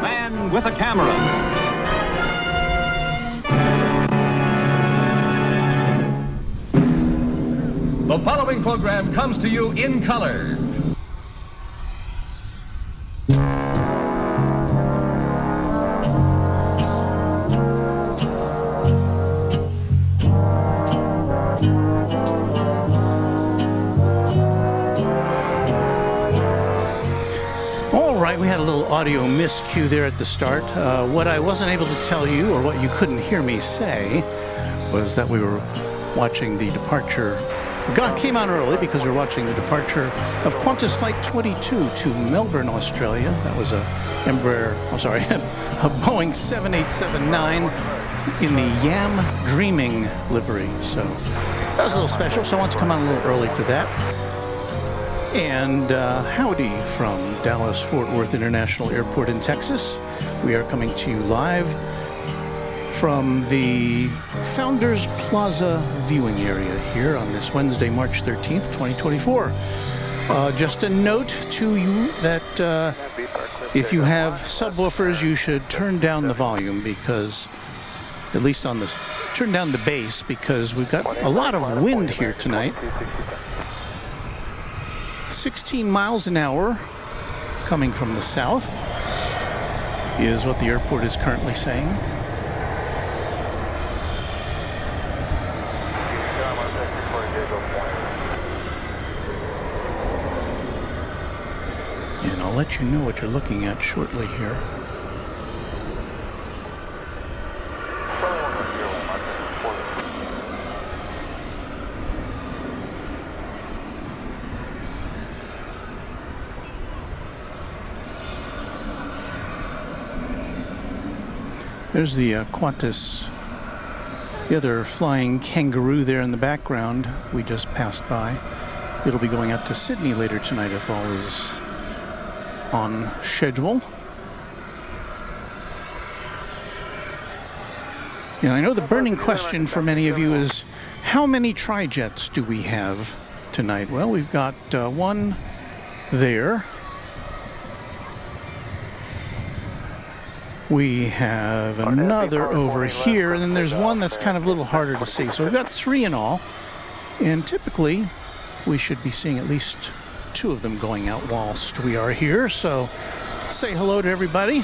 Man with a camera. The following program comes to you in color. We had a little audio miscue there at the start. What I wasn't able to tell you, or what you couldn't hear me say, was that we were watching the departure. Came out early because we were watching the departure of Qantas Flight 22 to Melbourne, Australia. That was a Boeing 7879 in the Yam Dreaming livery. So that was a little special. So I wanted to come on a little early for that. And howdy from Dallas-Fort Worth International Airport in Texas. We are coming to you live from the Founders Plaza viewing area here on this Wednesday, March 13th, 2024. Just a note to you that if you have subwoofers, you should turn down the volume because, at least on this, turn down the bass because we've got a lot of wind here tonight. 16 miles an hour coming from the south is what the airport is currently saying. And I'll let you know what you're looking at shortly here. There's the Qantas, the other flying Kangaroo there in the background we just passed by. It'll be going out to Sydney later tonight if all is on schedule. And I know the burning question for many of you is, how many tri-jets do we have tonight? Well, we've got one there. We have another over here, and then there's one that's kind of a little harder to see. So we've got three in all, and typically we should be seeing at least two of them going out whilst we are here. So say hello to everybody.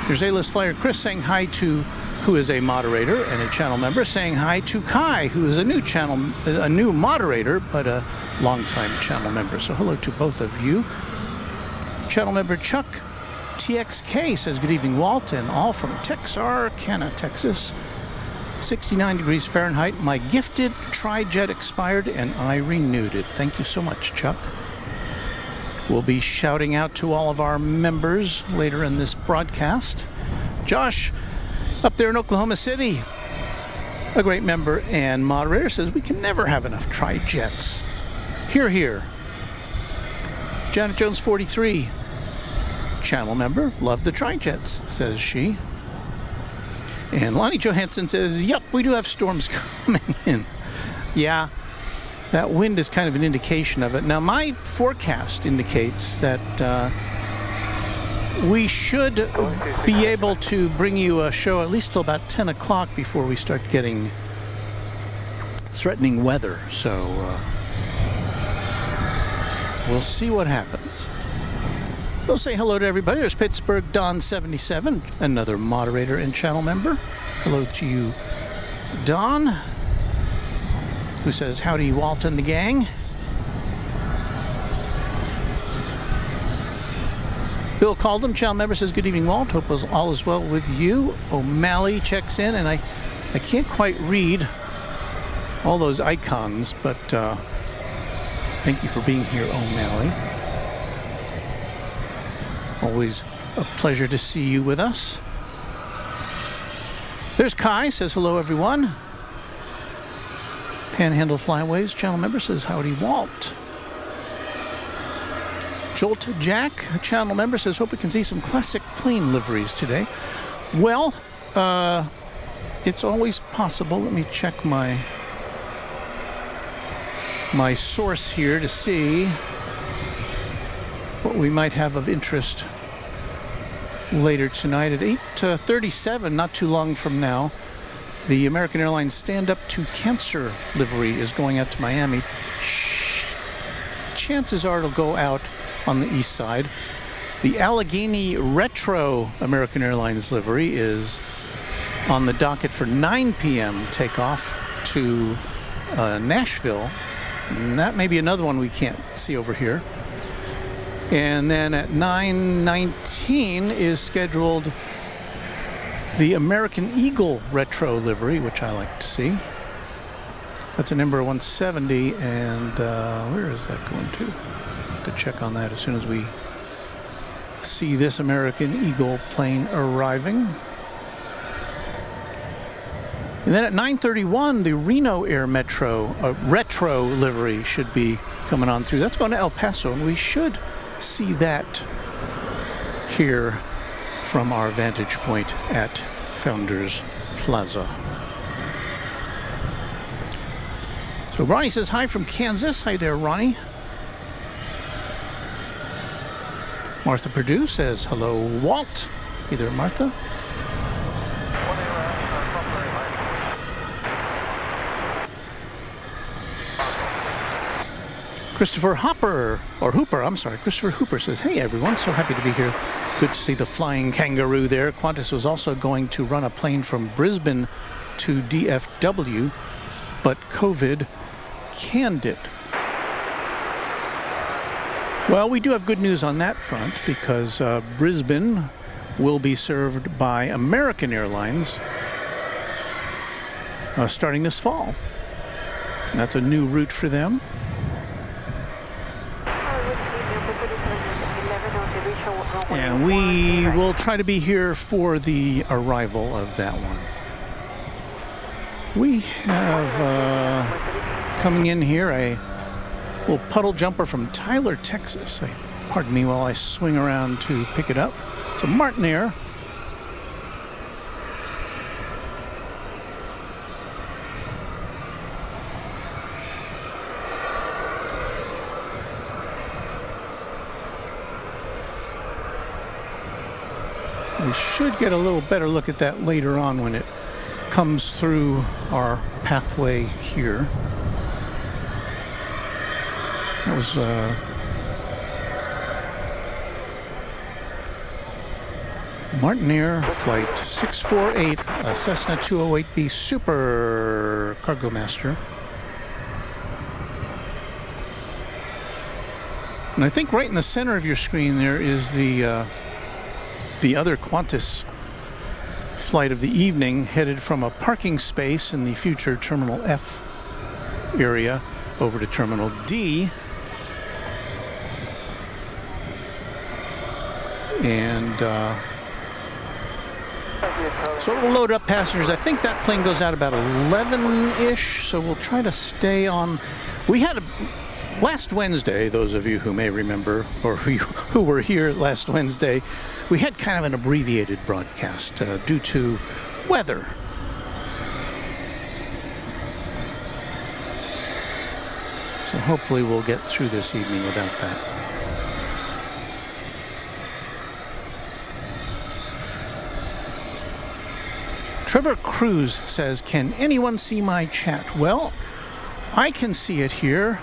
There's A-list flyer Chris saying hi to, who is a moderator and a channel member, saying hi to Kai, who is a new moderator, but a longtime channel member. So hello to both of you. Channel member Chuck TXK says, good evening, Walt, and all from Texarkana, Texas. 69 degrees Fahrenheit. My gifted tri-jet expired and I renewed it. Thank you so much, Chuck. We'll be shouting out to all of our members later in this broadcast. Josh, up there in Oklahoma City, a great member and moderator, says we can never have enough tri-jets. Hear, hear. Janet Jones 43, channel member, love the tri-jets, says she. And Lonnie Johansson says, yep, we do have storms coming in. Yeah, that wind is kind of an indication of it. Now, my forecast indicates that we should be able to bring you a show at least till about 10 o'clock before we start getting threatening weather. So we'll see what happens. So say hello to everybody. There's Pittsburgh Don 77, another moderator and channel member. Hello to you, Don, who says, howdy, Walt and the gang. Bill Caldham, channel member, says, good evening, Walt. Hope all is well with you. O'Malley checks in, and I can't quite read all those icons, but thank you for being here, O'Malley. Always a pleasure to see you with us. There's Kai, says hello everyone. Panhandle Flyways channel member says howdy Walt. Jolt Jack, channel member, says hope we can see some classic plane liveries today. Well, it's always possible. Let me check my source here to see what we might have of interest later tonight at 8:37, not too long from now. The American Airlines Stand Up to Cancer livery is going out to Miami. Chances are it'll go out on the east side. The Allegheny Retro American Airlines livery is on the docket for 9 p.m. takeoff to Nashville. And that may be another one we can't see over here. And then at 9:19 is scheduled the American Eagle Retro livery, which I like to see. That's a number 170, and where is that going to? I'll have to check on that as soon as we see this American Eagle plane arriving. And then at 9:31, the Reno Air Metro Retro livery should be coming on through. That's going to El Paso, and we should see that here from our vantage point at Founders Plaza. So Ronnie says hi from Kansas. Hi there, Ronnie. Martha Perdue says hello, Walt. Hey there, Martha. Christopher Hooper says, hey everyone, so happy to be here. Good to see the flying kangaroo there. Qantas was also going to run a plane from Brisbane to DFW, but COVID canned it. Well, we do have good news on that front because Brisbane will be served by American Airlines starting this fall. That's a new route for them. And we will try to be here for the arrival of that one. We have coming in here a little puddle jumper from Tyler, Texas. Pardon me while I swing around to pick it up. It's a Martinair. We should get a little better look at that later on when it comes through our pathway here. That was Martinair Flight 648, a Cessna 208B Super Cargo Master. And I think right in the center of your screen there is the other Qantas flight of the evening, headed from a parking space in the future Terminal F area over to Terminal D. And so it will load up passengers. I think that plane goes out about 11-ish, so we'll try to stay on. We had last Wednesday, those of you who may remember, or who were here last Wednesday, we had kind of an abbreviated broadcast due to weather. So hopefully we'll get through this evening without that. Trevor Cruz says, "Can anyone see my chat?" Well, I can see it here,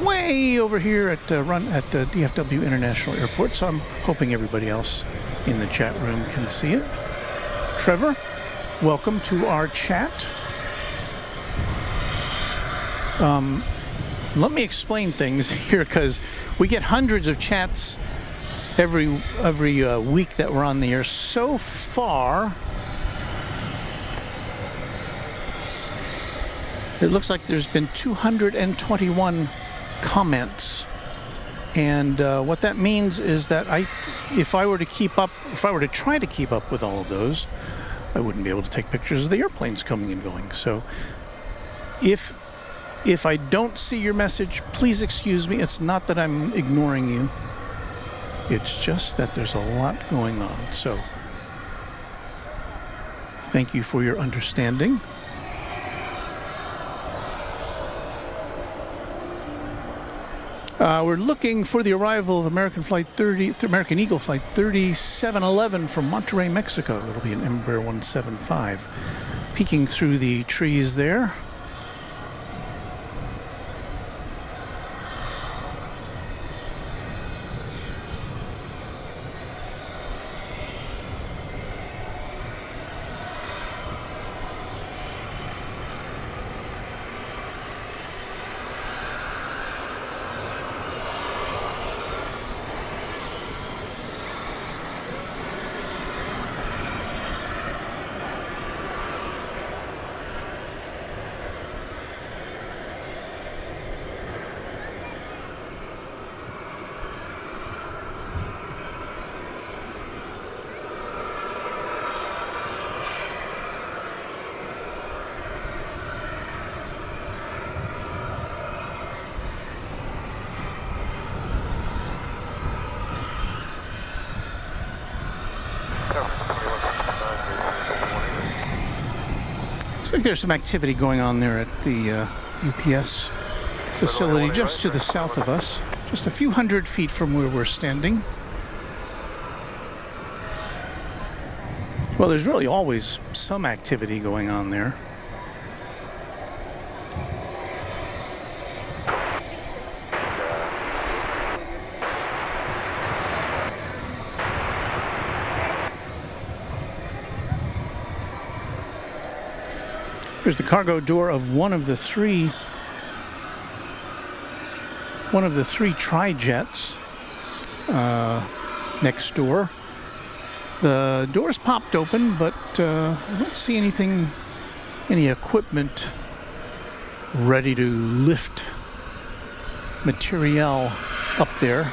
way over here at DFW International Airport, so I'm hoping everybody else in the chat room can see it. Trevor, welcome to our chat. Let me explain things here, because we get hundreds of chats every week that we're on the air. So far, it looks like there's been 221 comments, and what that means is that if I were to try to keep up with all of those, I wouldn't be able to take pictures of the airplanes coming and going. So if I don't see your message, please excuse me. It's not that I'm ignoring you. It's just that there's a lot going on. So thank you for your understanding. We're looking for the arrival of American Eagle Flight 3711 from Monterrey, Mexico. It'll be an Embraer 175. Peeking through the trees there. Looks like there's some activity going on there at the UPS facility just to the south of us, just a few hundred feet from where we're standing. Well, there's really always some activity going on there. Here's the cargo door of one of the three tri-jets next door. The door's popped open, but I don't see any equipment ready to lift materiel up there.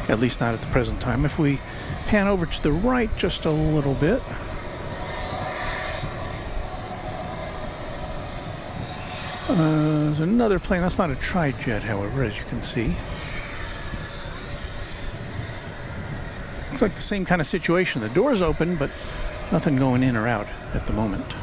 At least not at the present time. If we pan over to the right just a little bit, there's another plane. That's not a tri-jet, however, as you can see. Looks like the same kind of situation. The door's open, but nothing going in or out at the moment.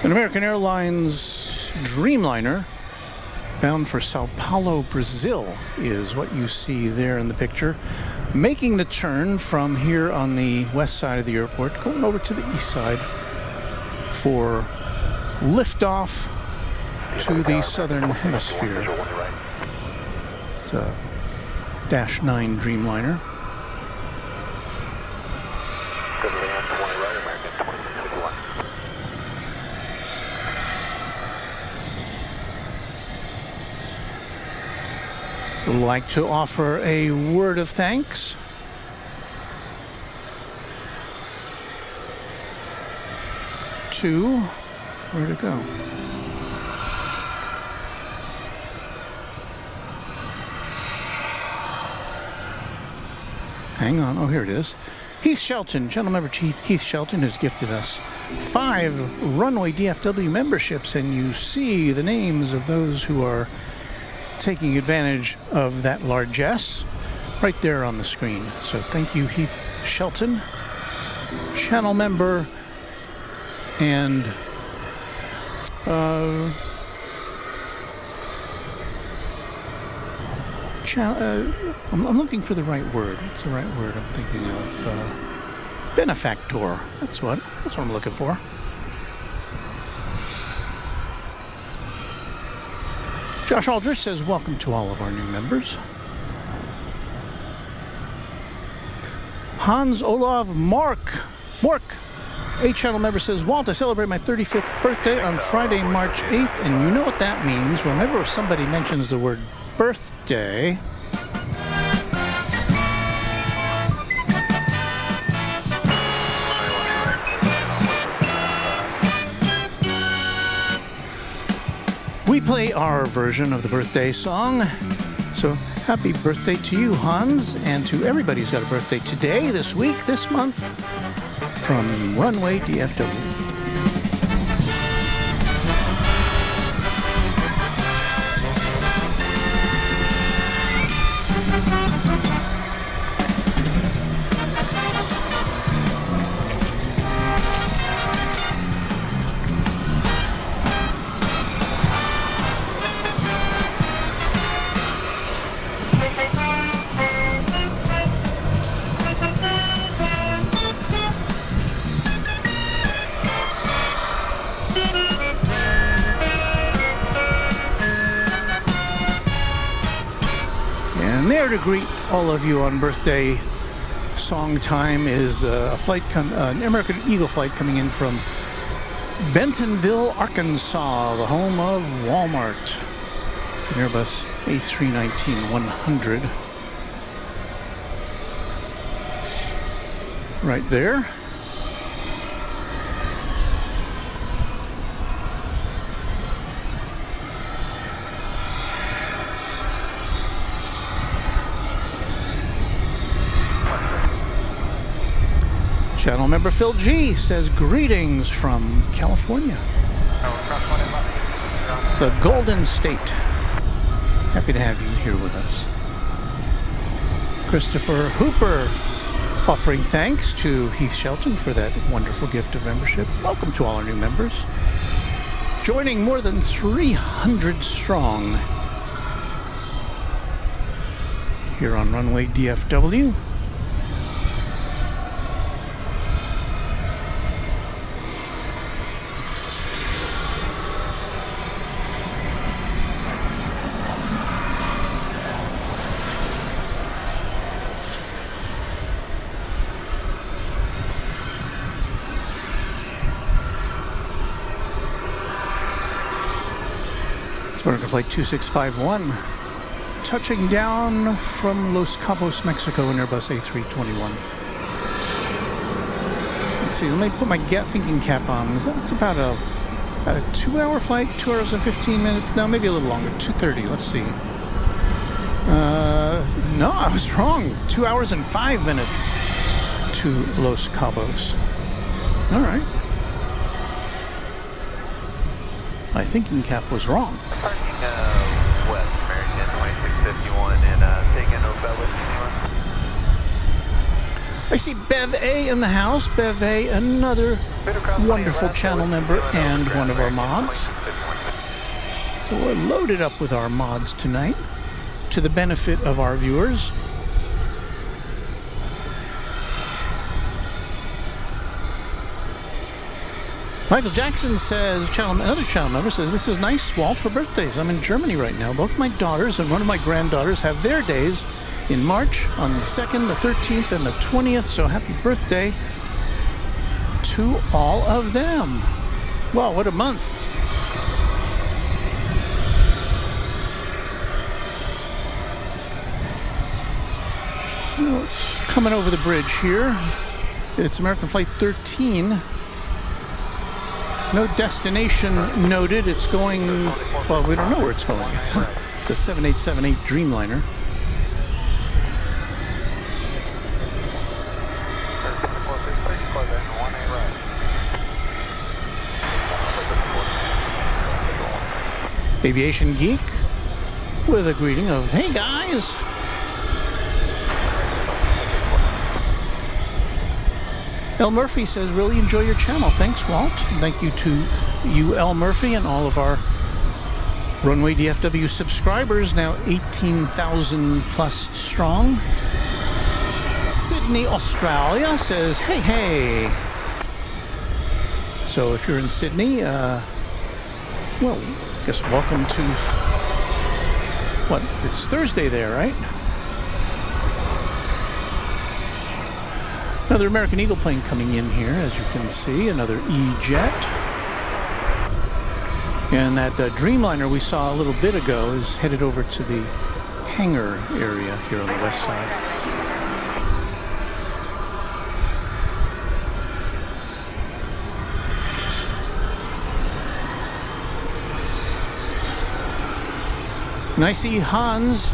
An American Airlines Dreamliner bound for Sao Paulo, Brazil is what you see there in the picture, making the turn from here on the west side of the airport, going over to the east side for liftoff to the southern hemisphere. It's a -9 Dreamliner. Good land, 20 right, American 2661. Would like to offer a word of thanks to, where'd it go? Hang on, oh, here it is. Heath Shelton, Channel Member Heath Shelton, has gifted us 5 Runway DFW memberships, and you see the names of those who are taking advantage of that largesse right there on the screen. So thank you, Heath Shelton, channel member, and I'm looking for the right word. What's the right word I'm thinking of? Benefactor. That's what I'm looking for. Josh Aldrich says, welcome to all of our new members. Hans Olav Mork, a channel member, says, Walt, I celebrate my 35th birthday on Friday, March 8th, and you know what that means. Whenever somebody mentions the word birthday, we play our version of the birthday song. So happy birthday to you, Hans, and to everybody who's got a birthday today, this week, this month, from Runway DFW. And there to greet all of you on birthday song time is an American Eagle flight coming in from Bentonville, Arkansas, the home of Walmart. It's an Airbus A319-100. Right there. Channel member Phil G says, greetings from California, the Golden State. Happy to have you here with us. Christopher Hooper offering thanks to Heath Shelton for that wonderful gift of membership. Welcome to all our new members. Joining more than 300 strong here on Runway DFW. American Flight 2651, touching down from Los Cabos, Mexico, in Airbus A321. Let's see, let me put my thinking cap on. That's about a 2-hour flight, 2 hours and 15 minutes. No, maybe a little longer, 2:30. Let's see. No, I was wrong. 2 hours and 5 minutes to Los Cabos. All right. My thinking cap was wrong. Parking West American 2651 and taking Novella. I see Bev A in the house. Bev A, another wonderful channel member and one of our mods. So we're loaded up with our mods tonight to the benefit of our viewers. Michael Jackson says, another channel member says, this is nice, Walt, for birthdays. I'm in Germany right now. Both my daughters and one of my granddaughters have their days in March on the 2nd, the 13th, and the 20th. So happy birthday to all of them. Wow, what a month. Well, it's coming over the bridge here. It's American Flight 13. No destination noted. It's going, well, we don't know where it's going. It's a 7878 Dreamliner. Aviation Geek with a greeting of, hey guys. L. Murphy says, really enjoy your channel. Thanks, Walt. Thank you to you, L. Murphy, and all of our Runway DFW subscribers, now 18,000 plus strong. Sydney, Australia says, hey, hey. So if you're in Sydney, well, I guess welcome to, what, it's Thursday there, right? Another American Eagle plane coming in here, as you can see, another E-Jet. And that Dreamliner we saw a little bit ago is headed over to the hangar area here on the west side. And I see Hans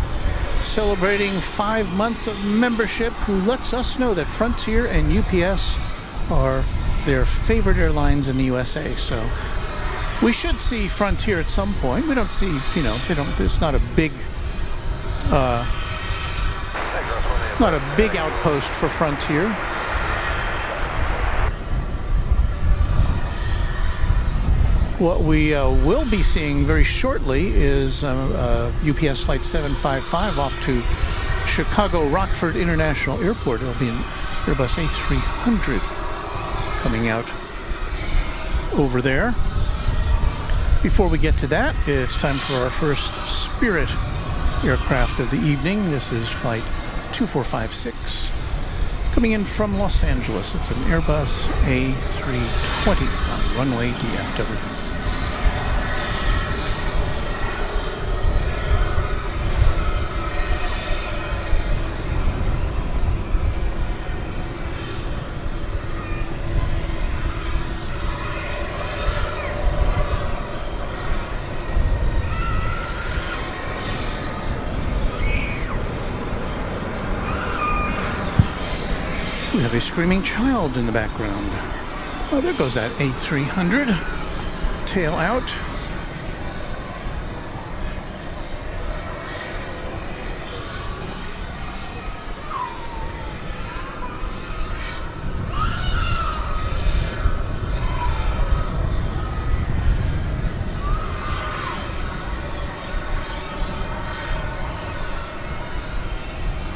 celebrating 5 months of membership, who lets us know that Frontier and UPS are their favorite airlines in the USA. So we should see Frontier at some point. We don't see, you know, it's not a big outpost for Frontier. What we will be seeing very shortly is UPS Flight 755 off to Chicago Rockford International Airport. It'll be an Airbus A300 coming out over there. Before we get to that, it's time for our first Spirit aircraft of the evening. This is Flight 2456 coming in from Los Angeles. It's an Airbus A320 on Runway DFW. We have a screaming child in the background. Oh, there goes that A300. Tail out.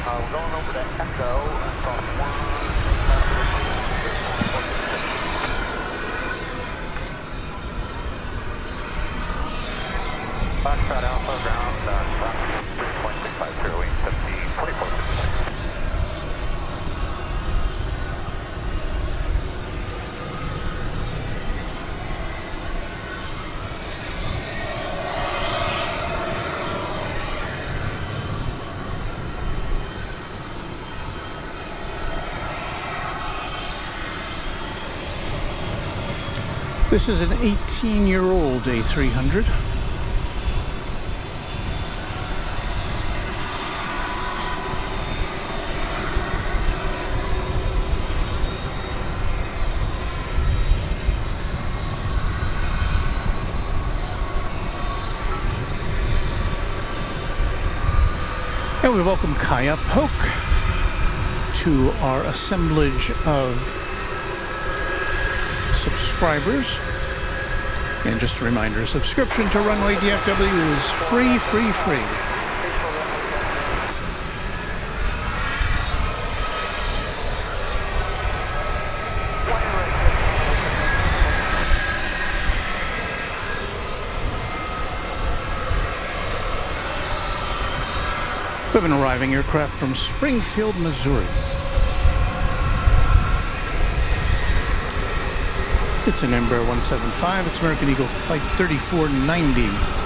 We're going over to Echo. Foxtrot Alpha, ground, 3.650, wing 17, 2456. This is an 18-year-old A300. And we welcome Kaya Polk to our assemblage of subscribers. And just a reminder, subscription to Runway DFW is free, free, free. We have an arriving aircraft from Springfield, Missouri. It's an Embraer 175. It's American Eagle Flight 3490.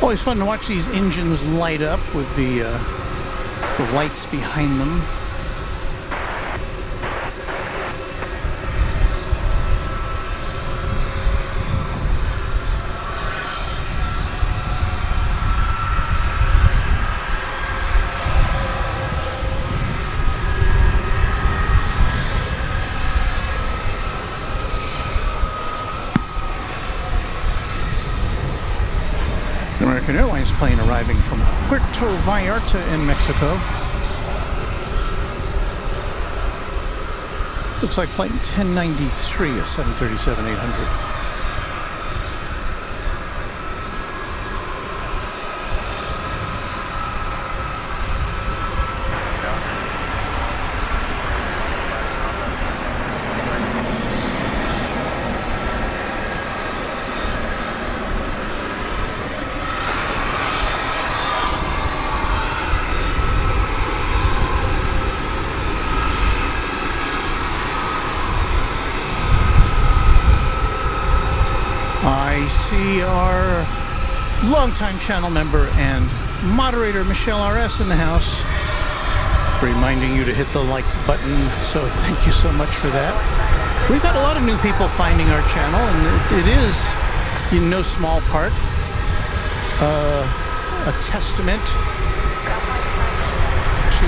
Always fun to watch these engines light up with the lights behind them. American Airlines plane arriving from Puerto Vallarta in Mexico. Looks like flight 1093, a 737-800. I see our longtime channel member and moderator Michelle RS in the house, reminding you to hit the like button, so thank you so much for that. We've had a lot of new people finding our channel, and it is, in no small part, a testament to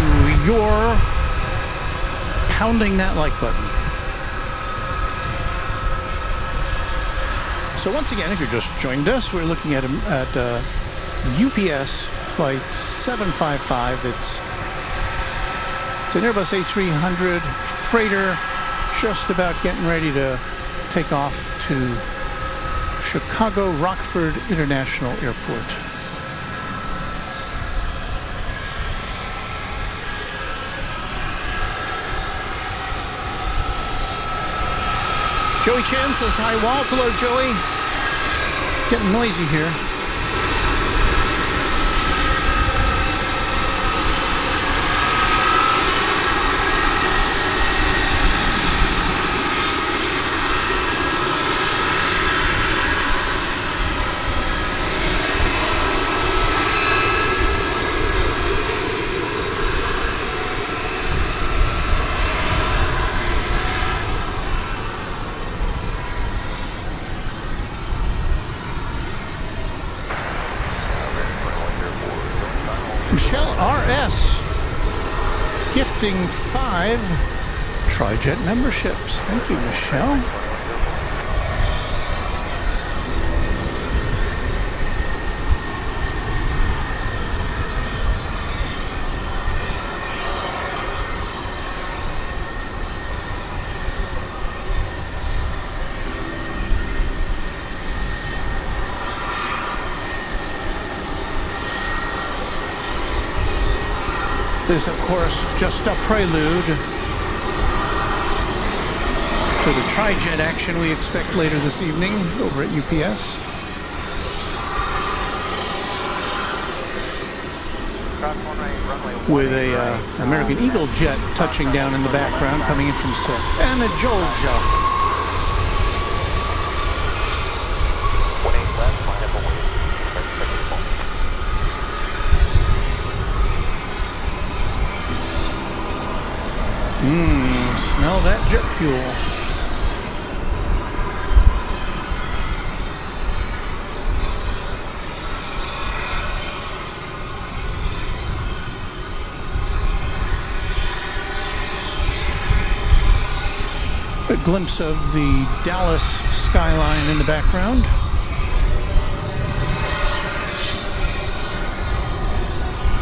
your pounding that like button. So once again, if you're just joined us, we're looking at UPS flight 755. It's an Airbus A300 freighter, just about getting ready to take off to Chicago Rockford International Airport. Joey Chan says hi, Walt. Hello, Joey. It's getting noisy here. Michelle RS gifting 5 Tri-Jet memberships. Thank you, Michelle. This, of course, just a prelude to the Tri-Jet action we expect later this evening over at UPS. With a American Eagle jet touching down in the background, coming in from Savannah, Georgia. 18 left, line up away. Smell that jet fuel. glimpse of the Dallas skyline in the background.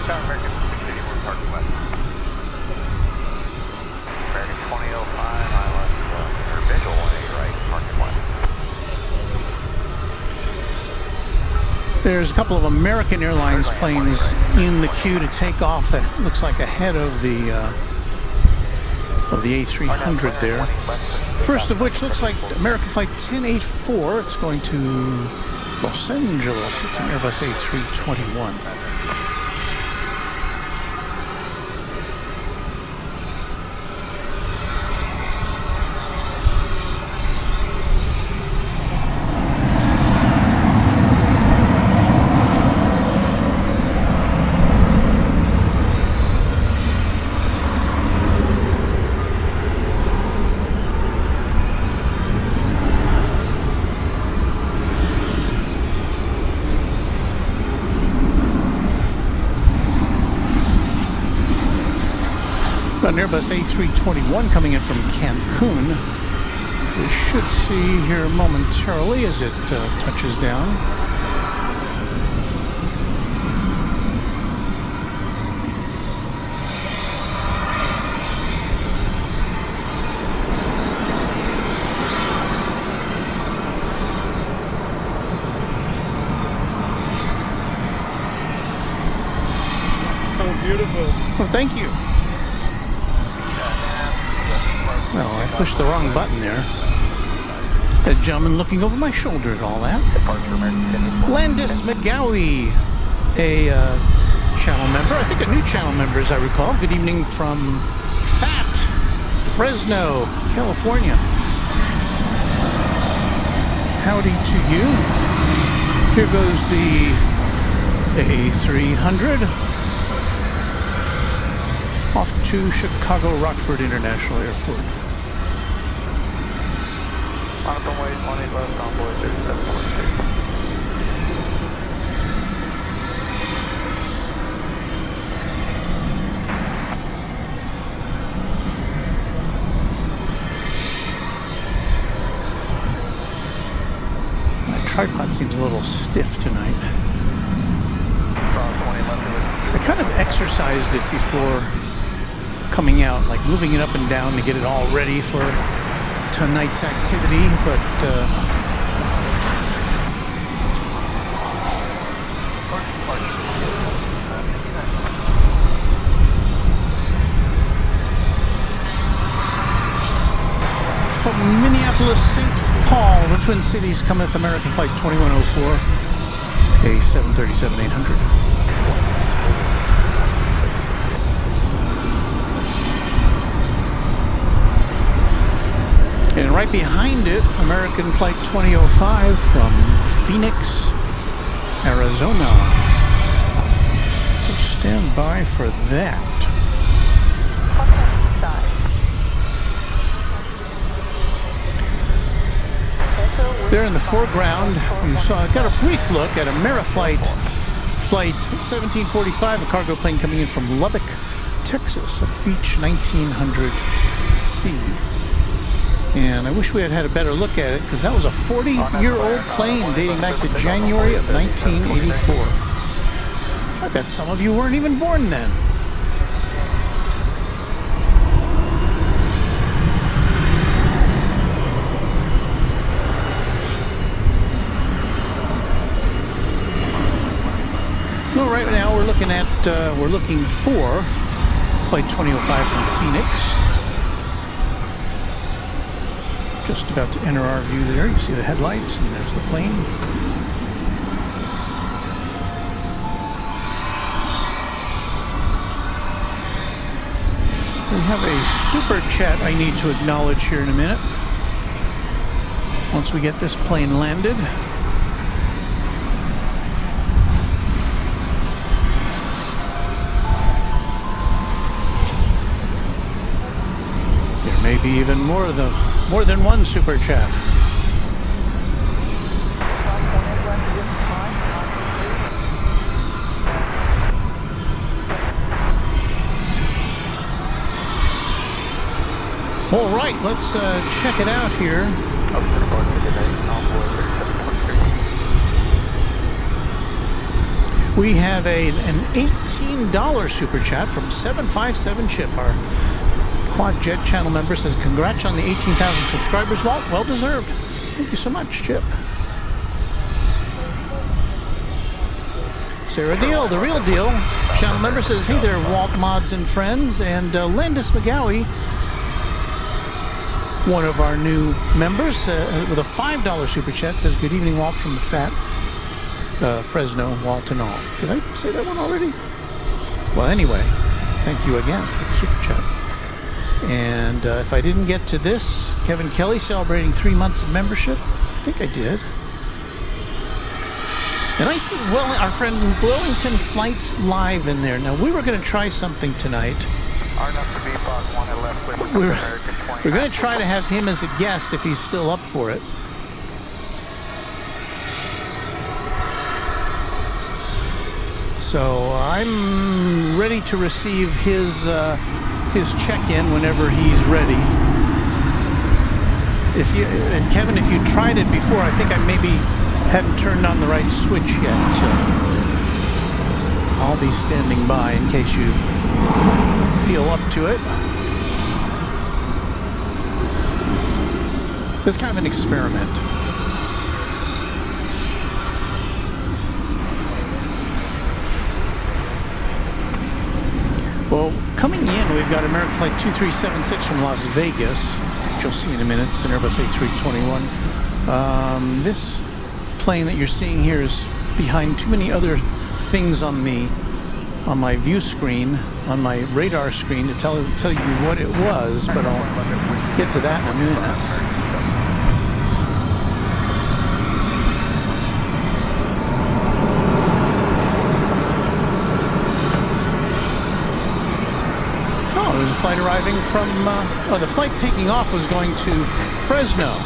American 61 parking west. American 2005, ILS, or visual 18 right, parking west. There's a couple of American Airlines planes in the queue to take off. It looks like ahead of the A300 there. First of which looks like American Flight 1084. It's going to Los Angeles. It's an Airbus A321. An Airbus A321 coming in from Cancun. We should see here momentarily as it touches down. So beautiful. Well, thank you. Well, I pushed the wrong button there. A gentleman looking over my shoulder at all that. Landis McGowie, a channel member. I think a new channel member, as I recall. Good evening from Fat, Fresno, California. Howdy to you. Here goes the A300 off to Chicago Rockford International Airport. On runway 20 left, on board 3746. My tripod seems a little stiff tonight. I kind of exercised it before coming out, like moving it up and down to get it all ready for tonight's activity, but from Minneapolis, St. Paul, the Twin Cities, cometh American Flight 2104, a 737-800. And right behind it, American Flight 2005 from Phoenix, Arizona. So stand by for that. There in the foreground, you got a brief look at Ameriflight Flight 1745, a cargo plane coming in from Lubbock, Texas, a Beech 1900C. And I wish we had had a better look at it, because that was a 40-year-old plane dating back to January of 1984. I bet some of you weren't even born then. Well, right now we're looking for Flight 2005 from Phoenix. Just about to enter our view there. You see the headlights, and there's the plane. We have a super chat I need to acknowledge here in a minute. Once we get this plane landed. There may be even more than one super chat. All right, let's check it out here. We have an $18 super chat from 757 Chip. Our Quad Jet channel member says, congrats on the 18,000 subscribers, Walt. Well deserved. Thank you so much, Chip. Sarah Deal, the real deal. Channel member says, hey there, Walt mods and friends. And Landis McGowie, one of our new members, with a $5 super chat, says, good evening, Walt, from the Fat Fresno, Walt and all. Did I say that one already? Well, anyway, thank you again for the super chat. And if I didn't get to this, Kevin Kelly celebrating 3 months of membership. I think I did. And I see our friend Wellington Flights Live in there. Now, we were going to try something tonight. We're going to try to have him as a guest if he's still up for it. So I'm ready to receive his check-in whenever he's ready. And Kevin, if you tried it before, I think I maybe hadn't turned on the right switch yet. So I'll be standing by in case you feel up to it. It's kind of an experiment. Well, coming in, we've got American Flight 2376 from Las Vegas, which you'll see in a minute. It's an Airbus A321. This plane that you're seeing here is behind too many other things on my view screen, on my radar screen, to tell you what it was, but I'll get to that in a minute. There's a flight arriving from, the flight taking off was going to Fresno.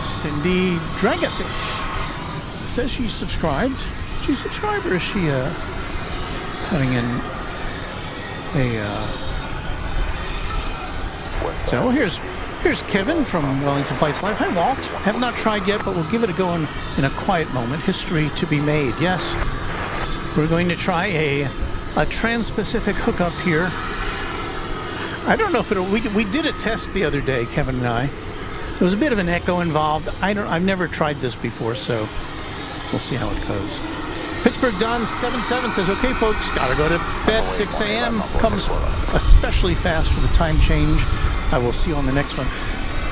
Cindy Dragasic says she's subscribed. She's subscribed, or is she having So here's Kevin from Wellington Flights Live. Hi, Walt. Have not tried yet, but we'll give it a go in a quiet moment. History to be made. Yes, we're going to try a trans-Pacific hookup here. I don't know if we did a test the other day, Kevin and I. There was a bit of an echo involved. I've never tried this before, so we'll see how it goes. Pittsburgh Don 77 says, okay, folks, gotta go to bed. 6 a.m. comes especially fast with the time change. I will see you on the next one.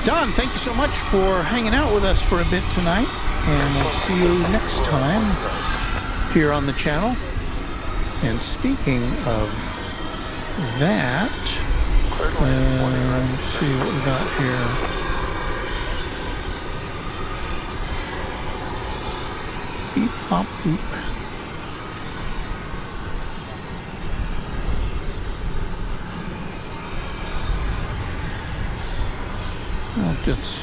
Don, thank you so much for hanging out with us for a bit tonight, and we'll see you next time here on the channel. And speaking of that, let's see what we got here. Beep, bop, boop.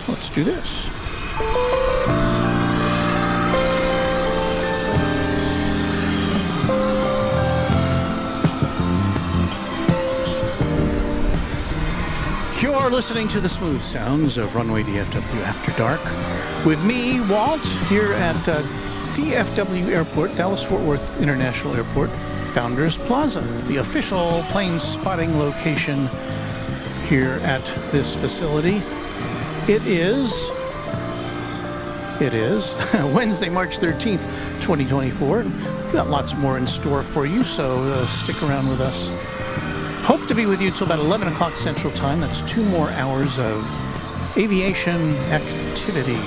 Let's do this. You're listening to the smooth sounds of Runway DFW After Dark with me, Walt, here at DFW Airport, Dallas-Fort Worth International Airport, Founders Plaza, the official plane spotting location here at this facility. It is Wednesday, March 13th, 2024. We've got lots more in store for you, so stick around with us. Hope to be with you till about 11 o'clock Central Time. That's 2 more hours of aviation activity.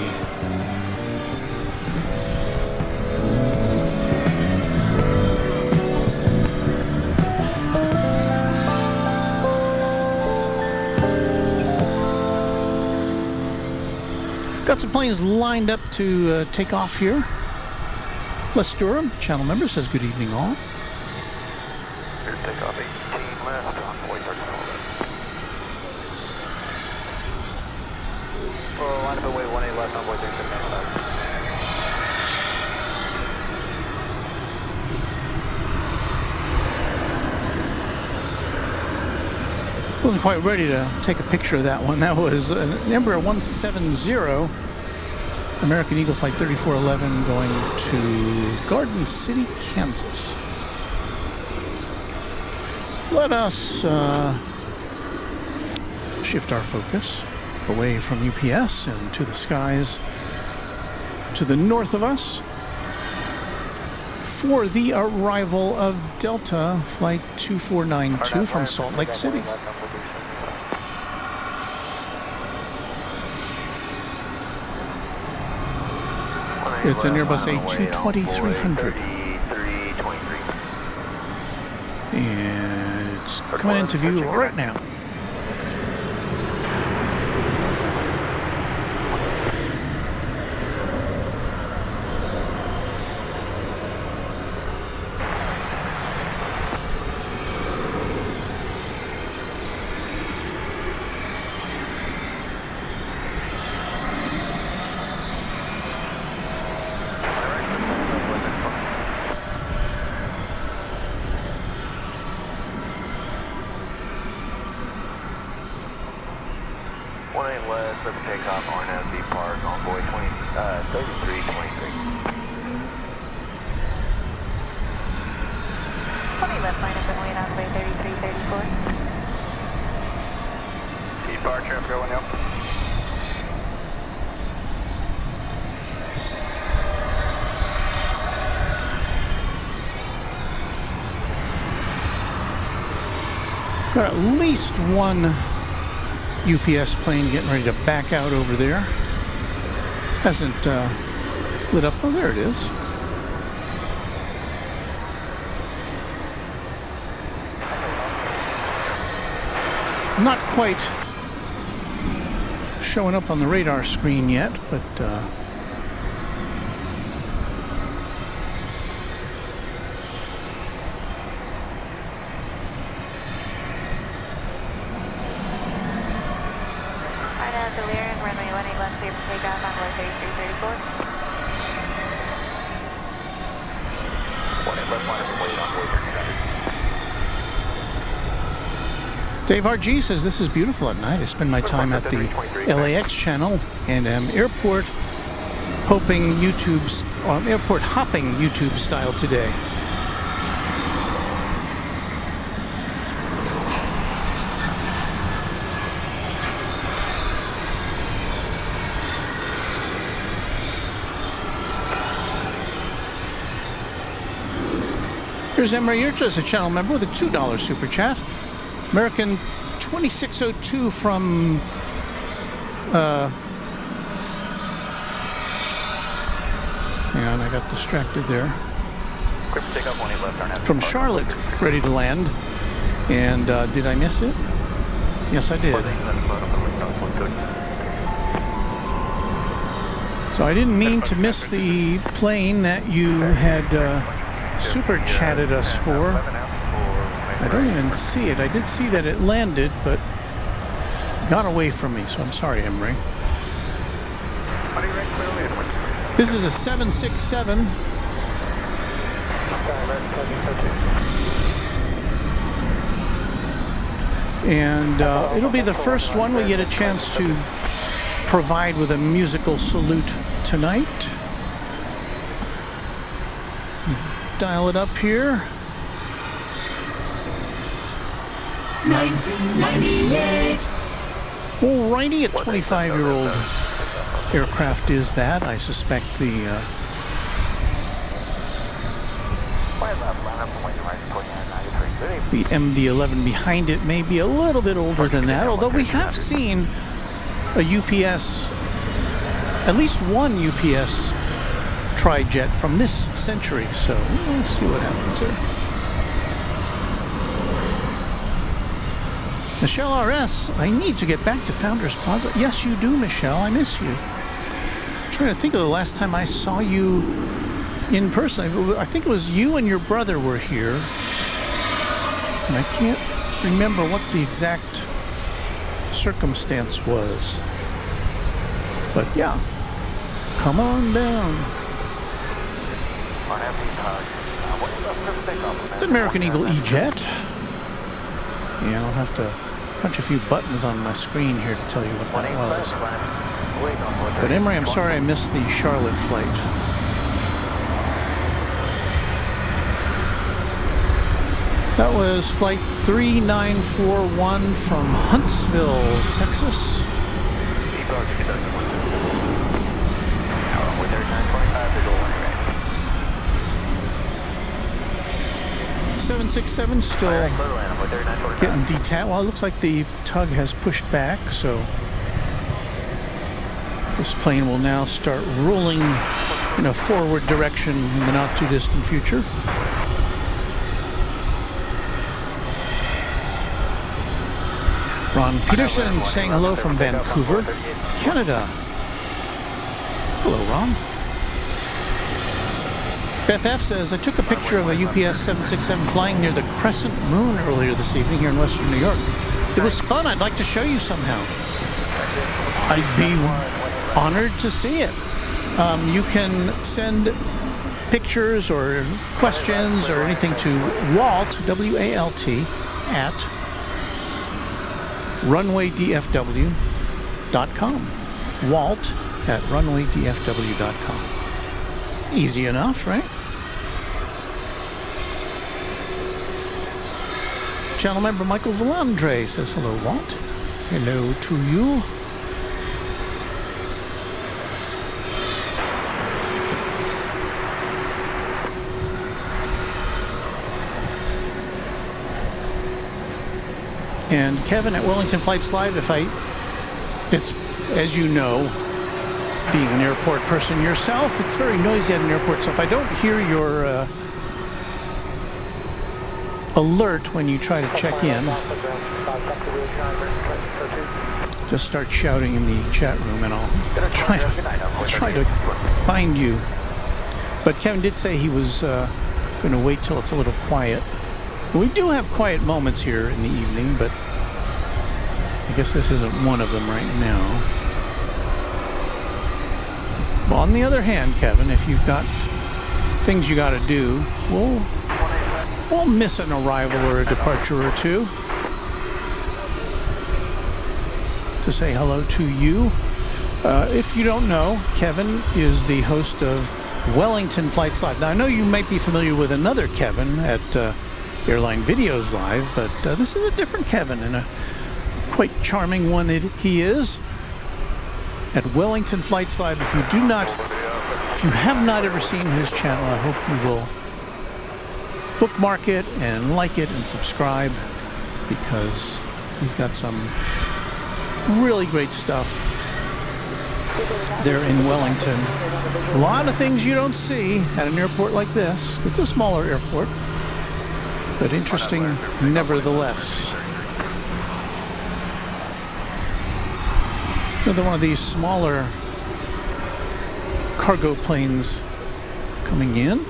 Got some planes lined up to take off here. Les Durham, channel member, says good evening all. Here to take off 18 left on 4030. Well, line up away 18 left on 4030. Wasn't quite ready to take a picture of that one. That was an Embraer 170, American Eagle Flight 3411 going to Garden City, Kansas. Let us shift our focus away from UPS and to the skies to the north of us for the arrival of Delta Flight 2492 from Salt Lake City. It's an Airbus A220-300. And it's coming into view right now. Takeoff on SB Park on boy 3323. 20 left line up and wait on way 3334. T-bar trim going up. Got at least one UPS plane getting ready to back out over there. Hasn't lit up. Oh, there it is. Not quite showing up on the radar screen yet, but Runway 18 left clear for takeoff on boy 3334. 18 left line up and wait on boy 3300. Dave RG says this is beautiful at night. I spend my time at the LAX channel and am airport hopping YouTube style today. Here's Emery Urcha, a channel member with a $2 super chat. American 2602 from hang on, I got distracted there. Quick takeoff 18 left turn. From Charlotte, ready to land. And did I miss it? Yes, I did. So I didn't mean to miss the plane that you had super chatted us for. I don't even see it. I did see that it landed, but got away from me, so I'm sorry, Emery. This is a 767. And it'll be the first one we get a chance to provide with a musical salute tonight. Dial it up here. 1998. Alrighty, a 25-year-old aircraft is that. I suspect the MD-11 behind it may be a little bit older than that, although we have seen a UPS, at least one UPS tri-jet from this century, so we'll see what happens there. Michelle RS, I need to get back to Founders Plaza. Yes, you do, Michelle. I miss you. I'm trying to think of the last time I saw you in person. I think it was you and your brother were here. And I can't remember what the exact circumstance was. But yeah, come on down. It's an American Eagle E-Jet. Yeah, I'll have to punch a few buttons on my screen here to tell you what that was. But Emery, I'm sorry I missed the Charlotte flight. That was flight 3941 from Huntsville, Texas. 767 still getting detached. Well, it looks like the tug has pushed back, so this plane will now start rolling in a forward direction in the not too distant future. Ron Peterson saying hello from Vancouver, Canada. Hello, Ron. Beth F says, I took a picture of a UPS 767 flying near the Crescent Moon earlier this evening here in Western New York. It was fun. I'd like to show you somehow. I'd be honored to see it. You can send pictures or questions or anything to Walt, W-A-L-T, at runwaydfw.com. Walt at runwaydfw.com. Easy enough, right? Channel member Michael Valandre says hello, Walt. Hello to you. And Kevin at Wellington Flights Live, it's, as you know, being an airport person yourself, it's very noisy at an airport, so if I don't hear your alert when you try to check in, just start shouting in the chat room and I'll try to find you. But Kevin did say he was going to wait till it's a little quiet. We do have quiet moments here in the evening, but I guess this isn't one of them right now. Well, on the other hand, Kevin, if you've got things you got to do, we'll miss an arrival or a departure or two to say hello to you. If you don't know, Kevin is the host of Wellington Flights Live. Now, I know you might be familiar with another Kevin at Airline Videos Live, but this is a different Kevin, and a quite charming one he is. At Wellington Flights Live, if you have not ever seen his channel, I hope you will bookmark it and like it and subscribe, because he's got some really great stuff there in Wellington. A lot of things you don't see at an airport like this. It's a smaller airport, but interesting nevertheless. Another one of these smaller cargo planes coming in.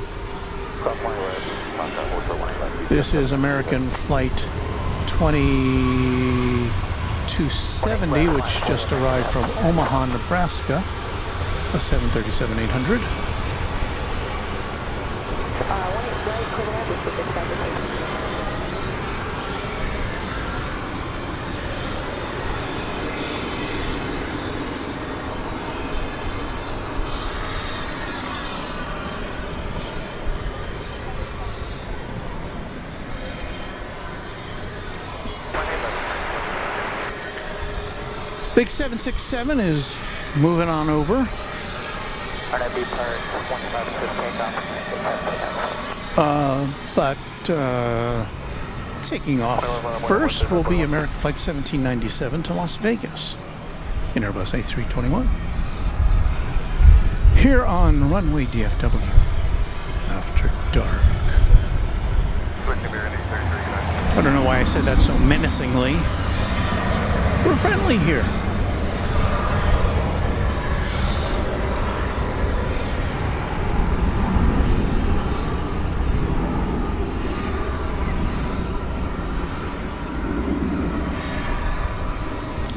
This is American Flight 2270, which just arrived from Omaha, Nebraska, a 737-800. Big 767 is moving on over. But taking off first will be American Flight 1797 to Las Vegas in Airbus A321. Here on Runway DFW after dark. I don't know why I said that so menacingly. We're friendly here.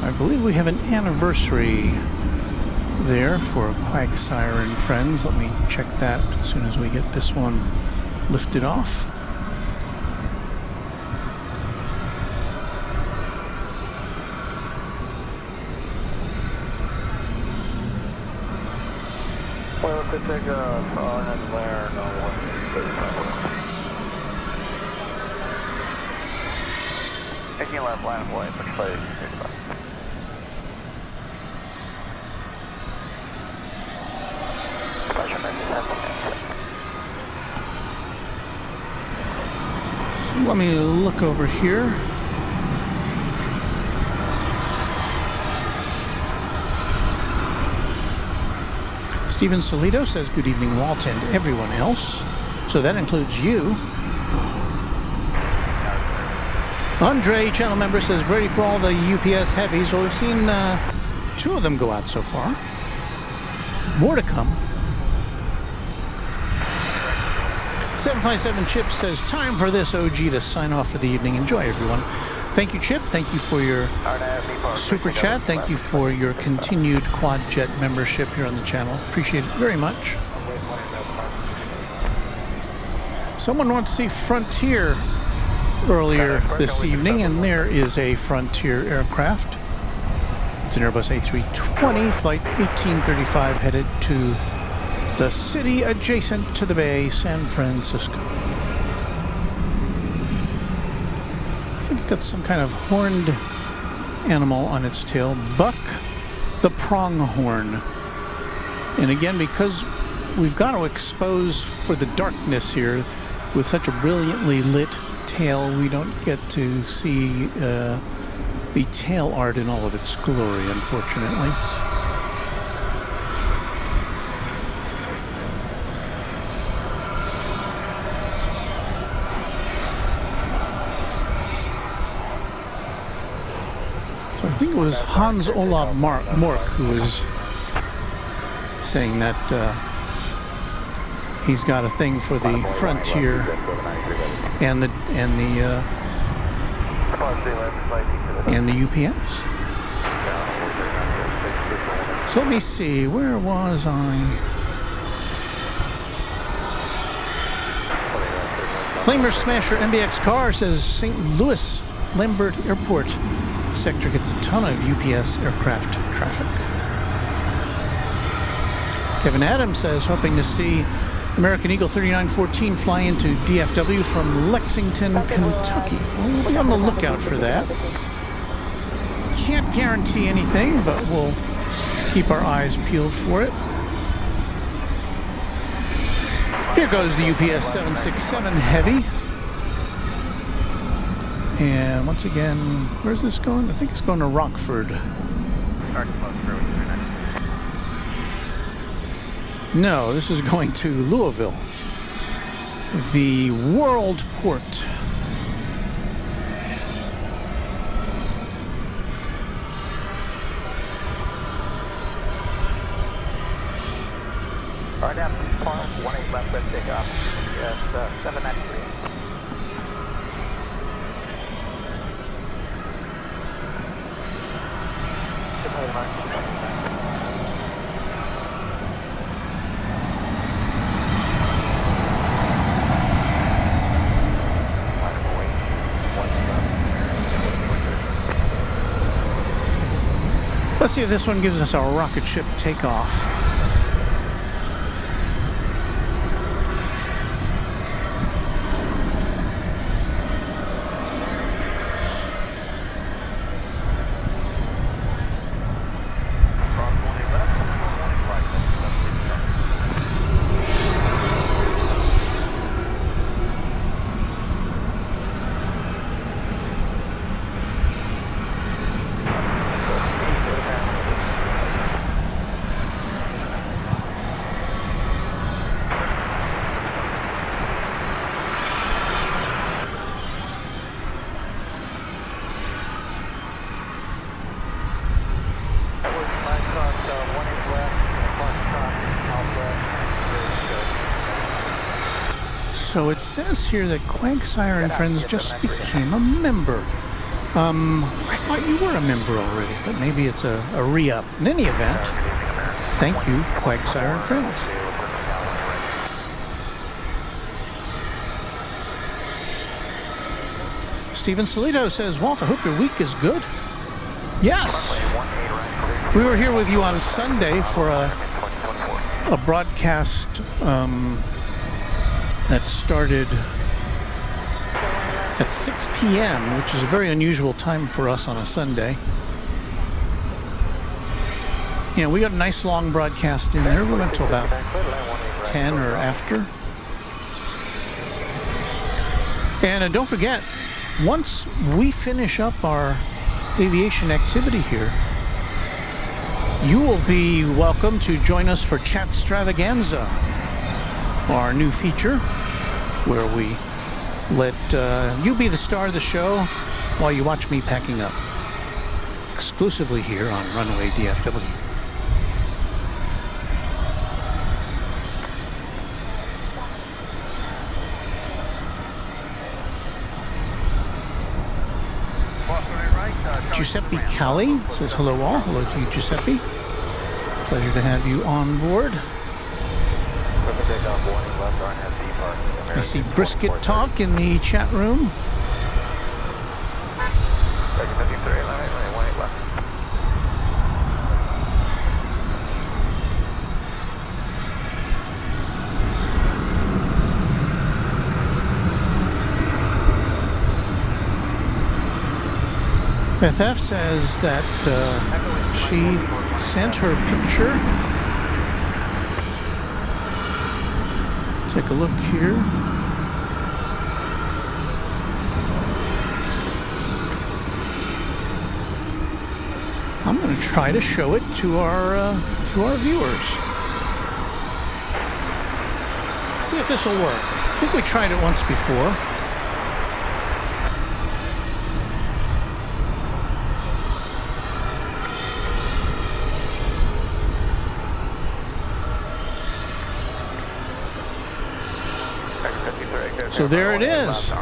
I believe we have an anniversary there for Quag Siren Friends. Let me check that as soon as we get this one lifted off. takeoff on and flare, no 135. Taking left line of flight, looks like 65. So let me look over here. Steven Solito says, good evening, Walt, and everyone else. So that includes you. Andre, channel member, says, ready for all the UPS heavies. Well, we've seen 2 of them go out so far. More to come. 757 Chip says, time for this OG to sign off for the evening. Enjoy, everyone. Thank you, Chip. Thank you for your super chat. Thank you for your continued Quad Jet membership here on the channel. Appreciate it very much. Someone wants to see Frontier earlier this evening, and there is a Frontier aircraft. It's an Airbus A320, flight 1835, headed to the city adjacent to the bay, San Francisco. It's got some kind of horned animal on its tail. Buck the pronghorn. And again, because we've got to expose for the darkness here with such a brilliantly lit tail, we don't get to see the tail art in all of its glory, unfortunately. I think it was Hans Olav Mork who was saying that he's got a thing for the Frontier and the UPS. So let me see, where was I? Flamer Smasher MBX Car says St. Louis Lambert Airport sector gets a ton of UPS aircraft traffic. Kevin Adams says, hoping to see American Eagle 3914 fly into DFW from Lexington, Kentucky. Well, we'll be on the lookout for that. Can't guarantee anything, but we'll keep our eyes peeled for it. Here goes the UPS 767 Heavy. And once again, where's this going? I think it's going to Rockford. No, this is going to Louisville, the World Port. Right now, 18 left, red takeoff. Yes, 793. Let's see if this one gives us our rocket ship takeoff. So it says here that Quagsire and Friends just became a member. I thought you were a member already, but maybe it's a re-up. In any event, thank you, Quagsire and Friends. Steven Solito says, Walt, I hope your week is good. Yes. We were here with you on Sunday for a a broadcast that started at 6 p.m., which is a very unusual time for us on a Sunday. You know, we got a nice long broadcast in there. We went till about 10 or after. And don't forget, once we finish up our aviation activity here, you will be welcome to join us for Chatstravaganza, our new feature, where we let you be the star of the show while you watch me packing up. Exclusively here on Runway DFW. Giuseppe Calli says hello all. Hello to you, Giuseppe. Pleasure to have you on board. I see Brisket Talk in the chat room. Beth F says that she sent her picture. Take a look here. I'm going to try to show it to our viewers. Let's see if this will work. I think we tried it once before. So there it is.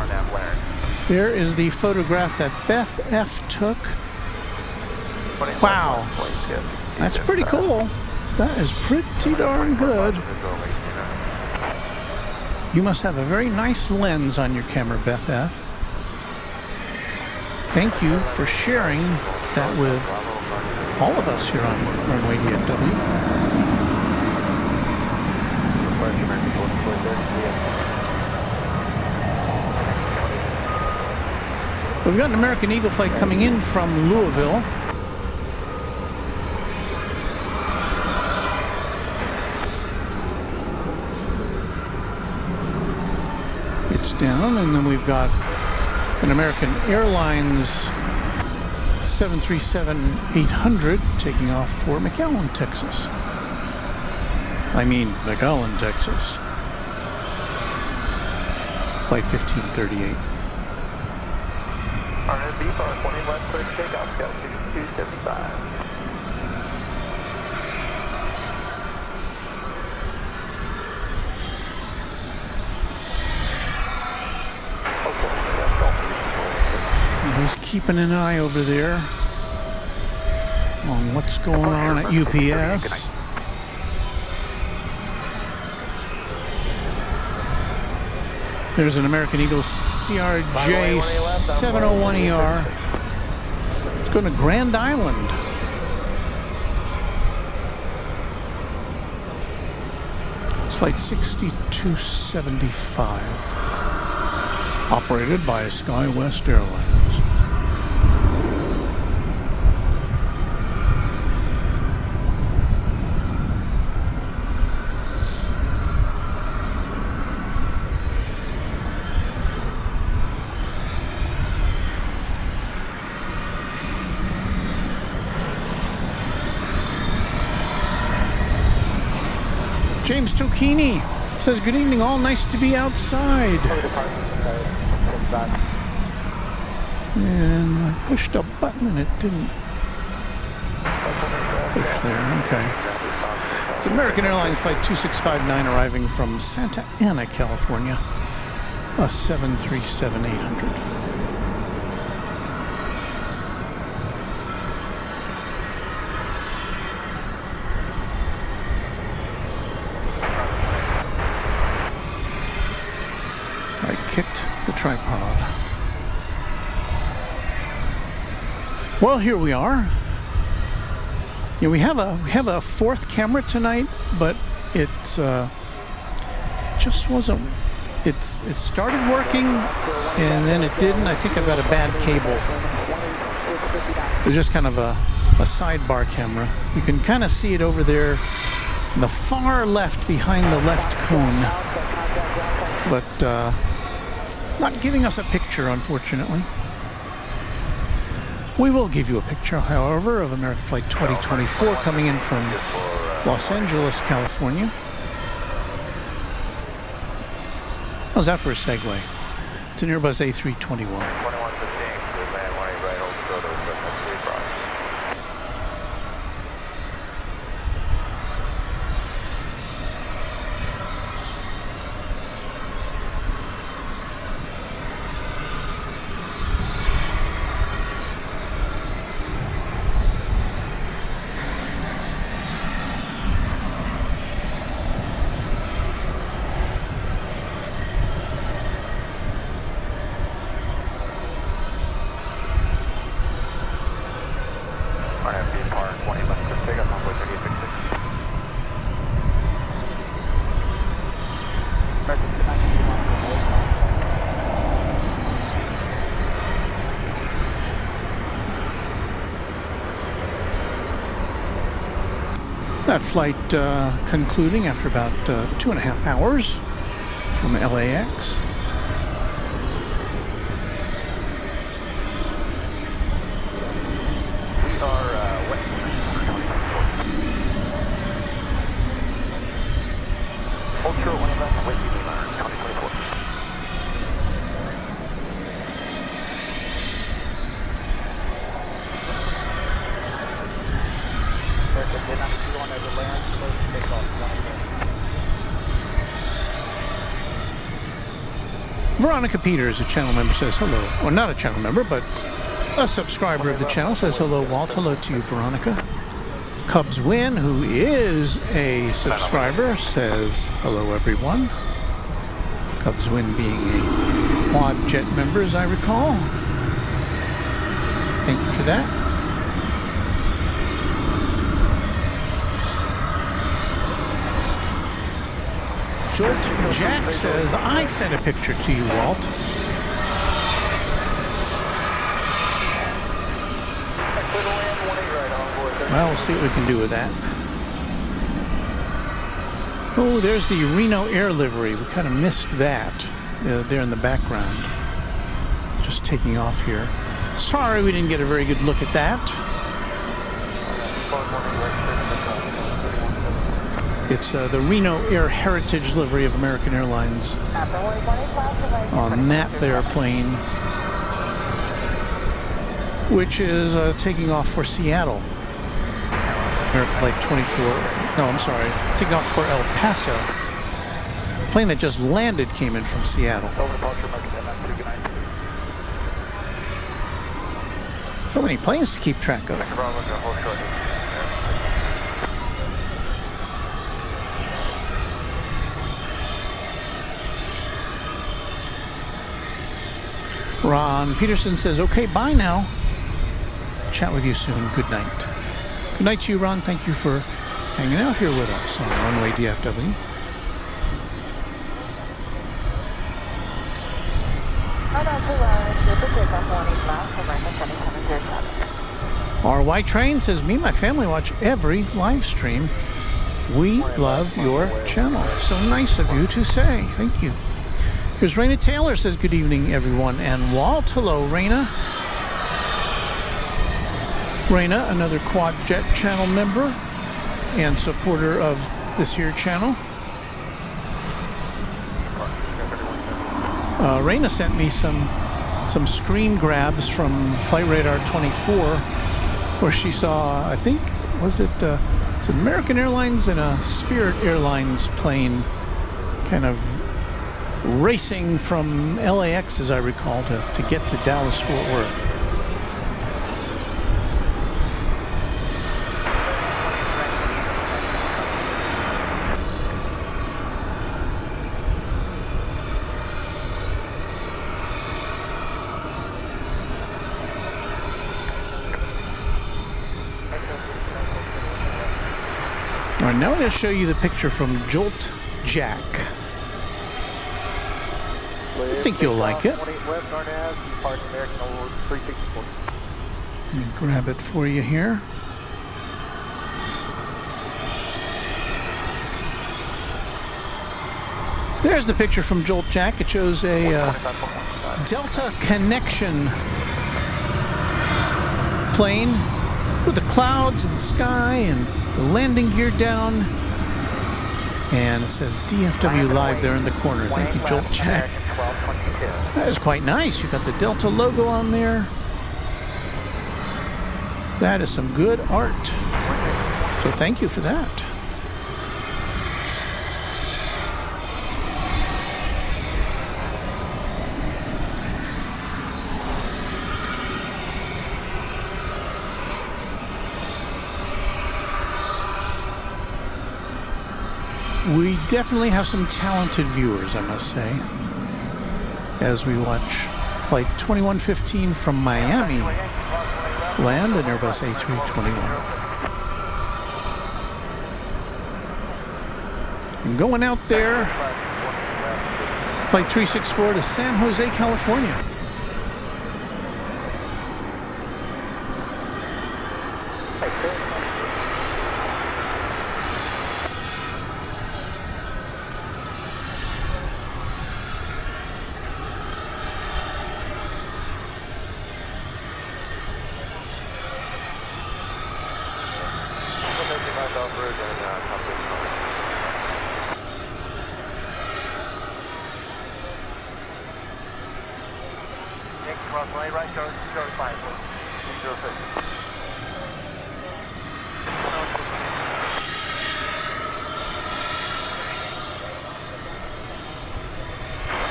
There is the photograph that Beth F took. Wow. That's pretty cool. That is pretty darn good. You must have a very nice lens on your camera, Beth F. Thank you for sharing that with all of us here on Runway DFW. We've got an American Eagle flight coming in from Louisville. It's down, and then we've got an American Airlines 737-800 taking off for McAllen, Texas. McAllen, Texas. Flight 1538. Deeper, 20 left, clear takeoff, Scout 275. He's keeping an eye over there on what's going on at UPS. There's an American Eagle CRJ 701ER. It's going to Grand Island. It's flight 6275, operated by SkyWest Airlines. James Tocchini says, good evening all, nice to be outside. And I pushed a button and it didn't push there, okay. It's American Airlines flight 2659 arriving from Santa Ana, California, a 737-800. Kicked the tripod. Well, here we are. Yeah, we have a fourth camera tonight, but It's just wasn't. It started working, and then it didn't. I think I've got a bad cable. It was just kind of a sidebar camera. You can kind of see it over there in the far left behind the left cone, but not giving us a picture, unfortunately. We will give you a picture, however, of American Flight 2024 coming in from Los Angeles, California. How's that for a segue? It's an Airbus A321. 2115, land 18 right, hold photos, that's 3 cross. That flight concluding after about 2.5 hours from LAX. We are west. Hold short 1 left, wait, you 2024. Veronica Peters, a channel member, says hello. Well, not a channel member, but a subscriber of the channel, says hello, Walt. Hello to you, Veronica. Cubs Win, who is a subscriber, says hello, everyone. Cubs Win being a quad jet member, as I recall. Thank you for that. Jolt Jack says, I sent a picture to you, Walt. Well, we'll see what we can do with that. Oh, there's the Reno Air livery. We kind of missed that there in the background. Just taking off here. Sorry we didn't get a very good look at that. It's the Reno Air Heritage livery of American Airlines on that there plane, which is taking off for Seattle. American Flight 24, no, I'm sorry, taking off for El Paso. The plane that just landed came in from Seattle. So many planes to keep track of. Ron Peterson says, okay, bye now. Chat with you soon. Good night. Good night to you, Ron. Thank you for hanging out here with us on Runway DFW. RY Train says, me and my family watch every live stream. We love your channel. So nice of you to say. Thank you. Here's Raina Taylor, says, good evening, everyone. And Walt, hello, Raina. Raina, another Quad Jet channel member and supporter of this here channel. Raina sent me some screen grabs from Flight Radar 24, where she saw, I think, was it it's an American Airlines and a Spirit Airlines plane kind of racing from LAX, as I recall, to get to Dallas-Fort Worth. All right, now I'm going to show you the picture from Jolt Jack. I think you'll like it. Let me grab it for you here. There's the picture from Jolt Jack. It shows a Delta Connection plane with the clouds and the sky and the landing gear down. And it says DFW Live there in the corner. Thank you, Jolt Jack. That is quite nice. You got the Delta logo on there. That is some good art. So thank you for that. We definitely have some talented viewers, I must say, as we watch Flight 2115 from Miami land an Airbus A321. And going out there, Flight 364 to San Jose, California.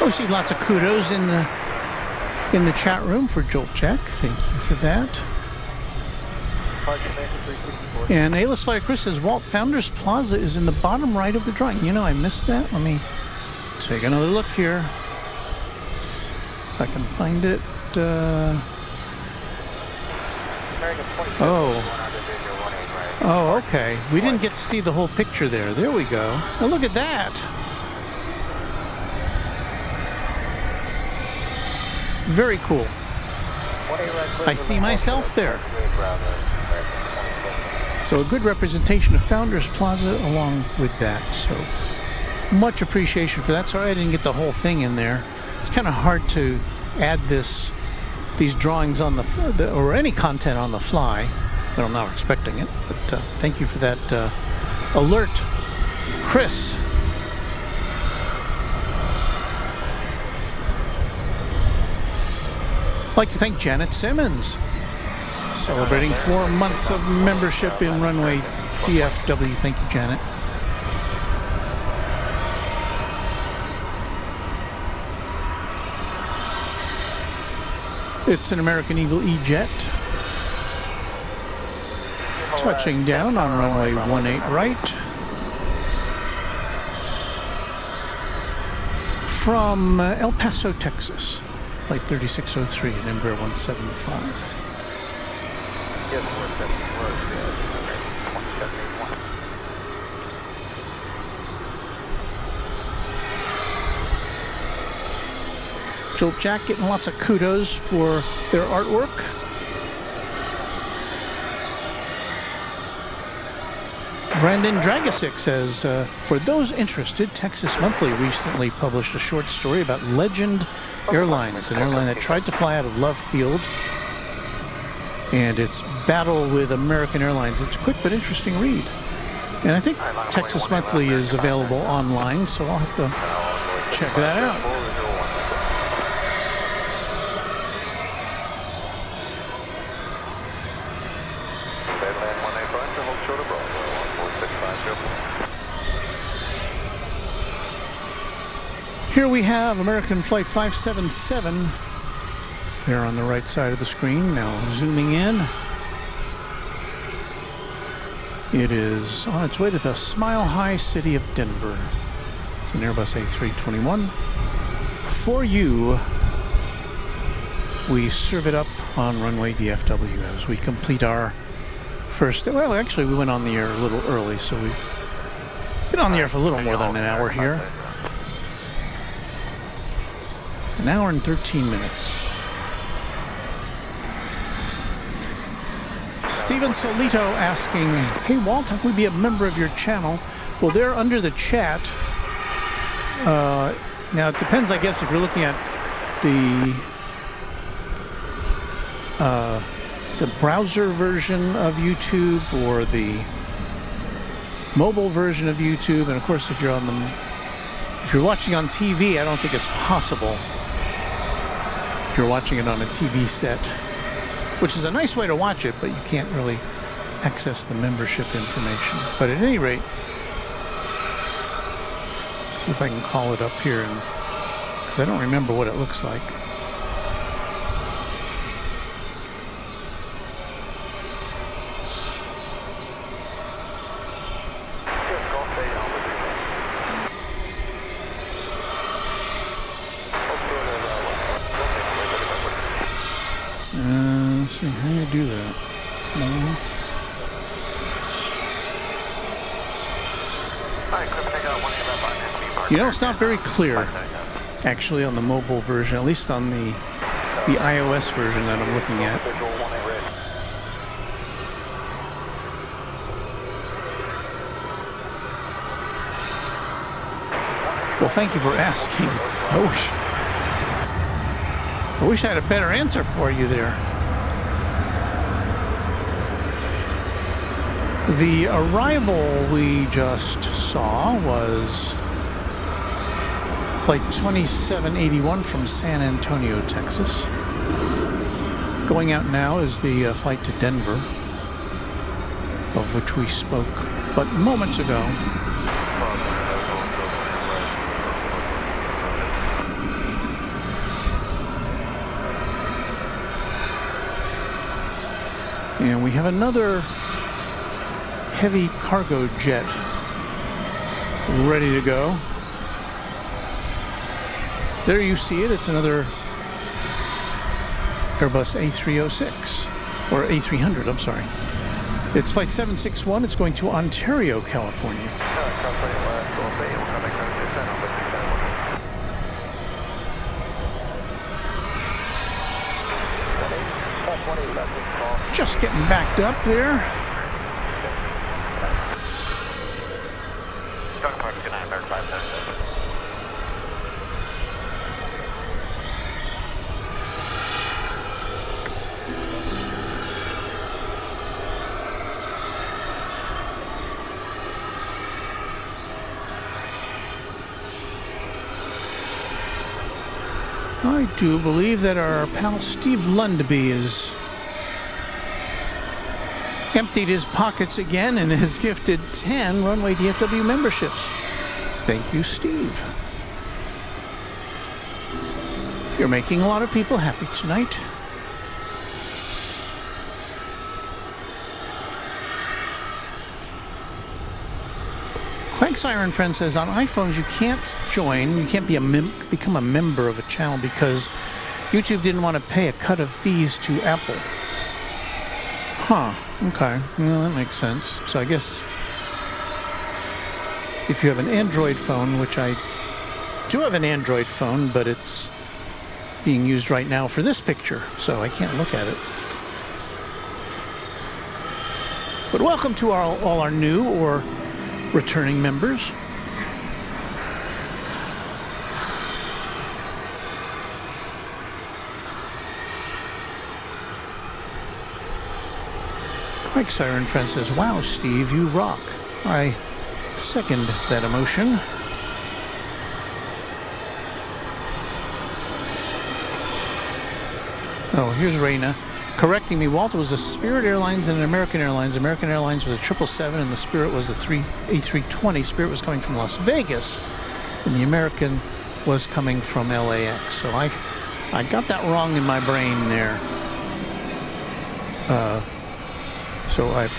Oh, see lots of kudos in the chat room for Jolt Jack. Thank you for that. And A-List Flyer Chris says Walt Founders Plaza is in the bottom right of the drawing. You know, I missed that. Let me take another look here. If I can find it. Oh, okay. We didn't get to see the whole picture there. There we go. Now look at that. Very cool. I see myself there. So a good representation of Founders Plaza along with that. So much appreciation for that. Sorry I didn't get the whole thing in there. It's kind of hard to add these drawings on or any content on the fly, but I'm not expecting it. But thank you for that alert, Chris. I'd like to thank Janet Simmons, celebrating 4 months of membership in Runway DFW. Thank you, Janet. It's an American Eagle E-Jet touching down on runway 18 right from El Paso, Texas. Flight 3603 at Embraer 175. Jolt Jack getting lots of kudos for their artwork. Brandon Dragasic says, for those interested, Texas Monthly recently published a short story about Legend Airlines, an airline that tried to fly out of Love Field, and its battle with American Airlines. It's a quick but interesting read. And I think Texas Monthly is available online, so I'll have to check that out. Here we have American Flight 577 there on the right side of the screen. Now zooming in. It is on its way to the Smile High city of Denver. It's an Airbus A321. For you, we serve it up on Runway DFW as we complete our first, well, actually we went on the air a little early, so we've Been on the air for a little more than an hour here. An hour and 13 minutes. Steven Solito asking, hey Walt, how can we be a member of your channel? Well, they're under the chat. Now it depends, I guess, if you're looking at the browser version of YouTube or the mobile version of YouTube, and of course, if you're watching on TV, I don't think it's possible. If you're watching it on a TV set, which is a nice way to watch it, but you can't really access the membership information. But at any rate, see if I can call it up here, because I don't remember what it looks like. Let's see, how do you do that? No. You know, it's not very clear, actually, on the mobile version, at least on the iOS version that I'm looking at. Well, thank you for asking. I wish I had a better answer for you there. The arrival we just saw was Flight 2781 from San Antonio, Texas. Going out now is the flight to Denver, of which we spoke but moments ago. And we have another heavy cargo jet ready to go. There you see it. It's another Airbus A306, or A300, I'm sorry. It's flight 761. It's going to Ontario, California. Just getting backed up there. I do believe that our pal Steve Lundby has emptied his pockets again and has gifted 10 Runway DFW memberships. Thank you, Steve. You're making a lot of people happy tonight. Quag Siren Friend says on iPhones you can't become a member of a channel because YouTube didn't want to pay a cut of fees to Apple. Huh, okay, well that makes sense. So I guess if you have an Android phone, which I do have an Android phone, but it's being used right now for this picture, so I can't look at it. But welcome to all our new or returning members. Quake Siren Friend says, wow, Steve, you rock. I second that emotion. Oh, here's Raina correcting me. Walter was a Spirit Airlines and an American Airlines. American Airlines was a 777 and the Spirit was the A320. Spirit was coming from Las Vegas and the American was coming from LAX. So I got that wrong in my brain there. So I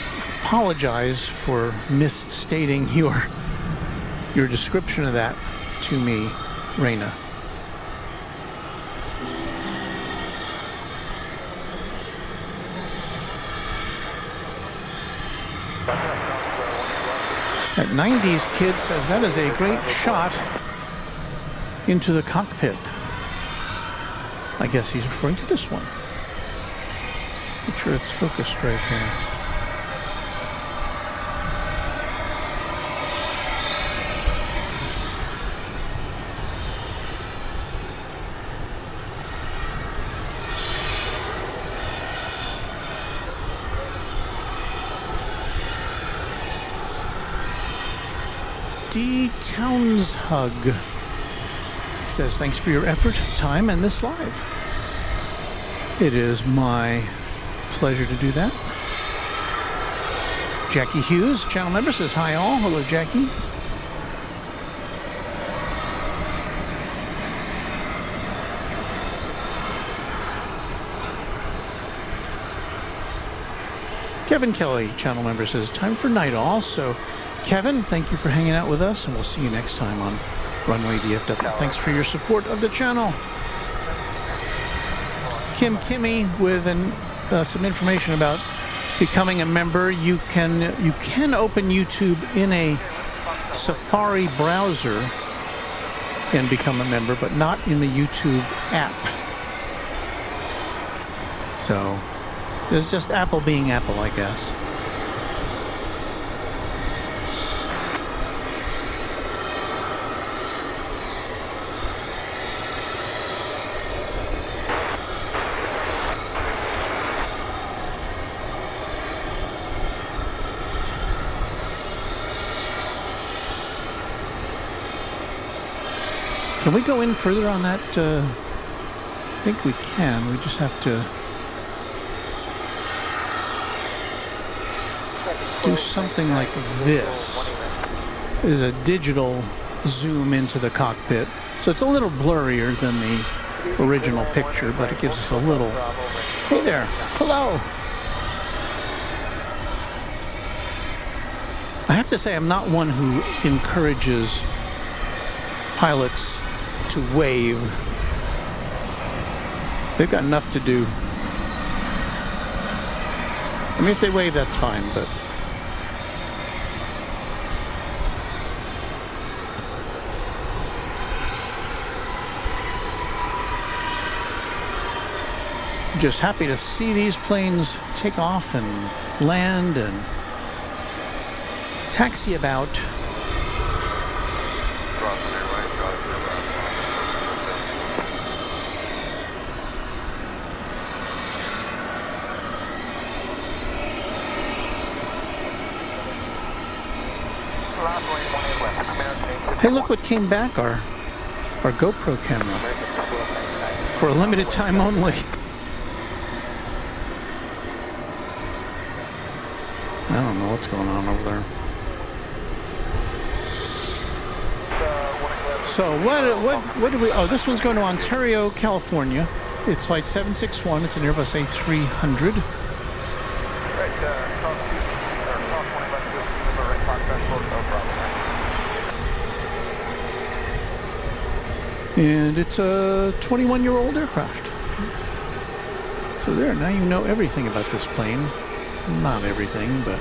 apologize for misstating your description of that to me, Raina. That 90s kid says that is a great shot into the cockpit. I guess he's referring to this one. Make sure it's focused right here. D. Townshug says, thanks for your effort, time, and this live. It is my pleasure to do that. Jackie Hughes, channel member, says, hi all. Hello, Jackie. Kevin Kelly, channel member, says, time for night all. So, Kevin, thank you for hanging out with us, and we'll see you next time on Runway DFW. Thanks for your support of the channel. Kim Kimmy with some information about becoming a member. You can open YouTube in a Safari browser and become a member, but not in the YouTube app. So there's just Apple being Apple, I guess. Can we go in further on that? I think we can. We just have to do something like this. Is a digital zoom into the cockpit. So it's a little blurrier than the original picture, but it gives us a little... Hey there. Hello. I have to say, I'm not one who encourages pilots to wave. They've got enough to do. I mean, if they wave, that's fine, but I'm just happy to see these planes take off and land and taxi about. Hey, look what came back, our GoPro camera. For a limited time only. I don't know what's going on over there. So what do we, oh, this one's going to Ontario, California. It's flight 761, it's an Airbus A300. And it's a 21-year-old aircraft. So there, now you know everything about this plane. Not everything, but...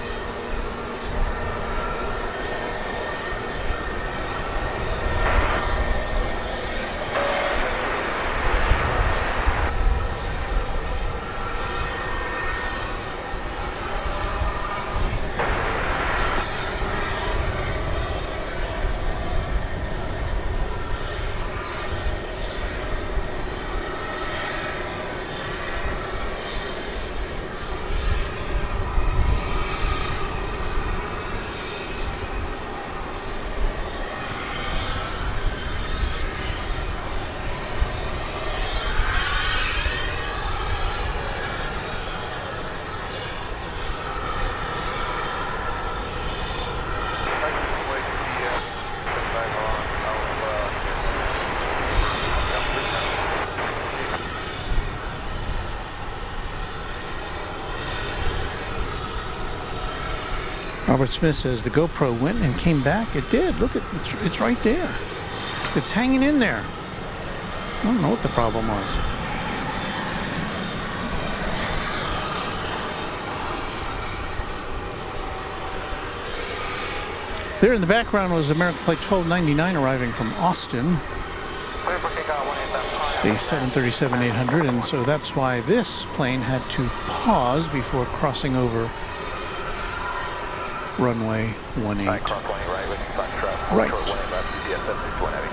Robert Smith says the GoPro went and came back. It did. Look, it's right there. It's hanging in there. I don't know what the problem was. There in the background was American Flight 1299 arriving from Austin, a 737-800, and so that's why this plane had to pause before crossing over runway 18. Right, cross 20 right, with front trust. Right. Short 20 left, DFW heavy.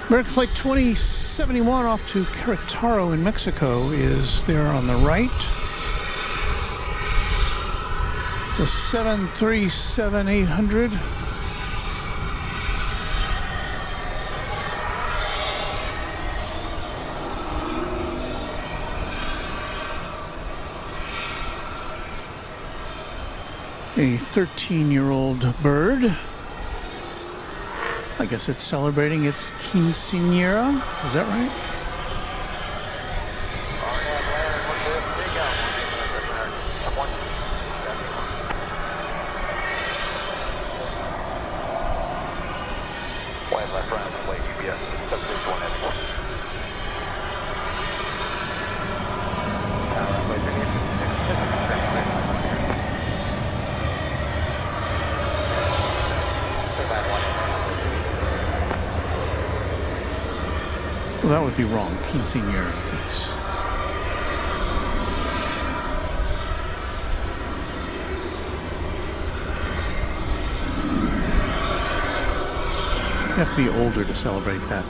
American Flight 2071 off to Querétaro in Mexico is there on the right. It's a 737-800. A 13-year-old bird. I guess it's celebrating its quinceañera. Is that right? Wide left runway, UPS, 761 heavy. Well, that would be wrong. Quinceañera. That's... You have to be older to celebrate that.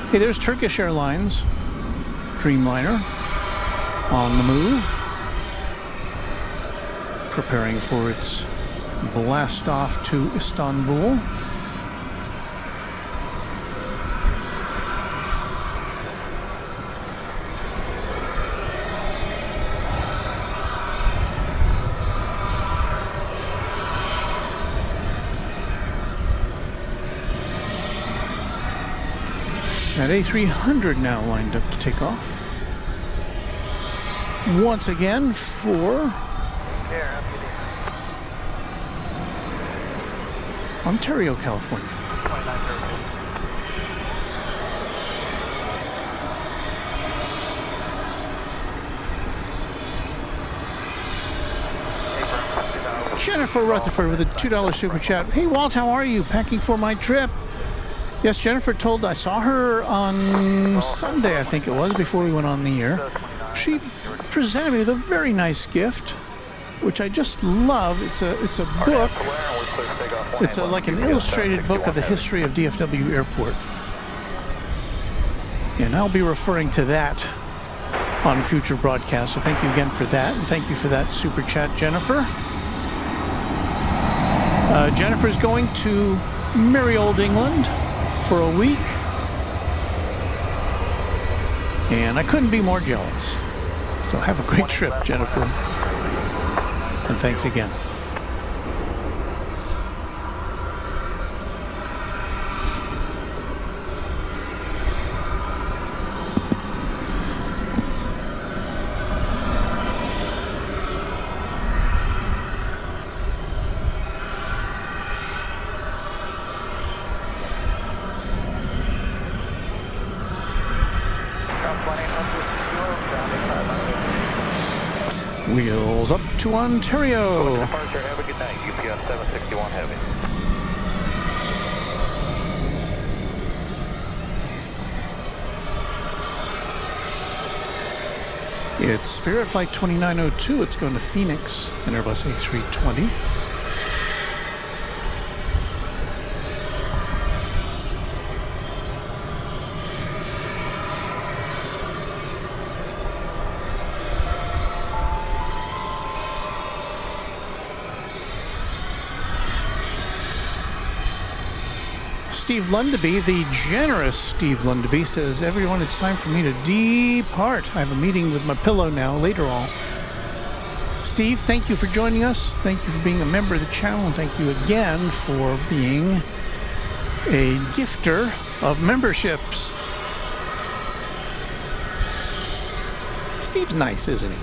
Hey, there's Turkish Airlines Dreamliner on the move, preparing for its blast off to Istanbul. That A300 now lined up to take off. Once again for Ontario, California. Jennifer Rutherford with a $2 super chat. Hey Walt, how are you? Packing for my trip. Yes, Jennifer told, I saw her on Sunday, I think it was, before we went on the air. She presented me with a very nice gift, which I just love. It's a book. It's like an illustrated book of the history of DFW Airport. And I'll be referring to that on future broadcasts. So thank you again for that, and thank you for that super chat, Jennifer. Jennifer's going to merry old England for a week, and I couldn't be more jealous. So have a great trip, Jennifer, and thanks again. Wheels up to Ontario. Departure, have a good night. UPS 761 heavy. It's Spirit Flight 2902. It's going to Phoenix, an Airbus A320. Steve Lundaby, the generous Steve Lundaby, says, everyone, it's time for me to depart. I have a meeting with my pillow now, later on. Steve, thank you for joining us. Thank you for being a member of the channel, and thank you again for being a gifter of memberships. Steve's nice, isn't he?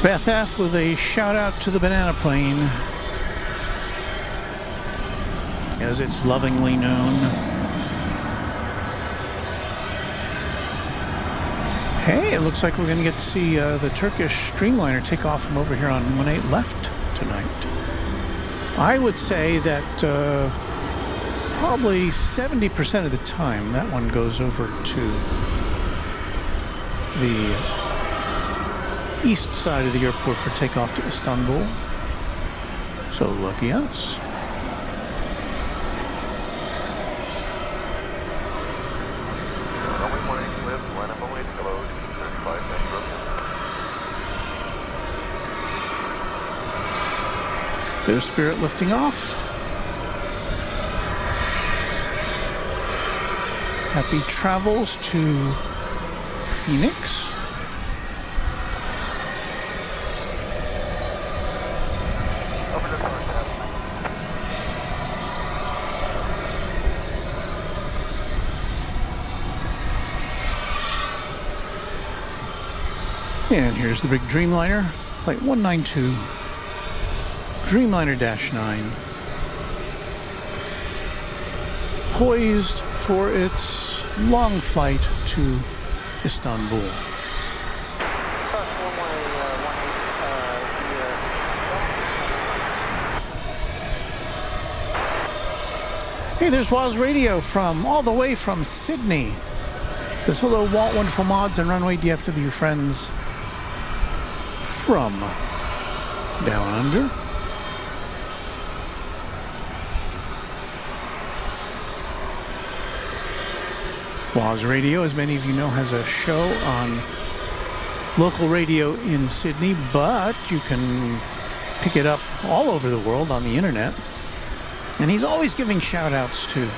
Beth F. with a shout out to the banana plane, as it's lovingly known. Hey, it looks like we're going to get to see the Turkish Dreamliner take off from over here on 18 left tonight. I would say that probably 70% of the time that one goes over to the east side of the airport for takeoff to Istanbul. So lucky us. There's Spirit lifting off. Happy travels to Phoenix. And here's the big Dreamliner, Flight 192, Dreamliner-9, poised for its long flight to Istanbul. Hey, there's Waz Radio from all the way from Sydney. It says, hello, Walt, wonderful mods and Runway DFW friends from down under. Waz Radio, as many of you know, has a show on local radio in Sydney, but you can pick it up all over the world on the internet. And he's always giving shout outs to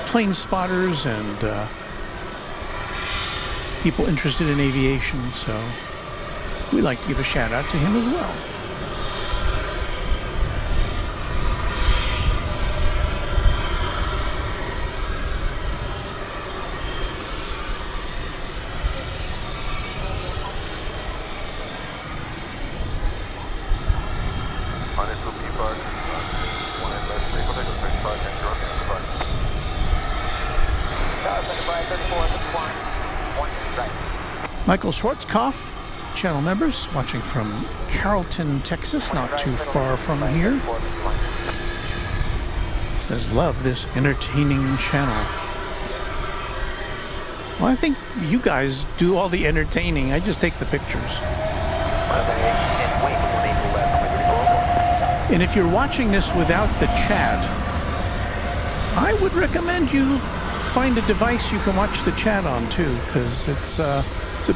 plane spotters and people interested in aviation, so we like to give a shout out to him as well. Michael Schwarzkopf, channel members, watching from Carrollton, Texas, not too far from here. Says, love this entertaining channel. Well, I think you guys do all the entertaining. I just take the pictures. And if you're watching this without the chat, I would recommend you find a device you can watch the chat on too, because it's a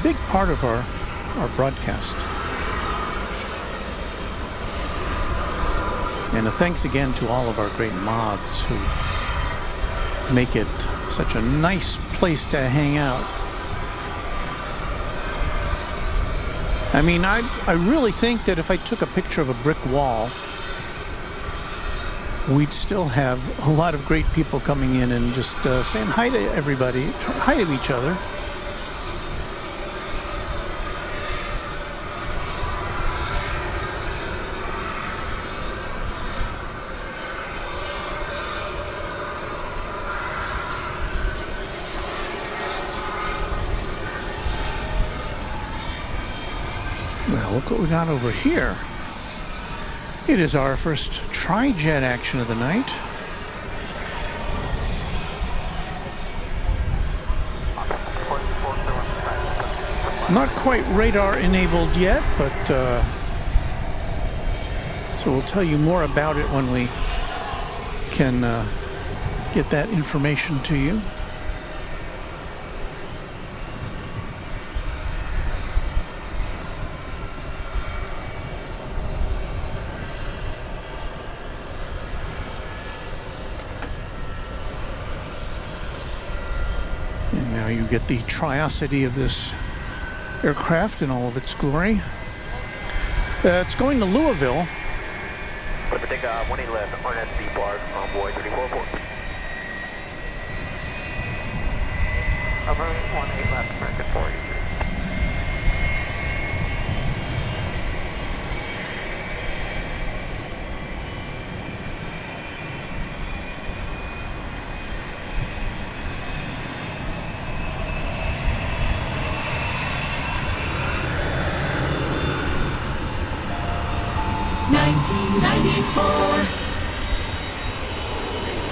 big part of our broadcast. And a thanks again to all of our great mods who make it such a nice place to hang out. I mean, I really think that if I took a picture of a brick wall, we'd still have a lot of great people coming in and just saying hi to everybody, hi to each other. Well, Now look what we got over here. It is our first tri-jet action of the night. Not quite radar enabled yet, but so we'll tell you more about it when we can get that information to you. And now you get the triosity of this aircraft in all of its glory. It's going to Louisville. Clipper takeoff 18 left, RNSD Park, on board 34-4. Over 18 left, American 40.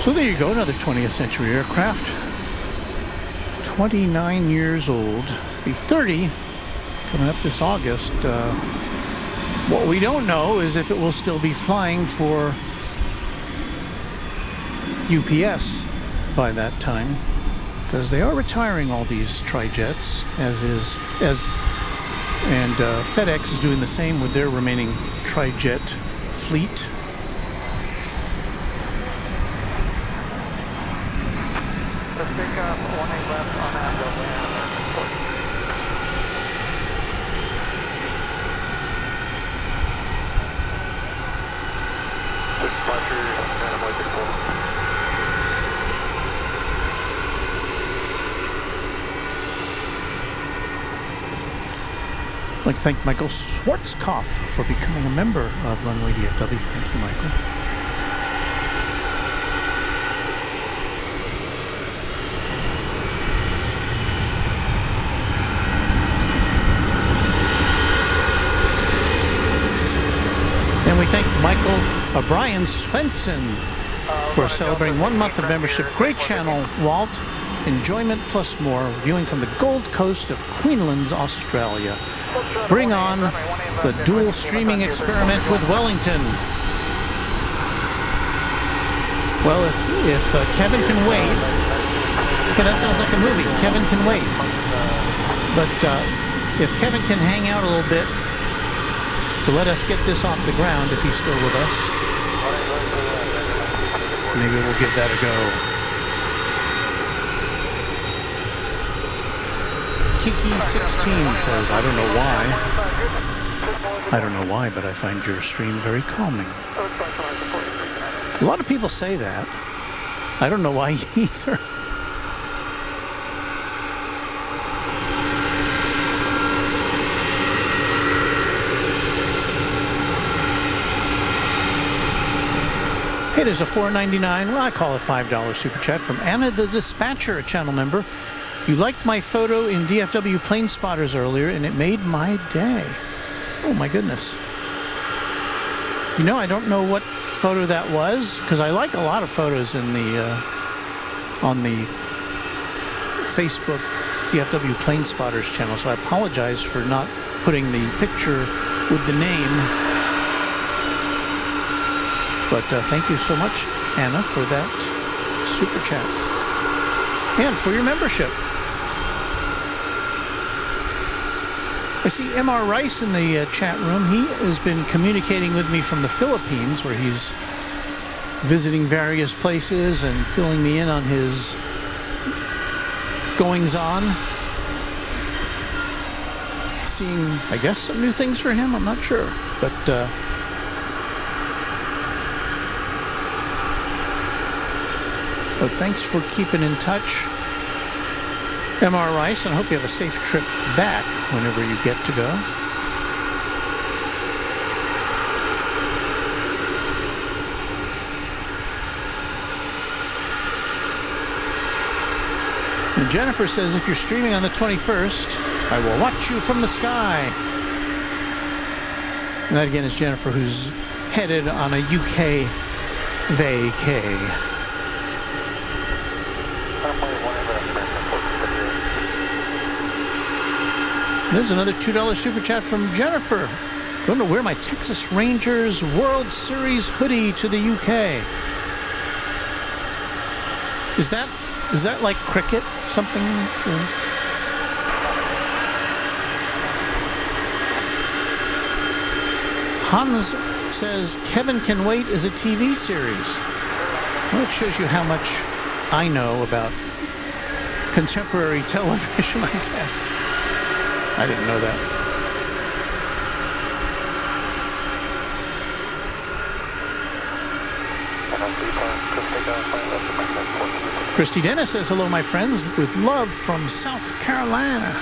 So there you go, another 20th century aircraft. 29 years old. Be 30 coming up this August. What we don't know is if it will still be flying for UPS by that time, because they are retiring all these tri-jets, and FedEx is doing the same with their remaining tri-jet fleet. Let's take off 18 left on Admiral Land, American 40. Departure, Animal 34. I'd like to thank Michael Schwarzkopf for becoming a member of Runway DFW. Thank you, Michael. And we thank Michael O'Brien Svensson for celebrating 1 month of membership. Great channel, Walt. Enjoyment plus more, viewing from the Gold Coast of Queensland, Australia. Bring on the dual streaming experiment with Wellington. Well, if Kevin can wait, yeah, that sounds like a movie. Kevin can wait. But if Kevin can hang out a little bit to let us get this off the ground, if he's still with us, maybe we'll give that a go. Kiki16 says, I don't know why, but I find your stream very calming. A lot of people say that. I don't know why either. Hey, there's a $4.99, well, I call it $5 super chat from Anna the Dispatcher, a channel member. You liked my photo in DFW Plane Spotters earlier, and it made my day. Oh my goodness. You know, I don't know what photo that was, because I like a lot of photos in the on the Facebook DFW Plane Spotters channel, so I apologize for not putting the picture with the name. But thank you so much, Anna, for that super chat. And for your membership. I see M.R. Rice in the chat room. He has been communicating with me from the Philippines, where he's visiting various places and filling me in on his goings-on. Seeing, I guess, some new things for him. I'm not sure. But thanks for keeping in touch, M.R. Rice, and I hope you have a safe trip back whenever you get to go. And Jennifer says, if you're streaming on the 21st, I will watch you from the sky. And that again is Jennifer, who's headed on a UK vacay. There's another $2 super chat from Jennifer. Going to wear my Texas Rangers World Series hoodie to the UK. Is that like cricket? Something? Hans says Kevin Can Wait is a TV series. Well, it shows you how much I know about contemporary television, I guess. I didn't know that. Christy Dennis says, hello, my friends, with love from South Carolina.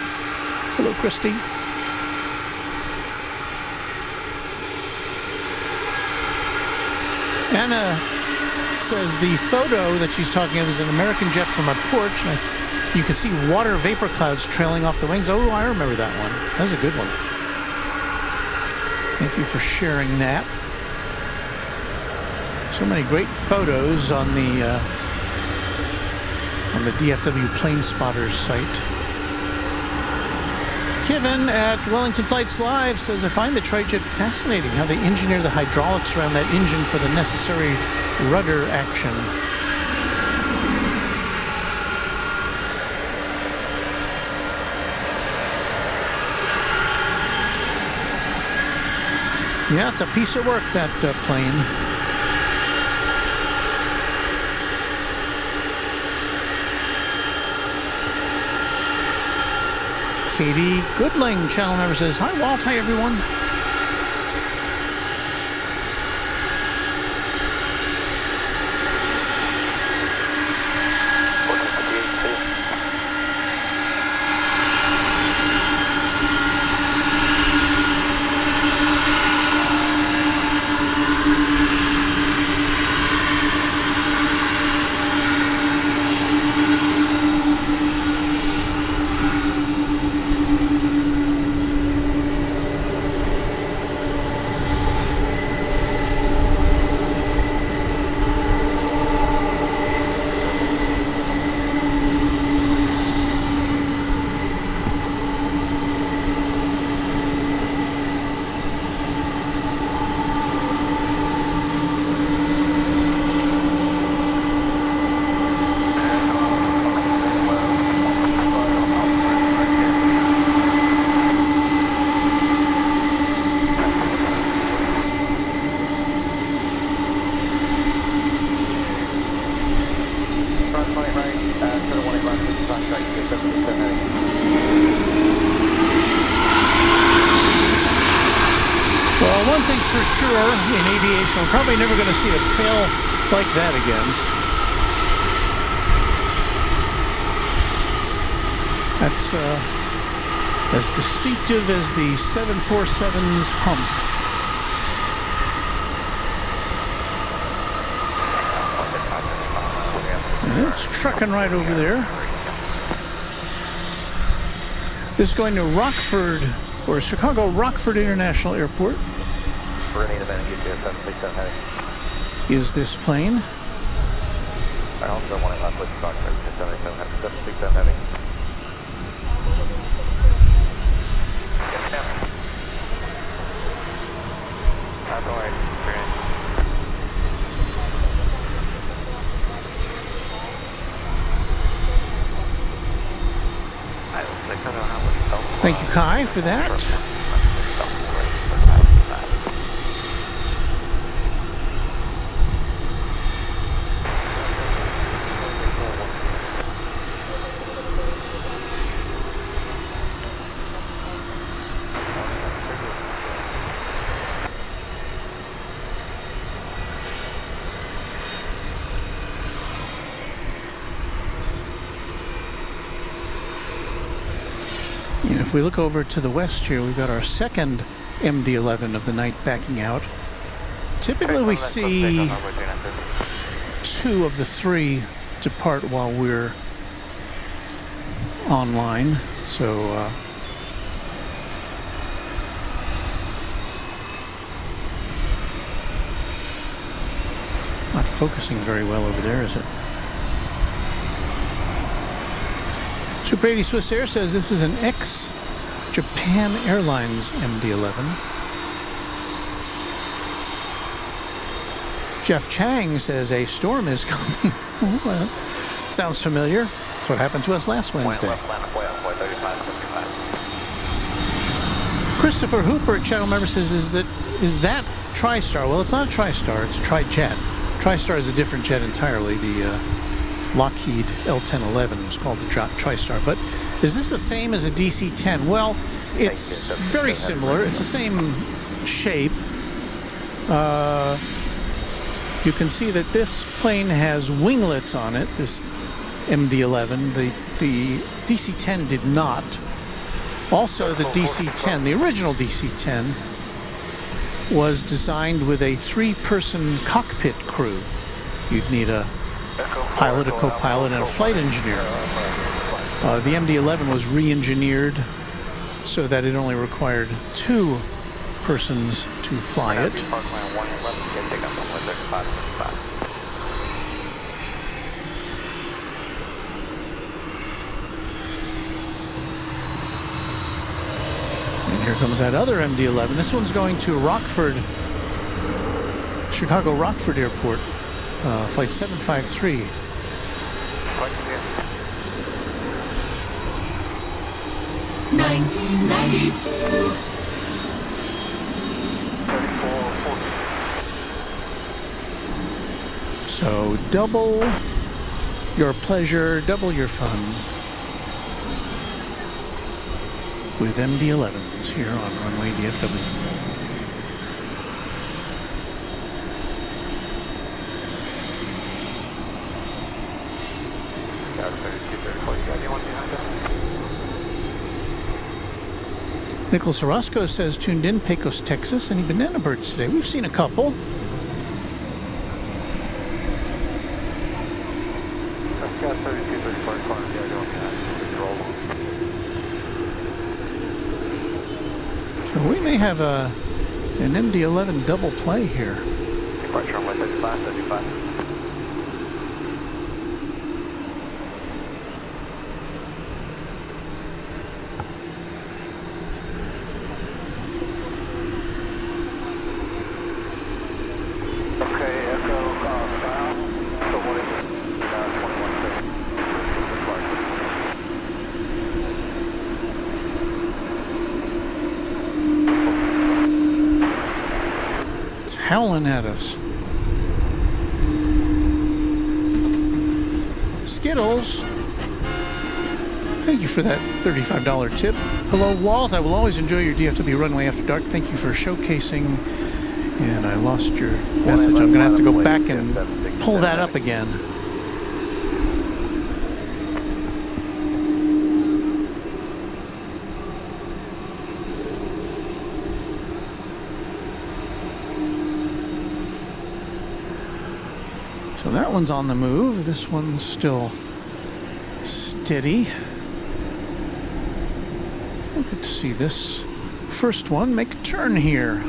Hello, Christy. Anna says the photo that she's talking of is an American jet from a porch. And you can see water vapor clouds trailing off the wings. Oh, I remember that one. That was a good one. Thank you for sharing that. So many great photos on the DFW Plane Spotters site. Kevin at Wellington Flights Live says, I find the trijet fascinating how they engineer the hydraulics around that engine for the necessary rudder action. Yeah, it's a piece of work, that plane. Katie Goodling, channel member, says, hi, Walt. Hi, everyone. Well, one thing's for sure, in aviation, we're probably never going to see a tail like that again. That's as distinctive as the 747's hump. And it's trucking right over there. This is going to Rockford, or Chicago Rockford International Airport. Is this plane? I also want to with Rockford 767 heavy. Yes, ma'am. I'm all right. Thank you, Kai, for that. And if we look over to the west here, we've got our second MD-11 of the night backing out. Typically we see 2 of the 3 depart while we're online. So not focusing very well over there, is it? Super 80 Swiss Air says this is an ex-Japan Airlines MD-11. Jeff Chang says a storm is coming. Well, that sounds familiar. That's what happened to us last Wednesday. Christopher Hooper, channel member, says, is that TriStar? Well, it's not a TriStar, it's a Tri-Jet. TriStar is a different jet entirely. The Lockheed L-1011 was called the TriStar. But is this the same as a DC-10? Well, it's very similar. It's the same shape. You can see that this plane has winglets on it, this MD-11. The DC-10 did not. Also, the DC-10, the original DC-10, was designed with a 3-person cockpit crew. You'd need a pilot, a co-pilot, and a flight engineer. The MD-11 was re-engineered so that it only required 2 persons to fly it. And here comes that other MD-11. This one's going to Rockford, Chicago Rockford Airport, flight 753. 1992. So double your pleasure, double your fun with MD-11s here on Runway DFW. Nicholas Orozco says tuned in Pecos, Texas. Any banana birds today? We've seen a couple. So we may have an MD-11 double play here. Howling at us. Skittles, thank you for that $35 tip. Hello, Walt. I will always enjoy your DFW Runway After Dark. Thank you for showcasing. And I lost your message. I'm going to have to go back and pull that up again. So that one's on the move. This one's still steady. We'll get to see this first one make a turn here.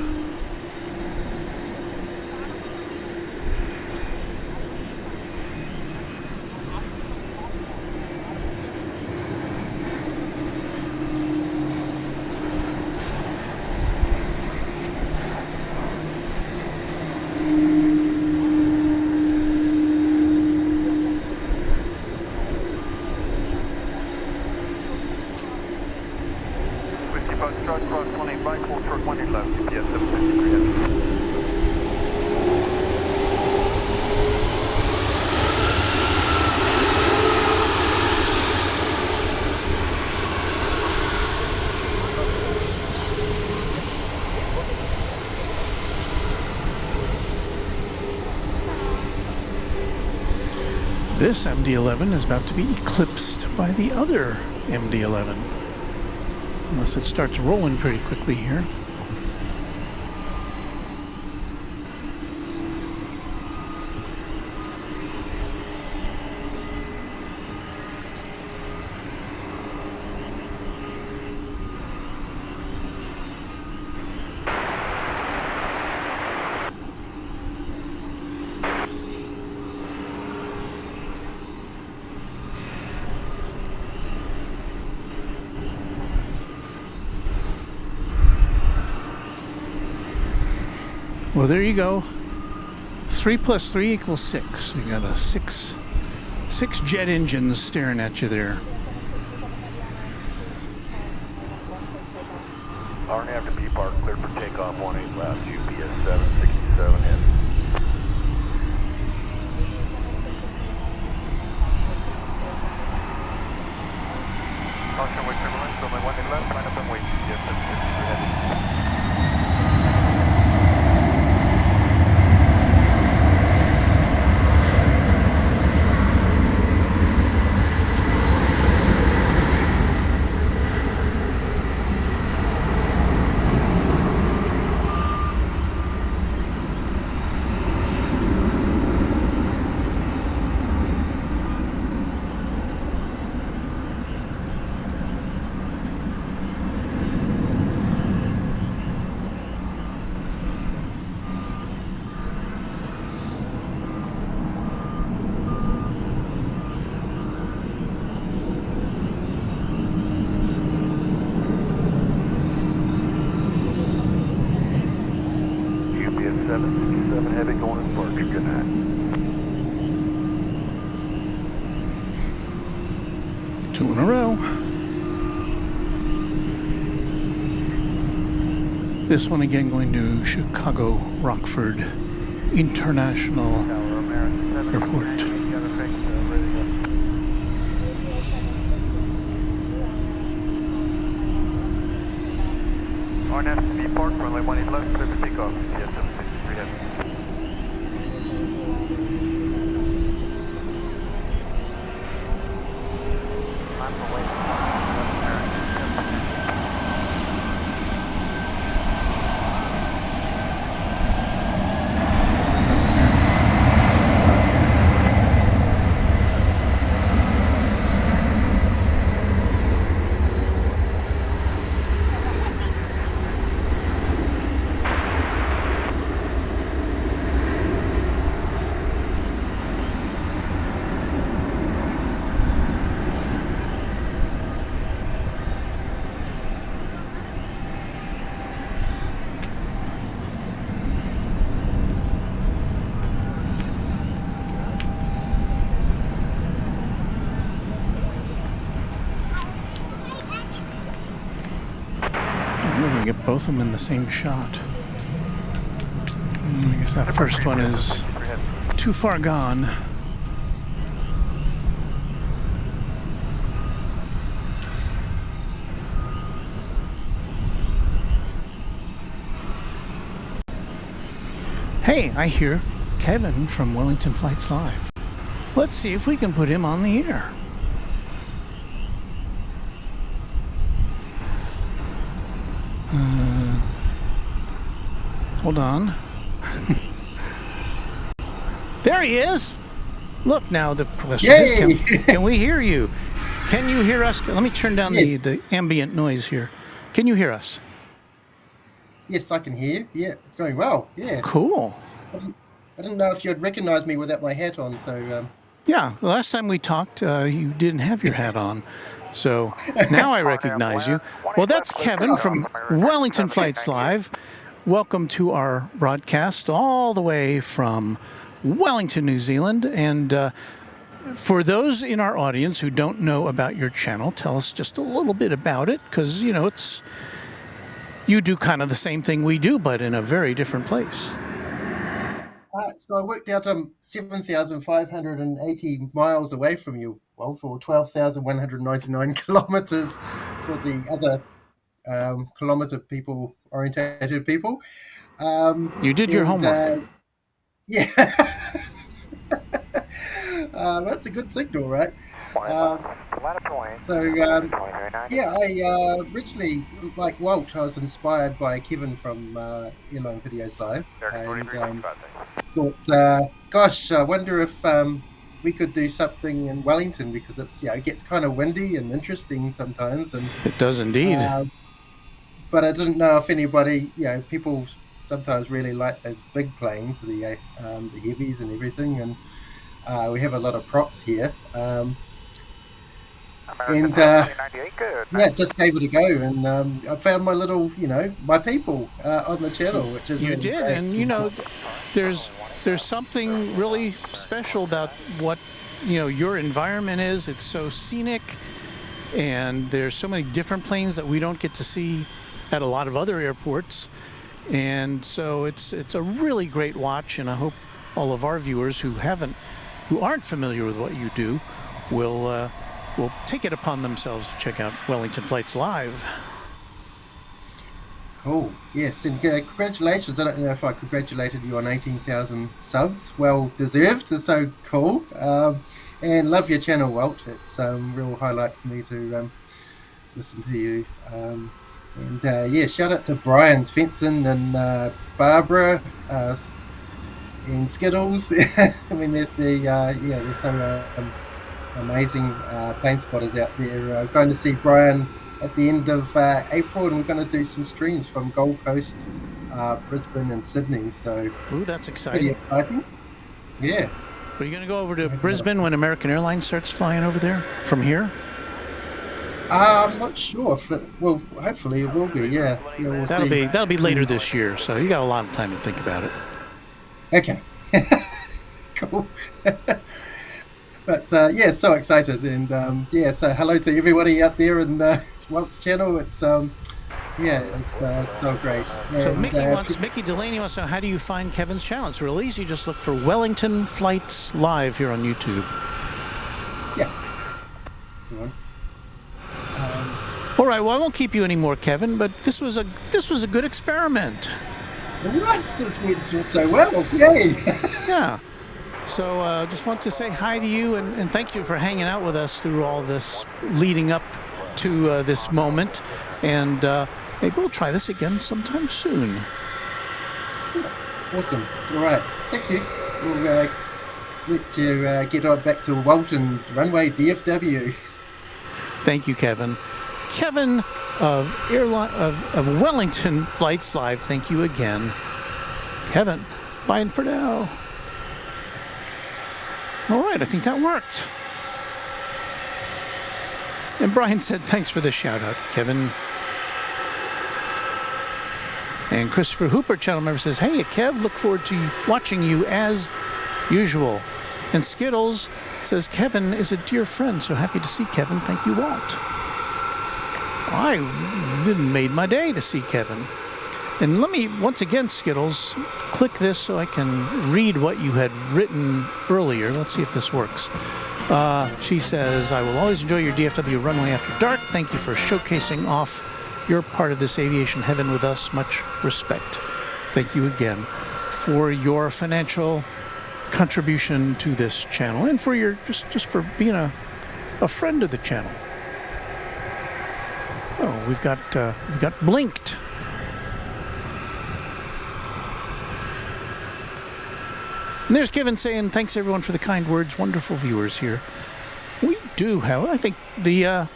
This MD-11 is about to be eclipsed by the other MD-11. Unless it starts rolling pretty quickly here. Well, there you go. 3 plus 3 equals 6. So you got a six jet engines staring at you there. RNAV to P Park, clear for takeoff 18 left, UPS 767 in. Caution, wait turbulence, runway 18 left, line up and wait, UPS 763 heavy. UPS 767 heavy going in park, good night. Two in a row. This one again going to Chicago Rockford International Airport. RNAV to P Park, runway 18 left, clear for takeoff, UPS 763 heavy. We're going to get both of them in the same shot. I guess that first one is too far gone. Hey, I hear Kevin from Wellington Flights Live. Let's see if we can put him on the air. Hold on. There he is. Look now, the question is, can we hear you? Can you hear us? Let me turn down the ambient noise here. Can you hear us? Yes, I can hear you. Yeah, it's going well. Yeah. Cool. I didn't know if you'd recognize me without my hat on, so... Yeah, the last time we talked, you didn't have your hat on. So now I recognize you. Well, that's Kevin from Wellington Flights Live. Welcome to our broadcast all the way from Wellington, New Zealand. And for those in our audience who don't know about your channel, tell us just a little bit about it, because, you know, you do kind of the same thing we do, but in a very different place. So I worked out 7,580 miles away from you, well, for 12,199 kilometers for the other kilometer people, orientated people. You did your homework. Yeah. That's a good signal, right? Yeah, I originally, like Walt, I was inspired by Kevin from Airline Videos Live, and thought, gosh, I wonder if we could do something in Wellington, because it's, it gets kind of windy and interesting sometimes, and it does indeed. But I didn't know if anybody, people sometimes really like those big planes, the heavies and everything, and we have a lot of props here. And yeah, just gave it a go, and I found my little, my people on the channel, which is you really did, great. and there's something really special about what your environment is. It's so scenic, and there's so many different planes that we don't get to see at a lot of other airports, and so it's a really great watch. And I hope all of our viewers who aren't familiar with what you do will take it upon themselves to check out Wellington Flights Live. Cool. Yes, and congratulations. I don't know if I congratulated you on 18,000 subs. Well deserved. It's so cool. And love your channel, Walt. It's a real highlight for me to listen to you. And yeah, shout out to Brian Svensson and Barbara and Skittles. I mean, there's there's some amazing plane spotters out there. Going to see Brian at the end of April, and we're going to do some streams from Gold Coast, Brisbane, and Sydney. So, ooh, that's exciting! Pretty exciting. Yeah. Are you going to go over to Brisbane when American Airlines starts flying over there from here? I'm not sure. Well, hopefully it will be. Yeah. We'll see. That'll be later this year. So you got a lot of time to think about it. Okay. Cool. But yeah, so excited, and yeah, so hello to everybody out there in Walt's channel. It's it's so great. So and, Mickey Delaney wants to know, how do you find Kevin's channel? It's real easy. Just look for Wellington Flights Live here on YouTube. Yeah. Go on. All right. Well, I won't keep you anymore, Kevin. But this was a good experiment. This went so well. Yay! Yeah. So just want to say hi to you and thank you for hanging out with us through all this leading up to this moment. And maybe we'll try this again sometime soon. Awesome. All right. Thank you. We'll let you get on back to Walton Runway DFW. Thank you, Kevin. Kevin of Wellington Flights Live, thank you again. Kevin, bye for now. All right, I think that worked. And Brian said, thanks for the shout out, Kevin. And Christopher Hooper, channel member, says, hey, Kev, look forward to watching you as usual. And Skittles says, Kevin is a dear friend, so happy to see Kevin. Thank you, Walt. I made my day to see Kevin. And let me, once again, Skittles, click this so I can read what you had written earlier. Let's see if this works. She says, I will always enjoy your DFW Runway After Dark. Thank you for showcasing off your part of this aviation heaven with us. Much respect. Thank you again for your financial contribution to this channel and for your just for being a friend of the channel. Oh, we've got blinked. And there's Kevin saying, thanks everyone for the kind words. Wonderful viewers here. We do have, I think, the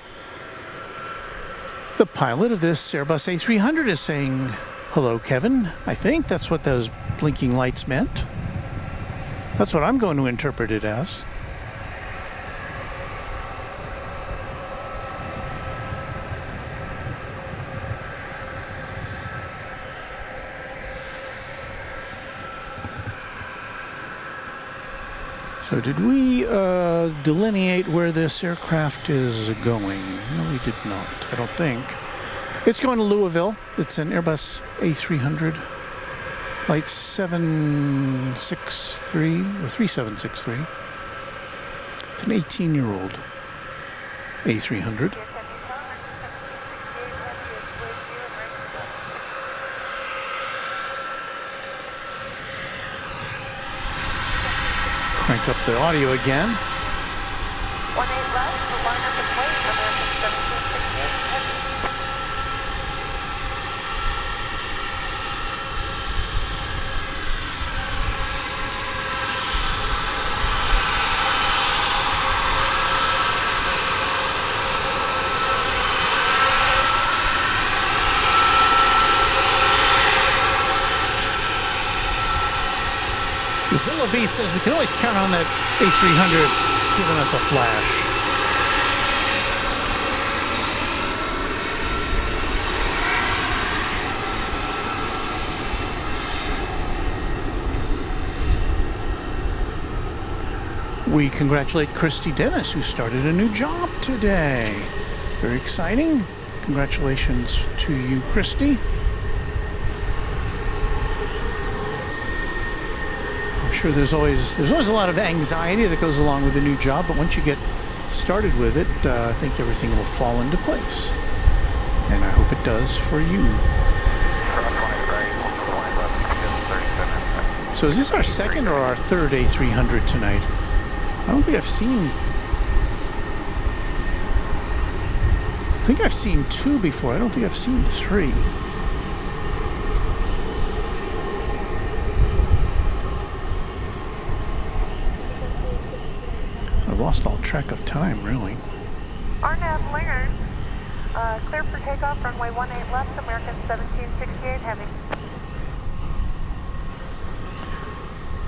pilot of this Airbus A300 is saying, hello, Kevin. I think that's what those blinking lights meant. That's what I'm going to interpret it as. So did we delineate where this aircraft is going? No, we did not, I don't think. It's going to Louisville. It's an Airbus A300, flight 763, or 3763. It's an 18-year-old A300. Crank up the audio again. 18 left, we'll line up and wait for American 1768 heavy. Zilla B says we can always count on that A300 giving us a flash. We congratulate Christy Dennis, who started a new job today. Very exciting. Congratulations to you, Christy. I'm sure there's always a lot of anxiety that goes along with a new job, but once you get started with it, I think everything will fall into place. And I hope it does for you. So is this our second or our third A300 tonight? I don't think I've seen 2 before. I don't think I've seen 3. I've lost all track of time, really. RNAV Linger, clear for takeoff, runway 18 left, American 1768 heavy.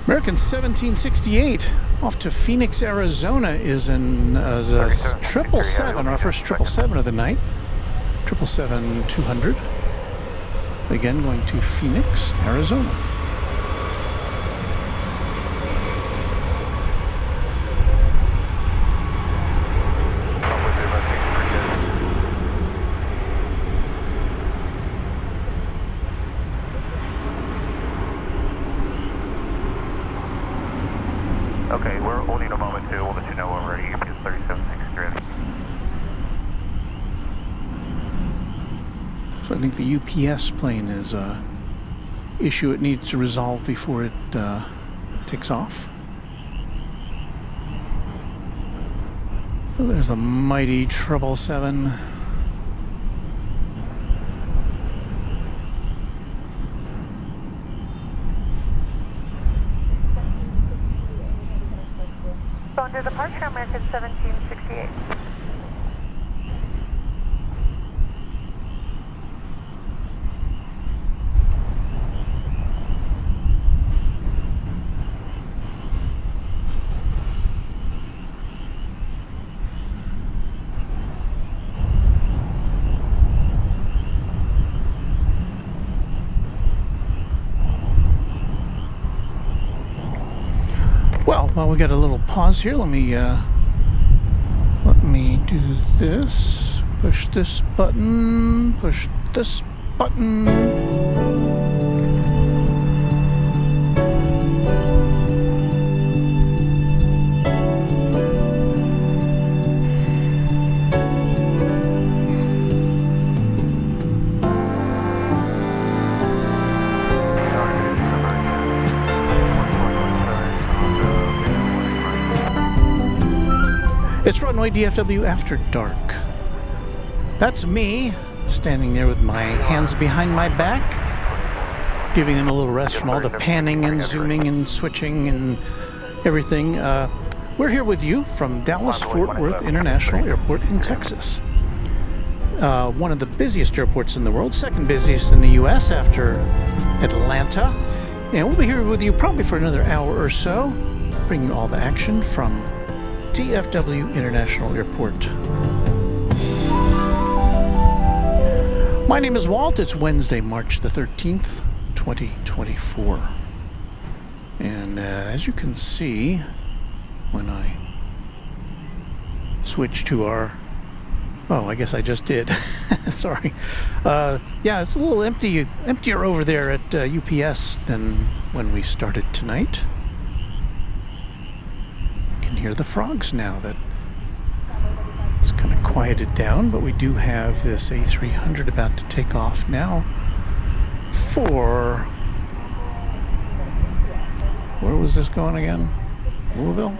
American 1768 off to Phoenix, Arizona is a 777, our first 777 of the night. 777-200. Again, going to Phoenix, Arizona. Okay, we're only in a moment too. We'll let you know when we're ready. UPS 3763. So I think the UPS plane is a issue it needs to resolve before it takes off. So there's a mighty 777. Phone to departure, American 1768. Well, while we got a little pause here, let me do this. Push this button. Push this button. It's Runway DFW After Dark. That's me, standing there with my hands behind my back, giving them a little rest from all the panning and zooming and switching and everything. We're here with you from Dallas-Fort Worth International Airport in Texas. One of the busiest airports in the world, second busiest in the U.S. after Atlanta. And we'll be here with you probably for another hour or so, bringing you all the action from DFW International Airport. My name is Walt. It's Wednesday, March the 13th, 2024. And as you can see, when I switch to our... Oh, I guess I just did. Sorry. Yeah, it's a little emptier over there at UPS than when we started tonight. Hear the frogs now that it's kind of quieted down, but we do have this A300 about to take off now for... Where was this going again? Louisville?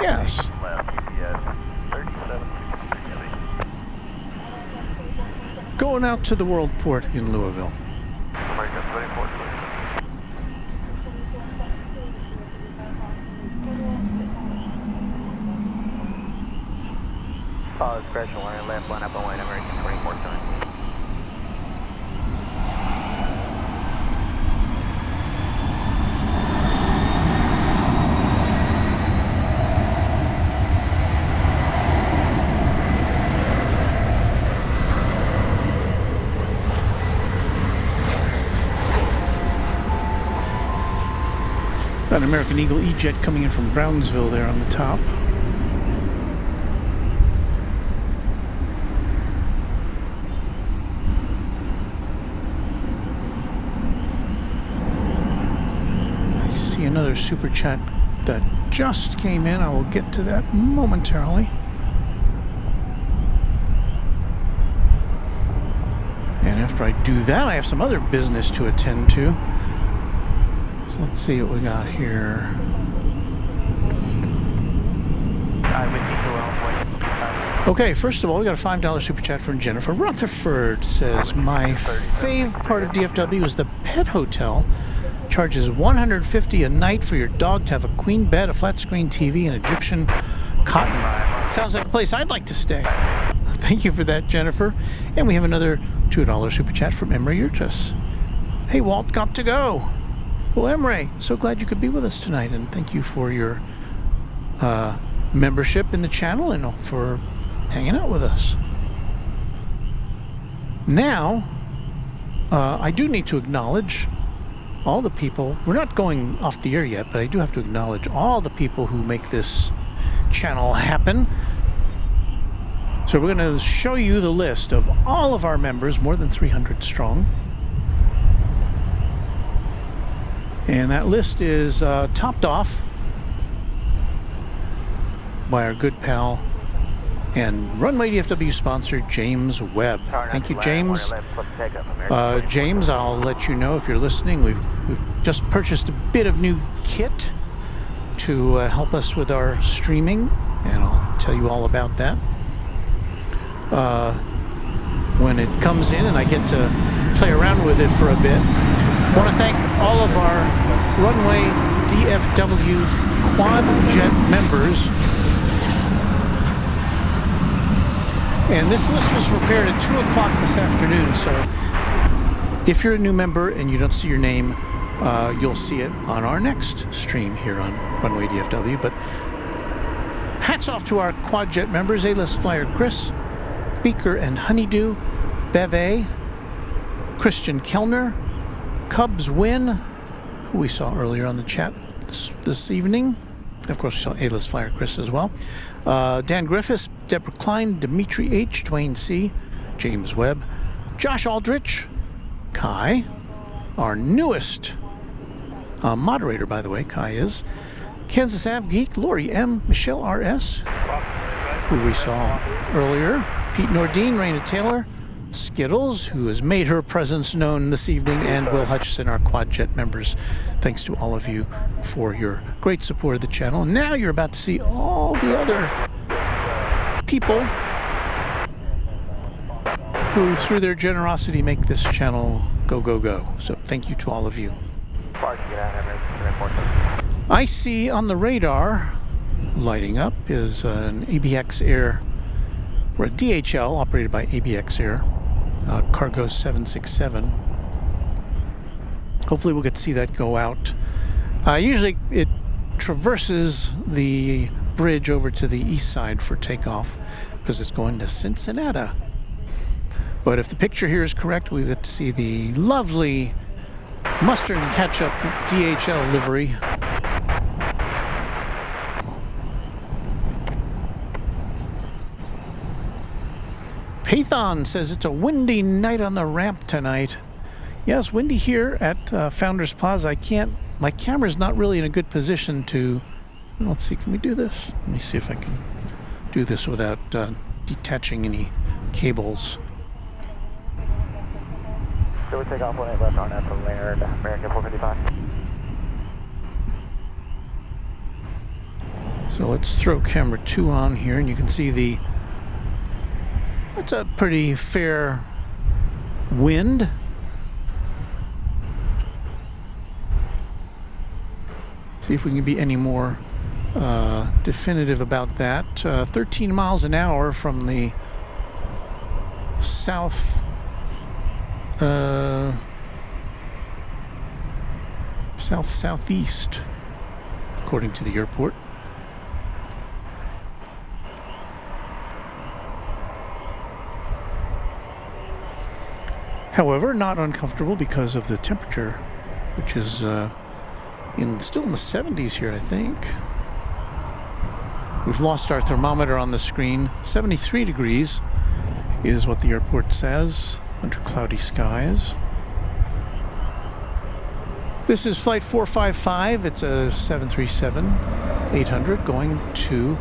Yes. Going out to the World Port in Louisville. Crash alarm, left line up on white, American 24-7. Got an American Eagle E-Jet coming in from Brownsville there on the top. I see another super chat that just came in. I will get to that momentarily. And after I do that, I have some other business to attend to. So let's see what we got here. Okay, first of all, we got a $5 super chat from Jennifer Rutherford. Says, my fave part of DFW is the pet hotel. Charges $150 a night for your dog to have a queen bed, a flat screen TV, and Egyptian cotton. Sounds like a place I'd like to stay. Thank you for that, Jennifer. And we have another $2 super chat from Emre Yurtas. Hey, Walt, got to go. Well, Emre, so glad you could be with us tonight, and thank you for your membership in the channel and for hanging out with us. Now, I do need to acknowledge all the people. We're not going off the air yet, but I do have to acknowledge all the people who make this channel happen. So we're going to show you the list of all of our members, more than 300 strong. And that list is topped off by our good pal and Runway DFW sponsor, James Webb. Thank you, James. James, I'll let you know if you're listening. We've just purchased a bit of new kit to help us with our streaming, and I'll tell you all about that when it comes in and I get to play around with it for a bit. I want to thank all of our Runway DFW Quad Jet members. And this list was prepared at 2 o'clock this afternoon, so if you're a new member and you don't see your name, you'll see it on our next stream here on Runway DFW. But hats off to our Quad Jet members, A-List Flyer Chris, Beaker and Honeydew, Beve, Christian Kellner, Cubs Win, who we saw earlier on the chat this evening. Of course, we saw A-List Flyer Chris as well. Dan Griffiths, Deborah Klein, Dimitri H., Dwayne C., James Webb, Josh Aldrich, Kai, our newest moderator, by the way, Kai is, Kansas Ave Geek, Lori M., Michelle R.S., who we saw earlier, Pete Nordine, Raina Taylor, Skittles, who has made her presence known this evening, and Will Hutchison, our Quad Jet members. Thanks to all of you for your great support of the channel. And now you're about to see all the other people who, through their generosity, make this channel go, go, go. So thank you to all of you. I see on the radar, lighting up, is an ABX Air, or a DHL operated by ABX Air, Cargo 767. Hopefully we'll get to see that go out. Usually it traverses the bridge over to the east side for takeoff because it's going to Cincinnati. But if the picture here is correct, we get to see the lovely mustard and ketchup DHL livery. Python says it's a windy night on the ramp tonight. Yeah, it's windy here at Founders Plaza. My camera's not really in a good position to, let's see, can we do this? Let me see if I can do this without detaching any cables. So we take off 18 left on that from Laird, American 455. So let's throw camera 2 on here, and you can see that's a pretty fair wind. See if we can be any more definitive about that. 13 miles an hour from the southeast, according to the airport. However, not uncomfortable because of the temperature, which is still in the 70s here, I think. We've lost our thermometer on the screen. 73 degrees is what the airport says under cloudy skies. This is flight 455. It's a 737-800 going to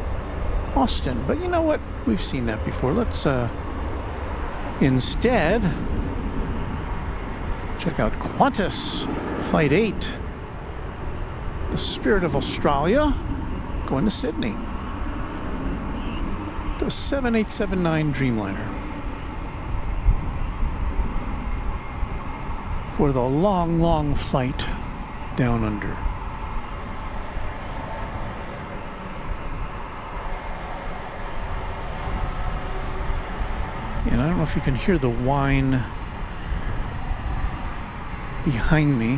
Austin. But you know what? We've seen that before. Let's instead check out Qantas Flight 8. The Spirit of Australia going to Sydney. The 7879 Dreamliner. For the long, long flight down under. And I don't know if you can hear the whine behind me.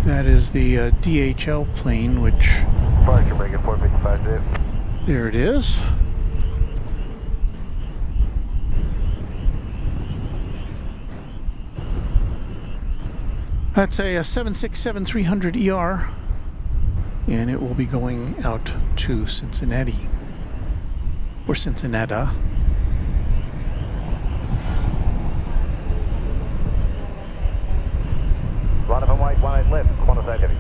That is the DHL plane, which... Departure, make it 455, Dave. There it is. That's a 767-300ER, and it will be going out to Cincinnati, or Cincinnati. Line up and white, 18 left, Qantas 8 heavy.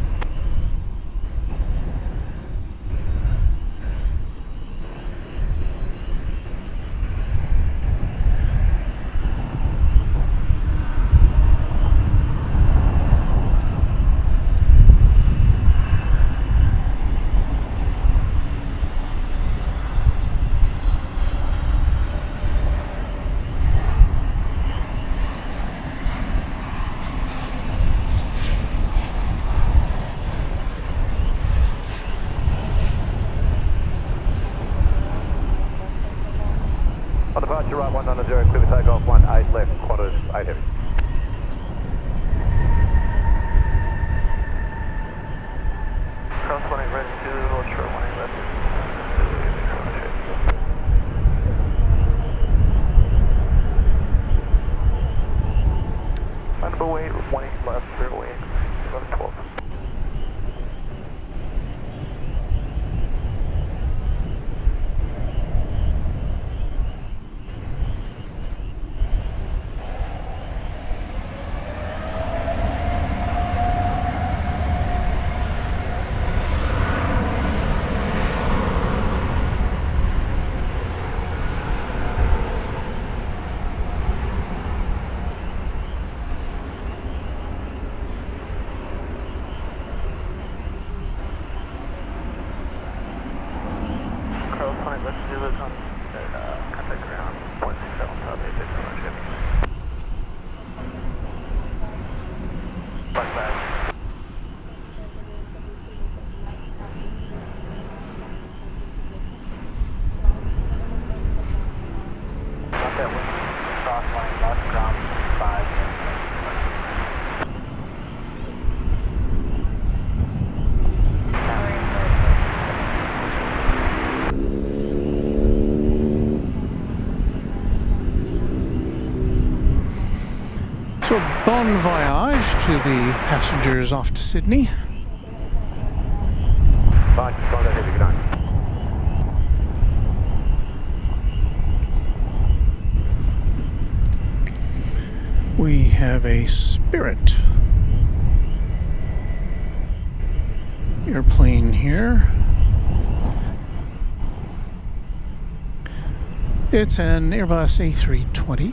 On departure, right 190, clear for takeoff, 18 left, Qantas 8 heavy. Cross 18 ready to North Shore, 18 left. Number weight, 18 left, 0 weight, 1112. Let's do this on contact ground 0.67 South 86 on our ship. Back. Not that one. Cross line, left ground 5. So bon voyage to the passengers off to Sydney. Fine, contact heavy, good night. We have a Spirit airplane here. It's an Airbus A320.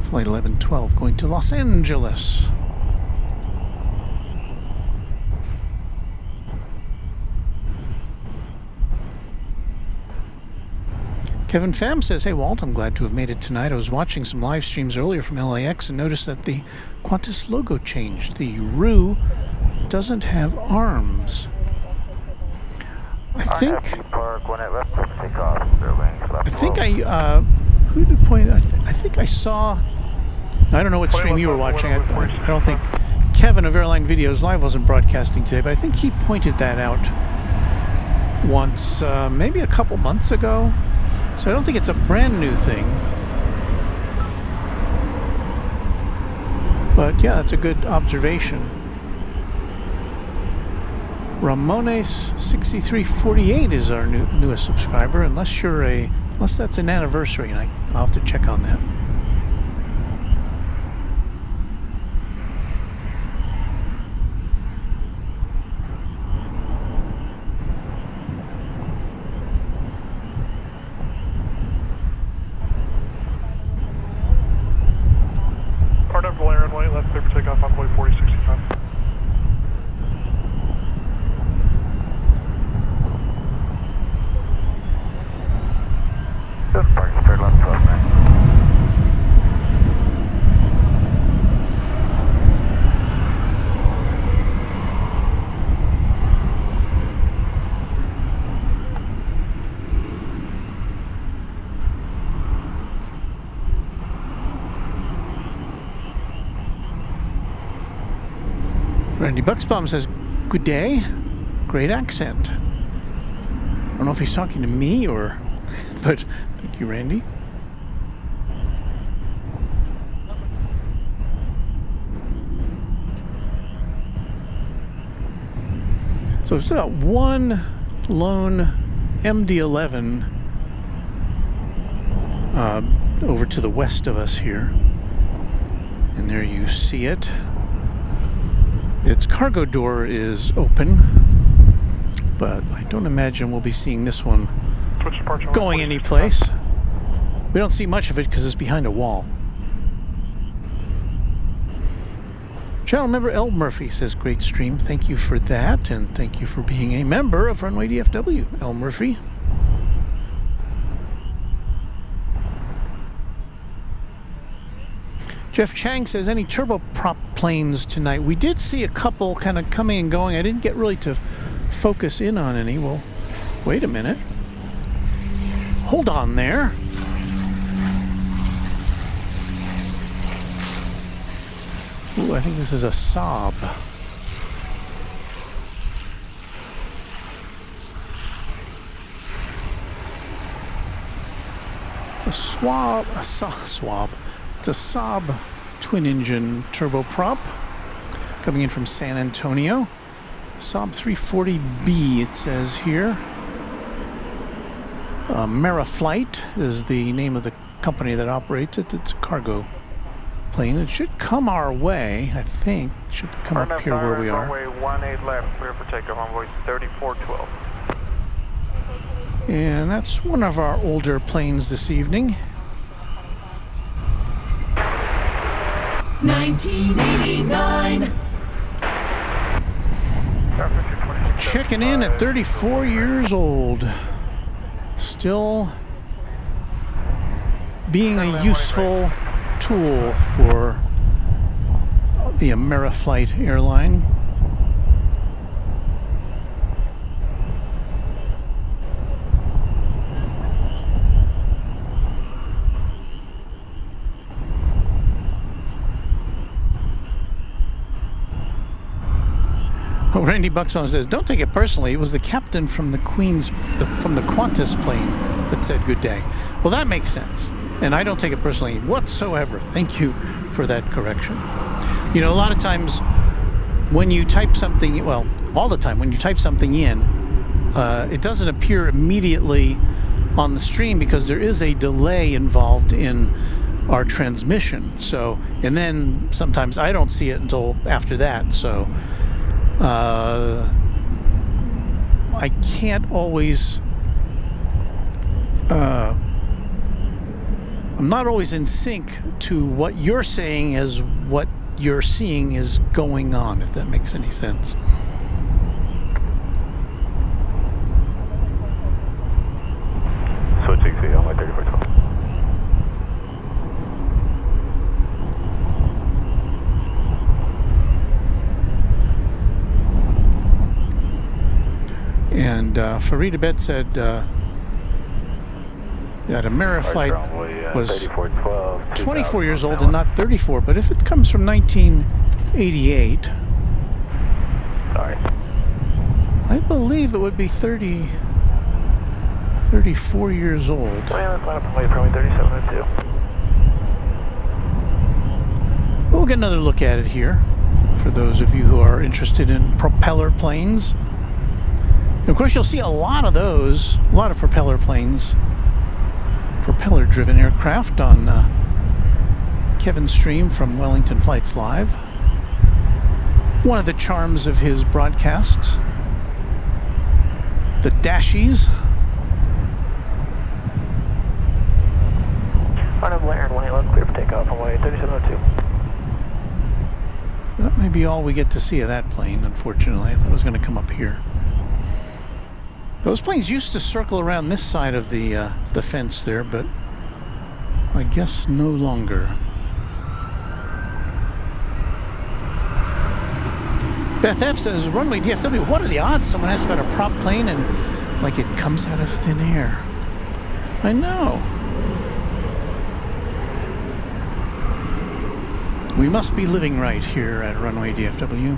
Flight 1112 going to Los Angeles. Kevin Pham says, "Hey Walt, I'm glad to have made it tonight. I was watching some live streams earlier from LAX and noticed that the Qantas logo changed. The RU doesn't have arms. I think who did point? I think I saw. I don't know what stream you were watching. I don't think Kevin of Airline Videos Live wasn't broadcasting today, but I think he pointed that out once, maybe a couple months ago. So I don't think it's a brand new thing. But yeah, that's a good observation. Ramones6348 is our newest subscriber, unless that's an anniversary, and I'll have to check on that. RW Runway, left clear for takeoff, envoy 4065. Just park, third left 12, man. Randy Bucksbaum says, "Good day. Great accent." I don't know if he's talking to me or... But thank you, Randy. So we've still got one lone MD-11 over to the west of us here. And there you see it. Its cargo door is open, but I don't imagine we'll be seeing this one going anyplace. We don't see much of it because it's behind a wall. Channel member L. Murphy says, "Great stream. Thank you for that, and thank you for being a member of Runway DFW, L. Murphy." Jeff Chang says, "Any turboprop planes tonight?" We did see a couple kind of coming and going. I didn't get really to focus in on any. Well, wait a minute. Hold on there. Ooh, I think this is a Saab. It's a Saab. It's a Saab twin-engine turboprop coming in from San Antonio. Saab 340B, it says here. Meriflight is the name of the company that operates it. It's a cargo plane. It should come our way, I think. It should come up here where we are. Runway 18 left, clear for takeoff, envoy 3412. And that's one of our older planes this evening. 1989. Checking in at 34 years old. Still being a useful tool for the Ameriflight airline. Oh, Randy Buxbaum says, "Don't take it personally. It was the captain from the from the Qantas plane that said good day." Well, that makes sense. And I don't take it personally whatsoever. Thank you for that correction. You know, a lot of times when you type something, well, all the time, when you type something in, it doesn't appear immediately on the stream because there is a delay involved in our transmission. So, and then sometimes I don't see it until after that. So, I can't always, I'm not always in sync to what you're saying as what you're seeing is going on, if that makes any sense. So 60 on my 3412. And Farida Bet said that Ameriflight was 24 years old and not 34, but if it comes from 1988, Sorry. I believe it would be 34 years old. Well, let's line up and wait for me 3702. We'll get another look at it here for those of you who are interested in propeller planes. And of course, you'll see a lot of those, a lot of propeller planes, propeller-driven aircraft on Kevin's stream from Wellington Flights Live. One of the charms of his broadcasts. The Dashies. Arnhem Laren 181, clear for takeoff, runway 3702. So that may be all we get to see of that plane, unfortunately. I thought it was going to come up here. Those planes used to circle around this side of the fence there, but I guess no longer. Beth F says, Runway DFW, what are the odds someone asks about a prop plane and like it comes out of thin air? I know. We must be living right here at Runway DFW.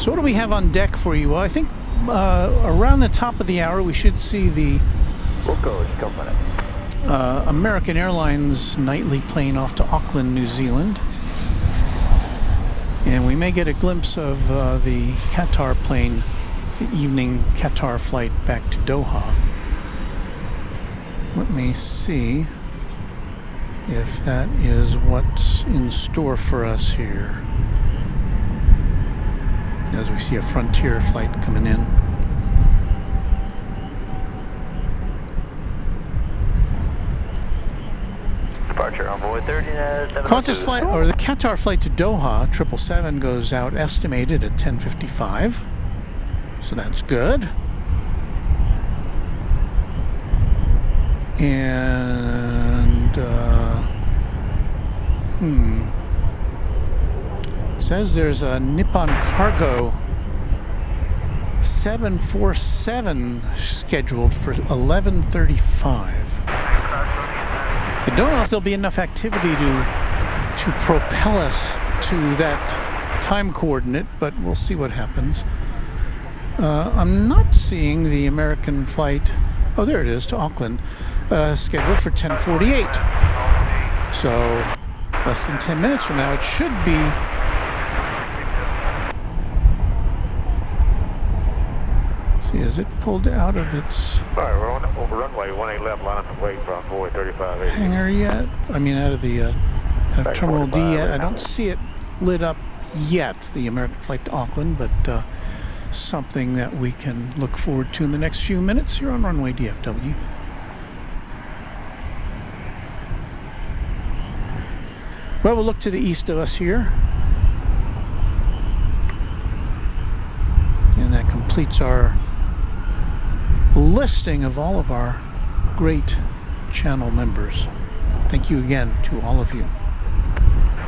So what do we have on deck for you? Well, I think around the top of the hour we should see the American Airlines nightly plane off to Auckland, New Zealand. And we may get a glimpse of the Qatar plane, the evening Qatar flight back to Doha. Let me see if that is what's in store for us here. As we see a Frontier flight coming in. Departure Envoy 39. Qantas flight, or the Qatar flight to Doha, 777 goes out estimated at 10:55. So that's good. And it says there's a Nippon Cargo 747 scheduled for 11:35. I don't know if there'll be enough activity to propel us to that time coordinate, but we'll see what happens. I'm not seeing the American flight. Oh, there it is, to Auckland, scheduled for 10:48. So less than 10 minutes from now, it should be. See, is it pulled out of its Runway 18 left, line up and wait for Envoy 35. hangar yet? I mean, out of Terminal D yet? I don't see it lit up yet, the American flight to Auckland, but something that we can look forward to in the next few minutes here on Runway DFW. Well, we'll look to the east of us here. And that completes our listing of all of our great channel members. Thank you again to all of you.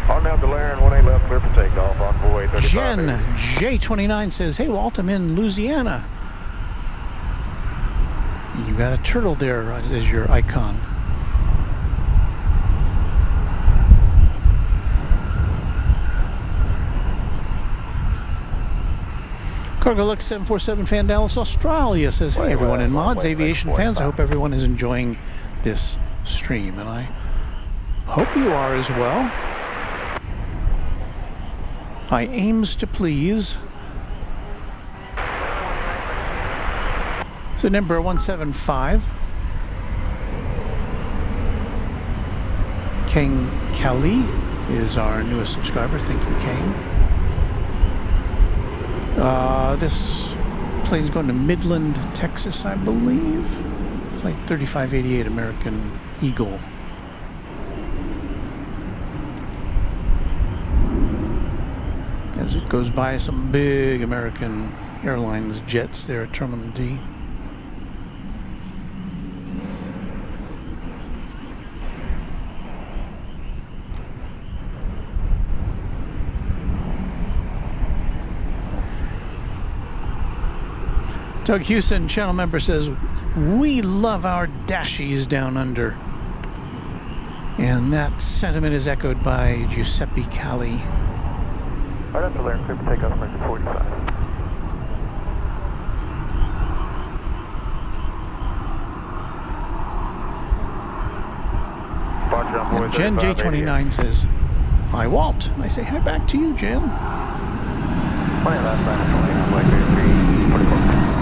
On down to Laren 18 left, clear for takeoff, Envoy 35. Jen J29 says, hey Walt, I'm in Louisiana. And you got a turtle there as your icon. Cargo Lux 747 fan Dallas, Australia says, hey everyone in mods, aviation fans, I hope everyone is enjoying this stream, and I hope you are as well. I aims to please. So number 175. Kang Kali is our newest subscriber. Thank you, Kang. This plane's going to Midland, Texas, I believe. Flight 3588 American Eagle. As it goes by some big American Airlines jets there at Terminal D. Doug Houston, channel member, says, we love our dashies down under. And that sentiment is echoed by Giuseppe Cali. Right up to Laren, clear for takeoff, emergency 45. And Jen J29 says, "Hi, Walt." And I say, "Hi back to you, Jen." 28 left, minus 20, runway 3344.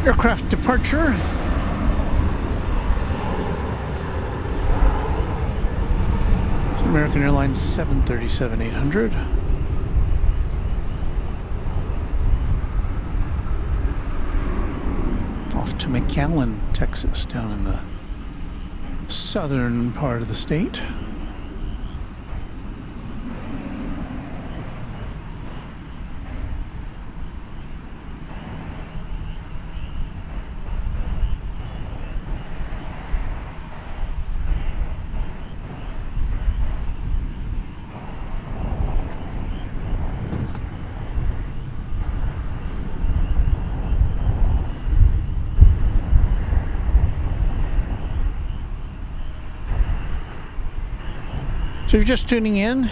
Aircraft departure. It's American Airlines 737-800. Off to McAllen, Texas, down in the southern part of the state. So if you're just tuning in,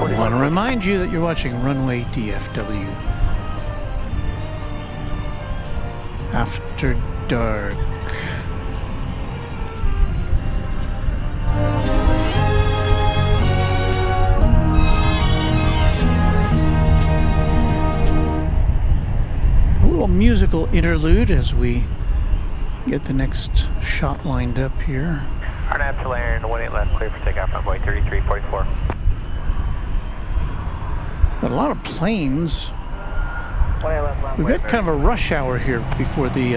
I want to remind you that you're watching Runway DFW After Dark. A little musical interlude as we get the next shot lined up here. RNAV to land, 18 left, clear for takeoff, runway 3344. Got a lot of planes. 18 left, runway. We've got kind of a rush hour here before the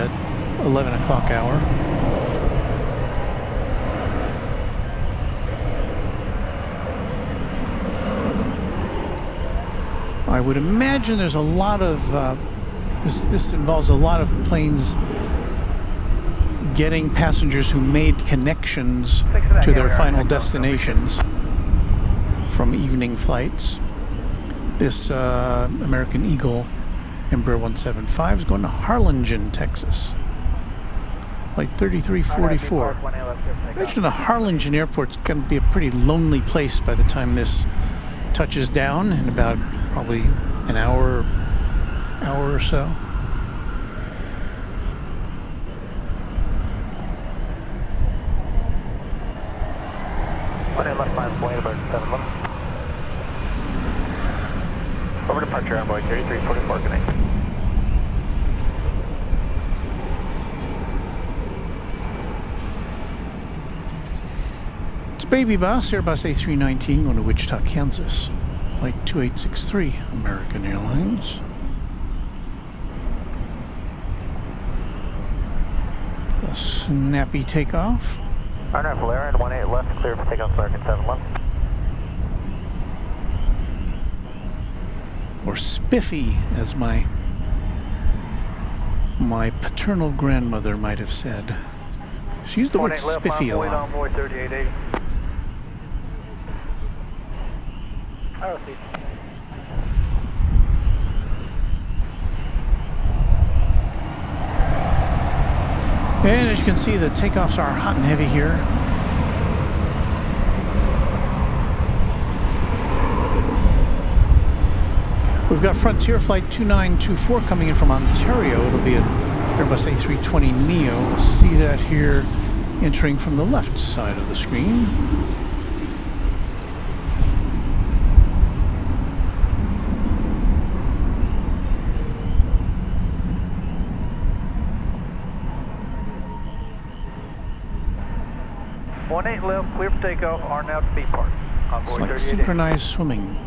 11 o'clock hour. I would imagine there's a lot of, this involves a lot of planes getting passengers who made connections to their final destinations from evening flights. This American Eagle Embraer 175 is going to Harlingen, Texas. Flight 3344. Imagine the Harlingen Airport's going to be a pretty lonely place by the time this touches down in about probably an hour or so. Left minus 1, about 7 left. Over departure, runway 3344, good night. It's Baby Bus, Airbus A319 going to Wichita, Kansas. Flight 2863, American Airlines. A snappy takeoff. RNAV Valera, 18 left, clear for takeoff, American 7 left. Or Spiffy, as my paternal grandmother might have said. She used the word spiffy a lot. Envoy 3880. And as you can see, the takeoffs are hot and heavy here. We've got Frontier Flight 2924 coming in from Ontario. It'll be an Airbus A320neo. We'll see that here entering from the left side of the screen. Left, clear for takeoff, RNAV to be parked. It's like synchronized swimming.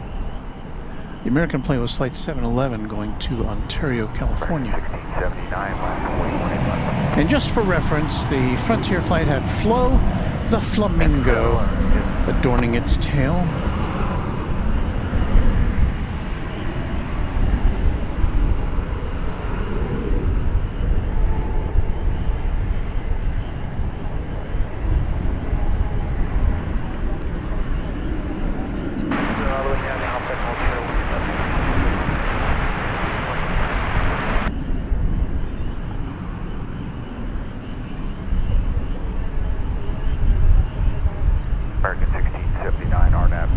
The American plane was Flight 711 going to Ontario, California. 1679, last 21 And just for reference, the Frontier flight had Flo the Flamingo adorning its tail. American 1679, RNAV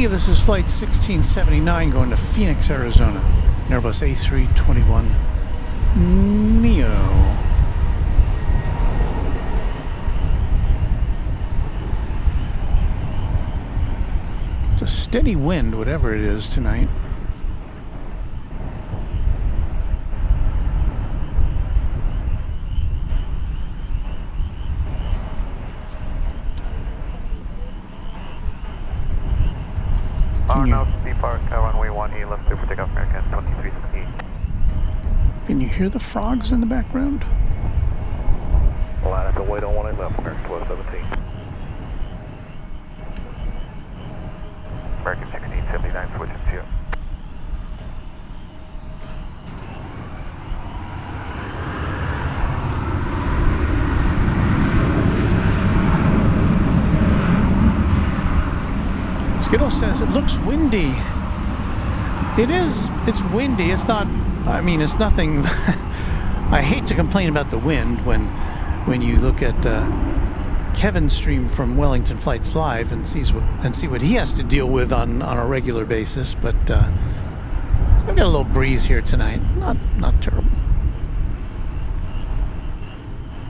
believe this is flight 1679 going to Phoenix, Arizona. Airbus A321 Neo. It's a steady wind, whatever it is tonight. Now depart runway 18 left clear for takeoff American 2368. Can you hear the frogs in the background? Line up and wait on 18 left American 1217. American 1679 switches to you. Skittle says it looks windy. It is. It's windy. It's not. I mean, it's nothing. I hate to complain about the wind when you look at Kevin's stream from Wellington Flights Live and see what he has to deal with on a regular basis. But I've got a little breeze here tonight. Not terrible.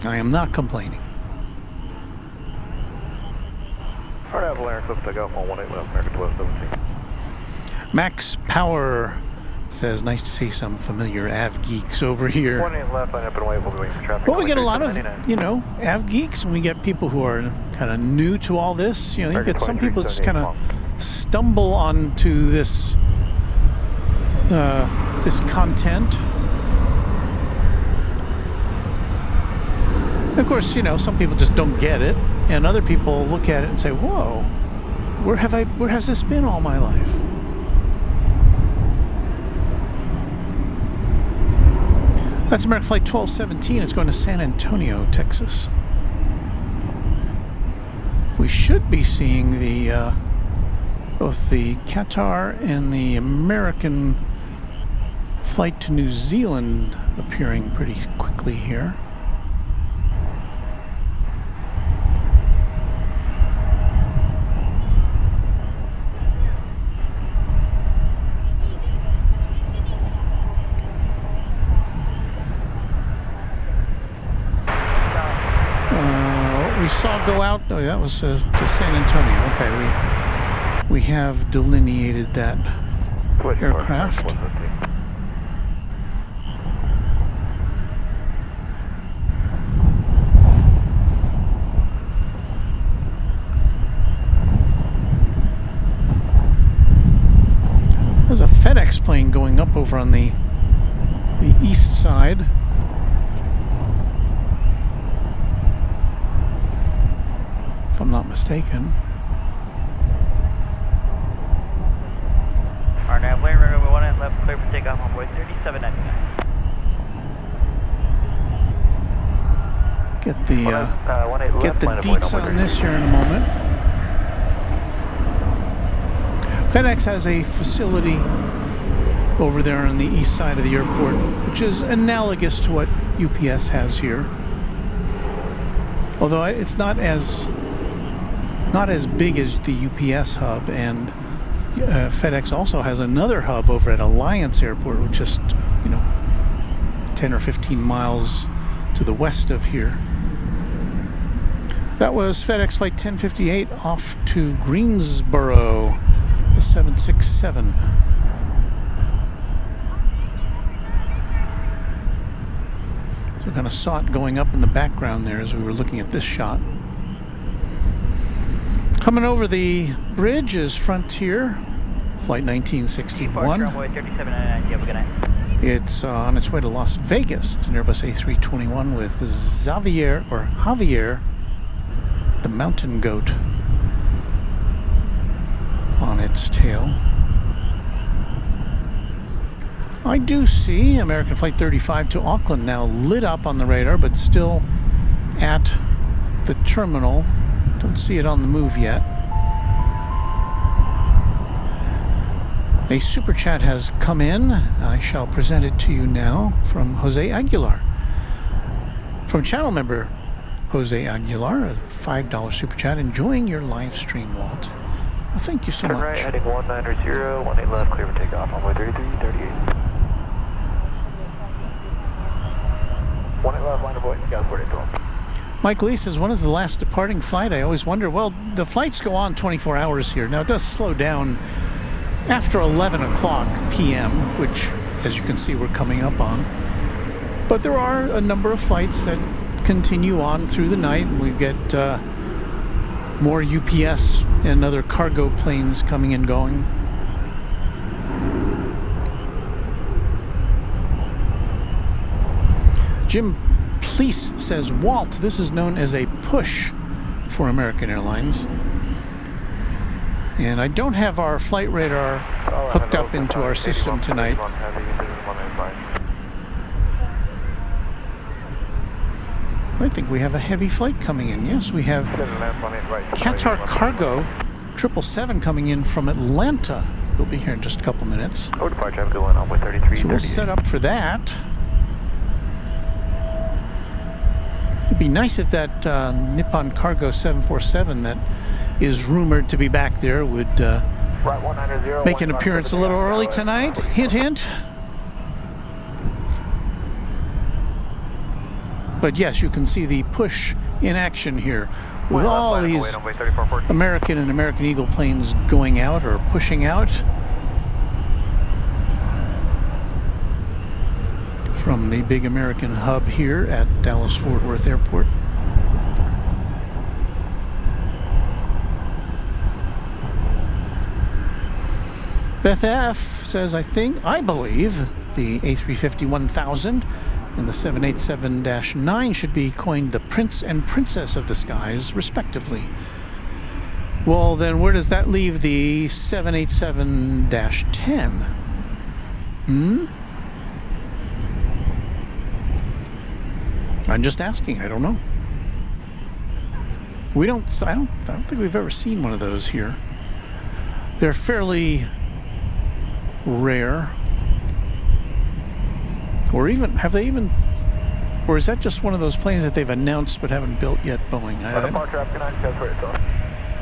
I am not complaining. Alright, Avalanche, let's take off on 18 left, American 1217. Max Power says, nice to see some familiar AV geeks over here. 18 left, line up and wait, we'll be waiting for traffic. Well, we get a lot of, AV geeks, and we get people who are kind of new to all this. You know, you get some people just kind of stumble onto this, this content. Of course, you know, some people just don't get it, and other people look at it and say, whoa, where has this been all my life? That's American Flight 1217. It's going to San Antonio, Texas. We should be seeing the both the Qatar and the American flight to New Zealand appearing pretty quickly here. We saw go out. Oh, that was to San Antonio. Okay, we have delineated that aircraft. There's a FedEx plane going up over on the east side. If I'm not mistaken. Alright, wait, runway 18 left, clear for takeoff on board 3799. Get the deets on this here in a moment. FedEx has a facility over there on the east side of the airport, which is analogous to what UPS has here. Although it's not as big as the UPS hub, and FedEx also has another hub over at Alliance Airport, which is, 10 or 15 miles to the west of here. That was FedEx Flight 1058 off to Greensboro, the 767. So we kind of saw it going up in the background there as we were looking at this shot. Coming over the bridge is Frontier, Flight 1961. It's on its way to Las Vegas. It's an Airbus A321 with Javier, the mountain goat, on its tail. I do see American Flight 35 to Auckland now lit up on the radar, but still at the terminal. Don't see it on the move yet. A super chat has come in. I shall present it to you now from Jose Aguilar. From channel member Jose Aguilar, a $5 super chat. Enjoying your live stream, Walt. Well, thank you so Turn much. right, heading 190, 18 left, clear for takeoff, runway 33, 38. 18 left, line of void, got 4812. Mike Lee says, when is the last departing flight? I always wonder. Well, the flights go on 24 hours here. Now, it does slow down after 11 o'clock p.m., which, as you can see, we're coming up on. But there are a number of flights that continue on through the night, and we get more UPS and other cargo planes coming and going. Jim Please says, Walt, this is known as a push for American Airlines. And I don't have our flight radar hooked up into our system tonight. I think we have a heavy flight coming in. Yes, we have Qatar Cargo 777 coming in from Atlanta. We'll be here in just a couple minutes. So we'll set up for that. It'd be nice if that Nippon Cargo 747 that is rumored to be back there would make an appearance a little early tonight. Hint, hint. But yes, you can see the push in action here with all these American and American Eagle planes going out or pushing out from the big American hub here at Dallas-Fort Worth Airport. Beth F. says, I believe the A350-1000 and the 787-9 should be coined the Prince and Princess of the Skies, respectively. Well, then where does that leave the 787-10? I'm just asking. I don't know. I don't think we've ever seen one of those here. They're fairly rare. Or even, or is that just one of those planes that they've announced but haven't built yet, Boeing?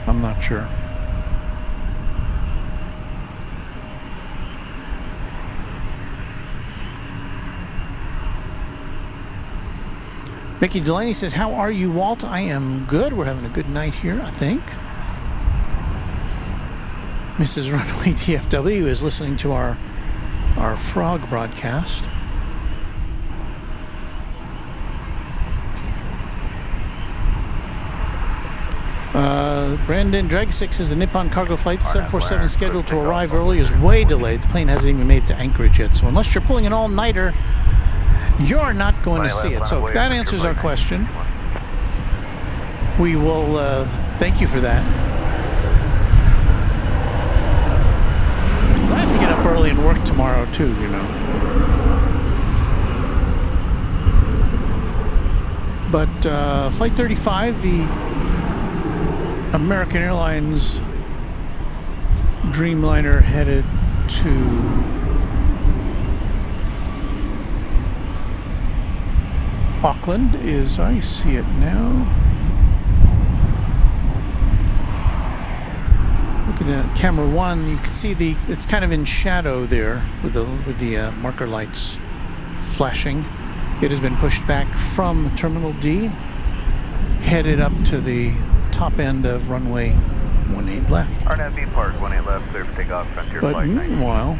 I'm not sure. Mickey Delaney says, how are you, Walt? I am good. We're having a good night here, I think. Mrs. Runway DFW is listening to our frog broadcast. Brandon Drag6 says the Nippon Cargo Flight 747 scheduled to arrive early is way delayed. The plane hasn't even made it to Anchorage yet. So unless you're pulling an all-nighter, you're not going to see it. So that answers our question. We will thank you for that. I have to get up early and work tomorrow too, you know. But Flight 35, the American Airlines Dreamliner headed to Auckland is, I see it now. Looking at camera one, you can see it's kind of in shadow there with the marker lights flashing. It has been pushed back from Terminal D, headed up to the top end of runway 18 left. RNAV Park, 18 left, clear for takeoff, Frontier But flight. meanwhile,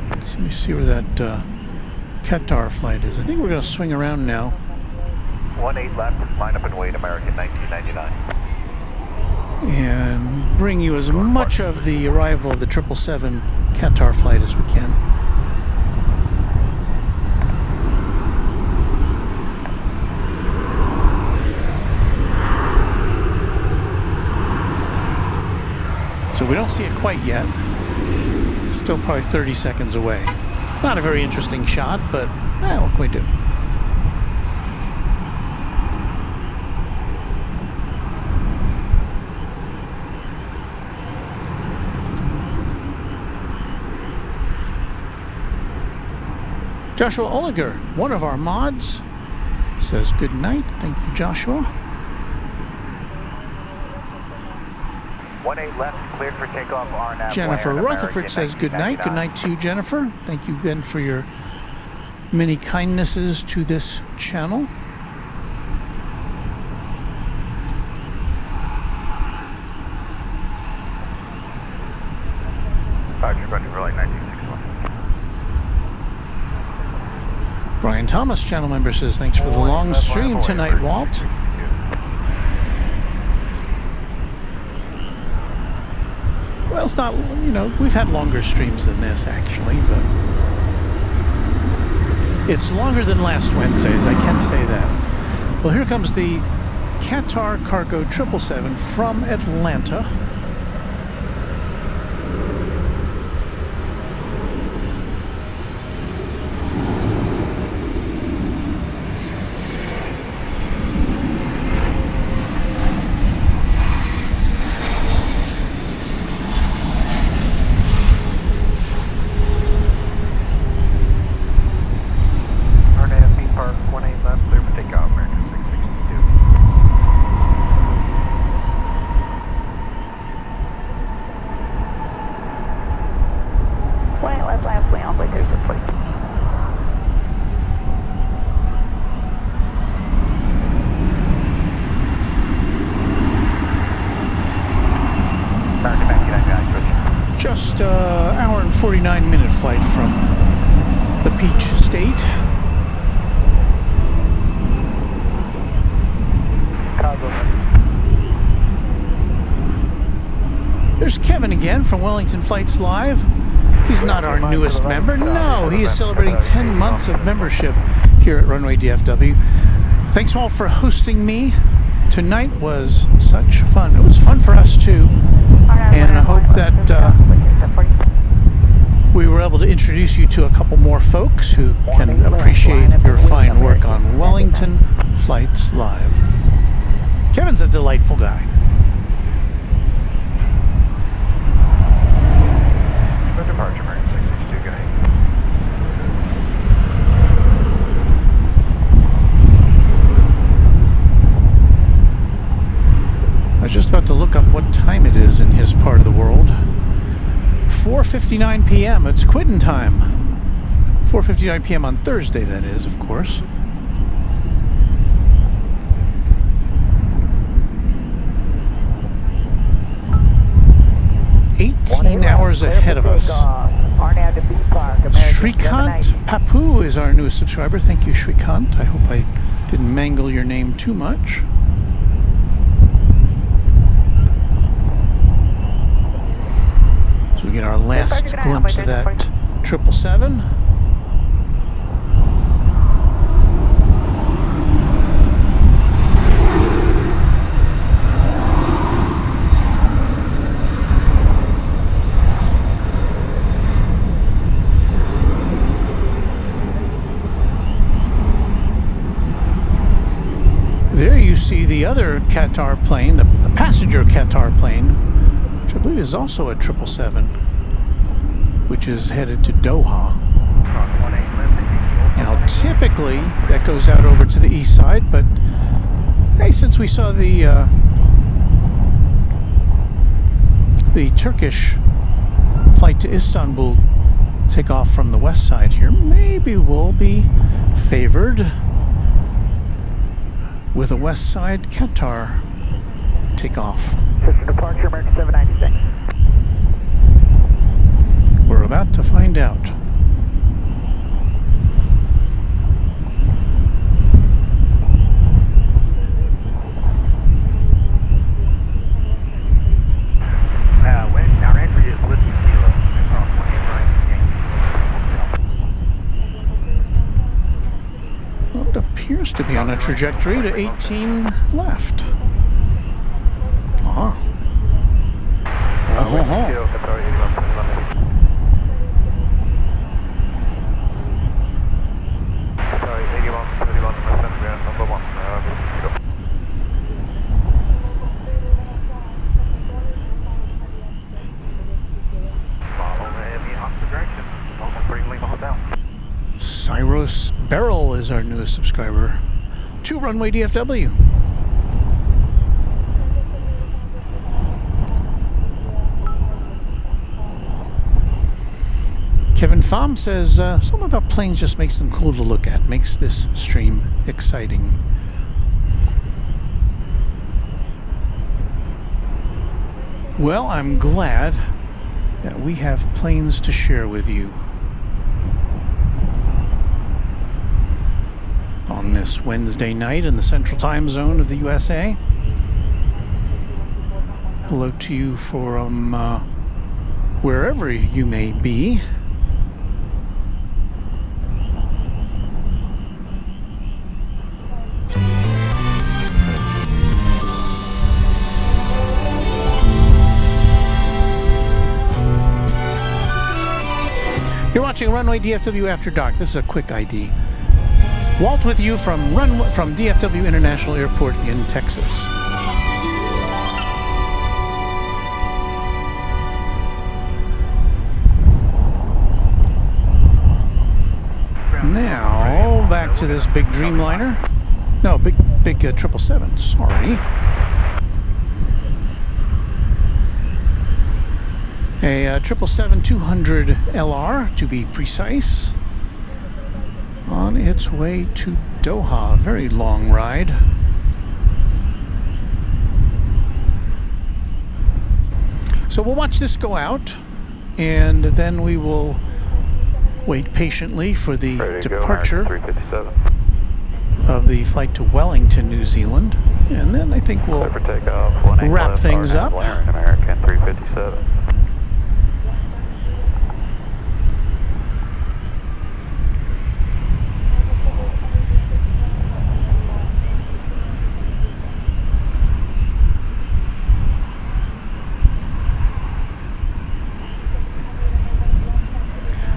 let me see where that Qatar flight is. I think we're going to swing around now. 18 left, line up and wait, American 1999. And bring you as much of the arrival of the 777 Qatar flight as we can. So we don't see it quite yet. It's still probably 30 seconds away. Not a very interesting shot, but what can we do? Joshua Oliger, one of our mods, says good night. Thank you, Joshua. 18 left, cleared for takeoff, RNAV. Jennifer Rutherford says good night. Good night to you, Jennifer. Thank you again for your many kindnesses to this channel. Brian Thomas, channel member, says thanks for the long stream tonight, Walt. Well, it's not, you know, we've had longer streams than this, actually, but it's longer than last Wednesday's, I can say that. Well, here comes the Qatar Cargo 777 from Atlanta. Just an hour and 49-minute flight from the Peach State. There's Kevin again from Wellington Flights Live. He's not our newest member. No, he is celebrating 10 months of membership here at Runway DFW. Thanks all for hosting me. Tonight was such fun. It was fun for us too. And I hope that we were able to introduce you to a couple more folks who can appreciate your fine work on Wellington Flights Live. Kevin's a delightful guy. Departure, American 662, good night. I was just about to look up what time it is in his part of the world. 4:59 p.m. It's quitting time. 4:59 p.m. on Thursday, that is, of course. Hours ahead of us. Shrikant Papu is our newest subscriber. Thank you, Shrikant. I hope I didn't mangle your name too much. So we get our last glimpse of that 777. There you see the other Qatar plane, the passenger Qatar plane, which I believe is also a 777, which is headed to Doha. Now, typically, that goes out over to the east side, but hey, since we saw the Turkish flight to Istanbul take off from the west side here, maybe we'll be favored with a west side Qatar takeoff. Departure, American 796. We're about to find out. Well, it appears to be on a trajectory to 18 left. Uh-huh. Cyrus Beryl is our newest subscriber to Runway DFW. Kevin Pham says something about planes just makes them cool to look at, makes this stream exciting. Well, I'm glad that we have planes to share with you on this Wednesday night in the Central Time Zone of the USA. Hello to you from wherever you may be. You're watching Runway DFW After Dark. This is a quick ID. Walt with you from DFW International Airport in Texas. Now, back to this big Dreamliner. No, big 777, sorry. A 777-200 LR, to be precise, on its way to Doha. Very long ride. So we'll watch this go out, and then we will wait patiently for the departure of the flight to Wellington, New Zealand, and then I think we'll wrap things up. American 357.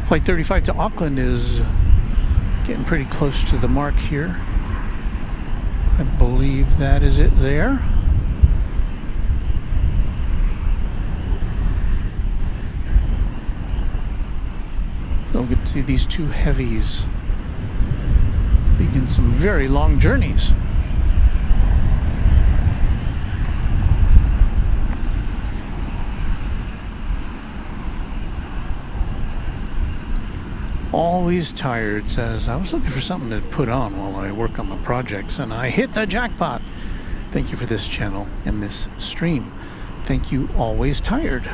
Flight 35 to Auckland is getting pretty close to the mark here. I believe that is it there. We'll get to see these two heavies begin some very long journeys. Always tired says, I was looking for something to put on while I work on the projects and I hit the jackpot. Thank you for this channel and this stream. Thank you, Always Tired.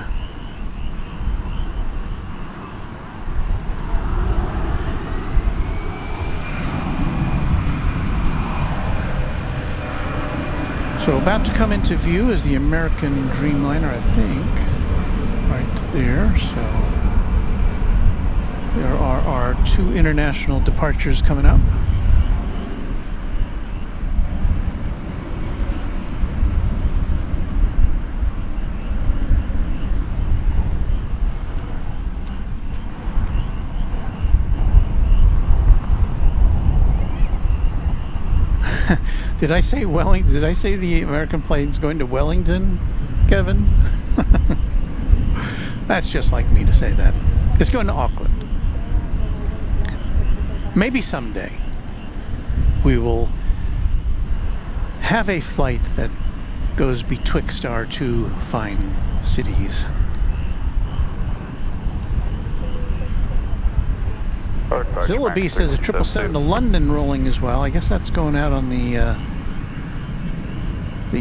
So about to come into view is the American Dreamliner, I think, right there. So there are our two international departures coming up. Did I say Wellington? Did I say the American plane's going to Wellington, Kevin? That's just like me to say that. It's going to Auckland. Maybe someday we will have a flight that goes betwixt our two fine cities. Zilla B says a 777 to London rolling as well. I guess that's going out on the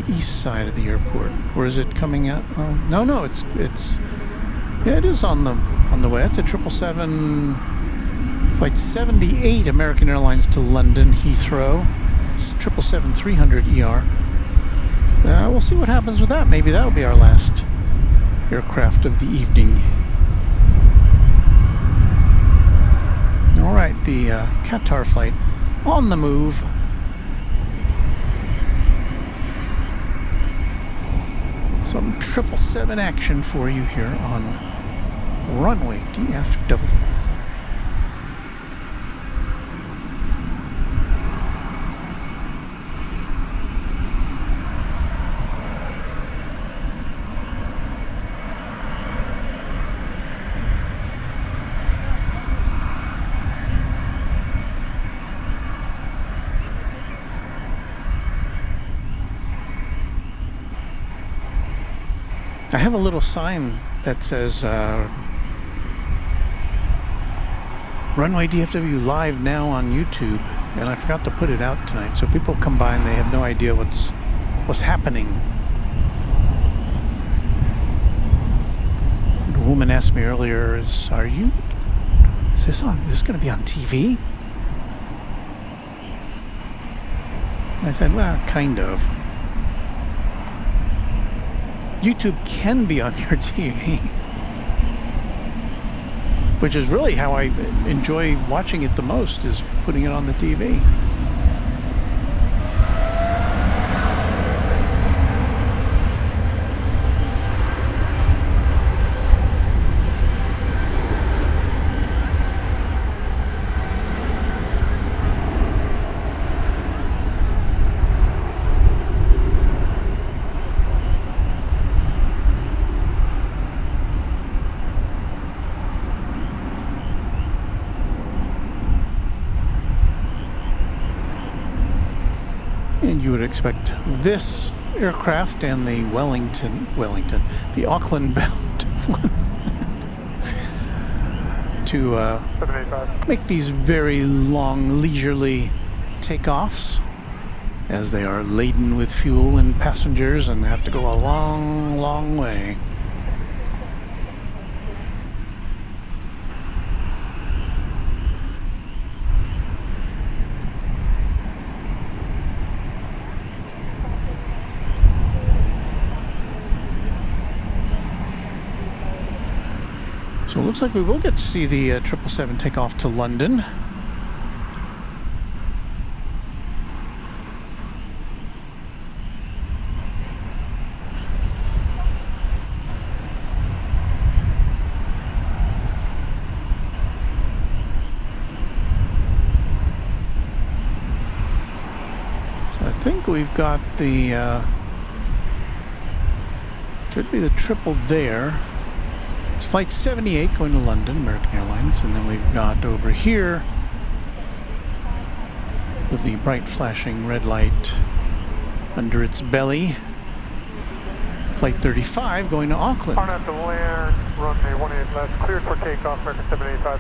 east side of the airport. Or is it coming out? Oh, no, it's yeah, it is on the way. That's a 777. Flight 78 American Airlines to London, Heathrow, 777-300 ER. We'll see what happens with that. Maybe that'll be our last aircraft of the evening. All right, the Qatar flight on the move. Some 777 action for you here on Runway DFW. I have a little sign that says Runway DFW live now on YouTube, and I forgot to put it out tonight, so people come by and they have no idea what's happening. And a woman asked me earlier, is this going to be on TV? I said, well, kind of. YouTube can be on your TV, which is really how I enjoy watching it the most, is putting it on the TV. And you would expect this aircraft and the the Auckland-bound one to make these very long, leisurely takeoffs, as they are laden with fuel and passengers and have to go a long, long way. So it looks like we will get to see the 777 take off to London. So I think we've got the should be the triple there. It's Flight 78 going to London, American Airlines, and then we've got over here with the bright flashing red light under its belly, Flight 35 going to Auckland. On at the land, runway 18 left, cleared for takeoff, American 785.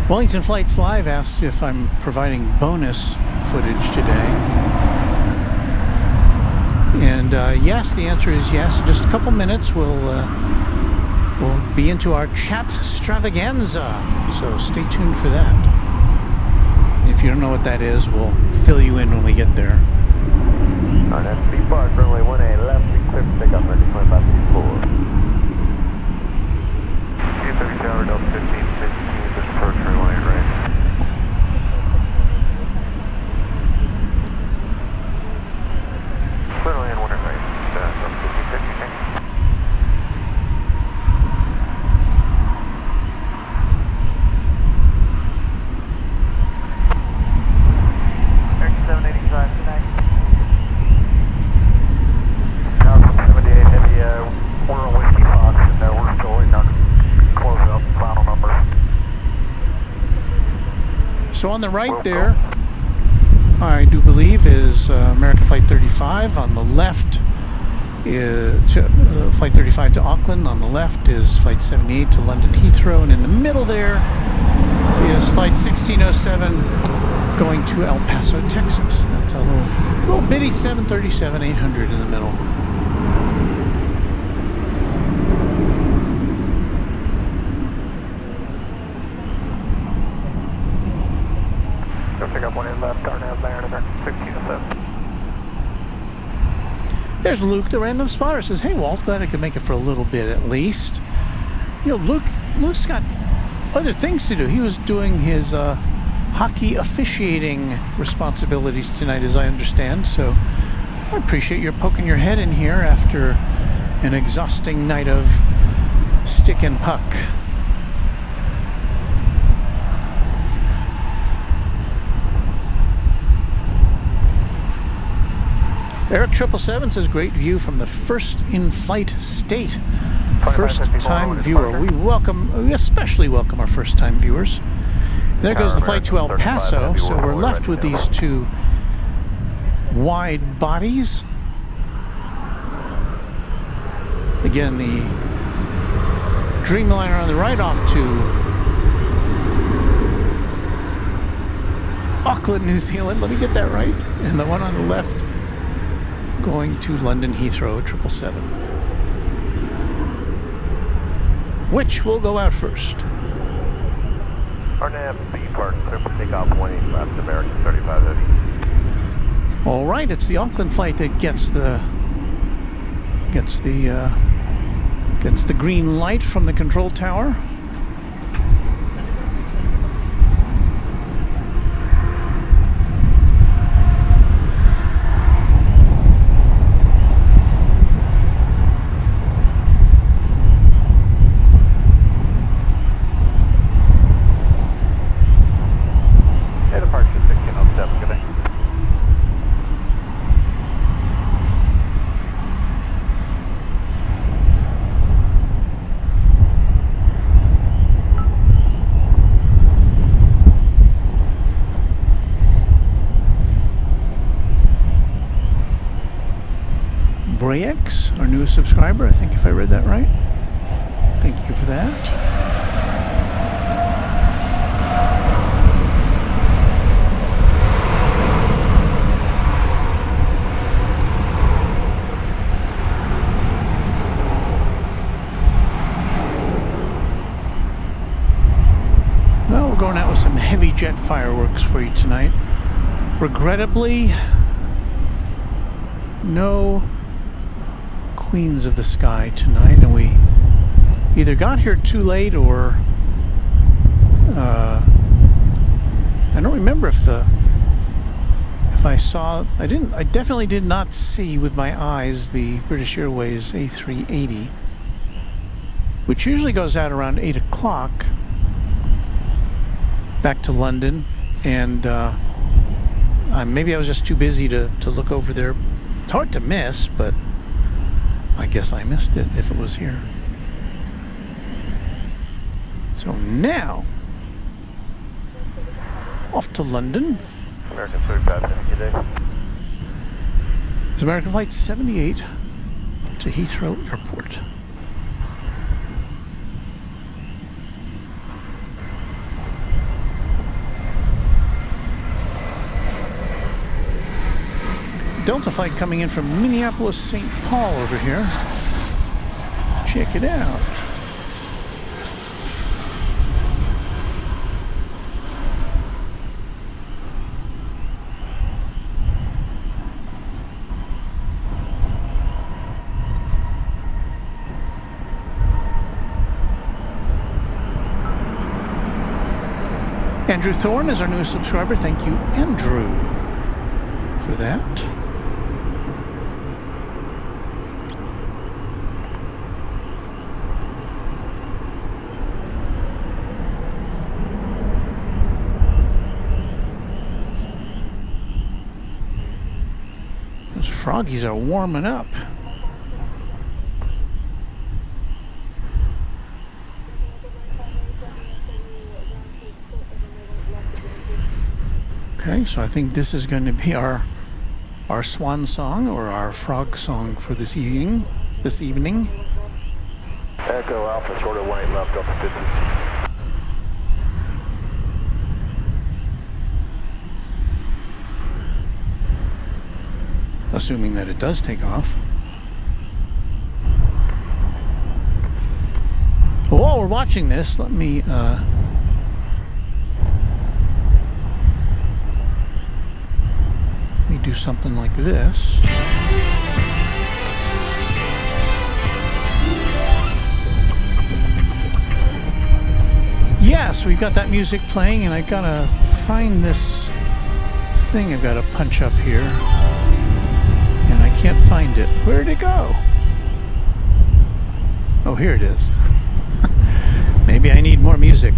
Wellington Flights Live asks if I'm providing bonus footage today. And yes, the answer is yes. In just a couple minutes, we'll be into our chat extravaganza. So stay tuned for that. If you don't know what that is, we'll fill you in when we get there. On SB Park, runway 18 left, we clear for takeoff, American 2554. DFW Tower, Delta 15, just approach runway right. Clear land, 1 right, from 1550, thanks. American 785, good night. Now, 78 Heavy, we're on Whiskey Fox, and we're still waiting on close up, final number. So on the right there, I do believe, is American Flight 35. On the left is Flight 35 to Auckland. On the left is Flight 78 to London Heathrow. And in the middle there is Flight 1607 going to El Paso, Texas. That's a little bitty 737-800 in the middle. Pick up 1 left, Darnell, Baron, American 1607. There's Luke, the random spotter, says, "Hey Walt, glad I could make it for a little bit at least." You know, Luke's got other things to do. He was doing his hockey officiating responsibilities tonight, as I understand. So I appreciate your poking your head in here after an exhausting night of stick and puck. Eric 777 says, great view from the first in-flight state. First-time viewer. We especially welcome our first-time viewers. There goes the flight to El Paso, so we're left with these two wide bodies. Again, the Dreamliner on the right off to Auckland, New Zealand. Let me get that right. And the one on the left going to London Heathrow at 777. Which will go out first? RNAV B Park, clear for takeoff 18 left, American 3580. All right, it's the Auckland flight that gets the green light from the control tower. Brayex, our newest subscriber, I think, if I read that right. Thank you for that. Well, we're going out with some heavy jet fireworks for you tonight. Regrettably, no Queens of the Sky tonight, and we either got here too late or I don't remember if I definitely did not see with my eyes the British Airways A380, which usually goes out around 8 o'clock back to London, and maybe I was just too busy to look over there. It's hard to miss, but I guess I missed it if it was here. So now, off to London. American 3570 today. It's American Flight 78 to Heathrow Airport. Delta flight coming in from Minneapolis, St. Paul over here. Check it out. Andrew Thorne is our newest subscriber. Thank you, Andrew, for that. Those froggies are warming up. Okay, so I think this is going to be our swan song or our frog song for this evening. Echo Alpha, short of 18 left, up to 50. Assuming that it does take off. While we're watching this, let me do something like this. Yes, we've got that music playing, and I've got a find this thing I've got to punch up here, and I can't find it. Where'd it go? Oh, here it is. Maybe I need more music.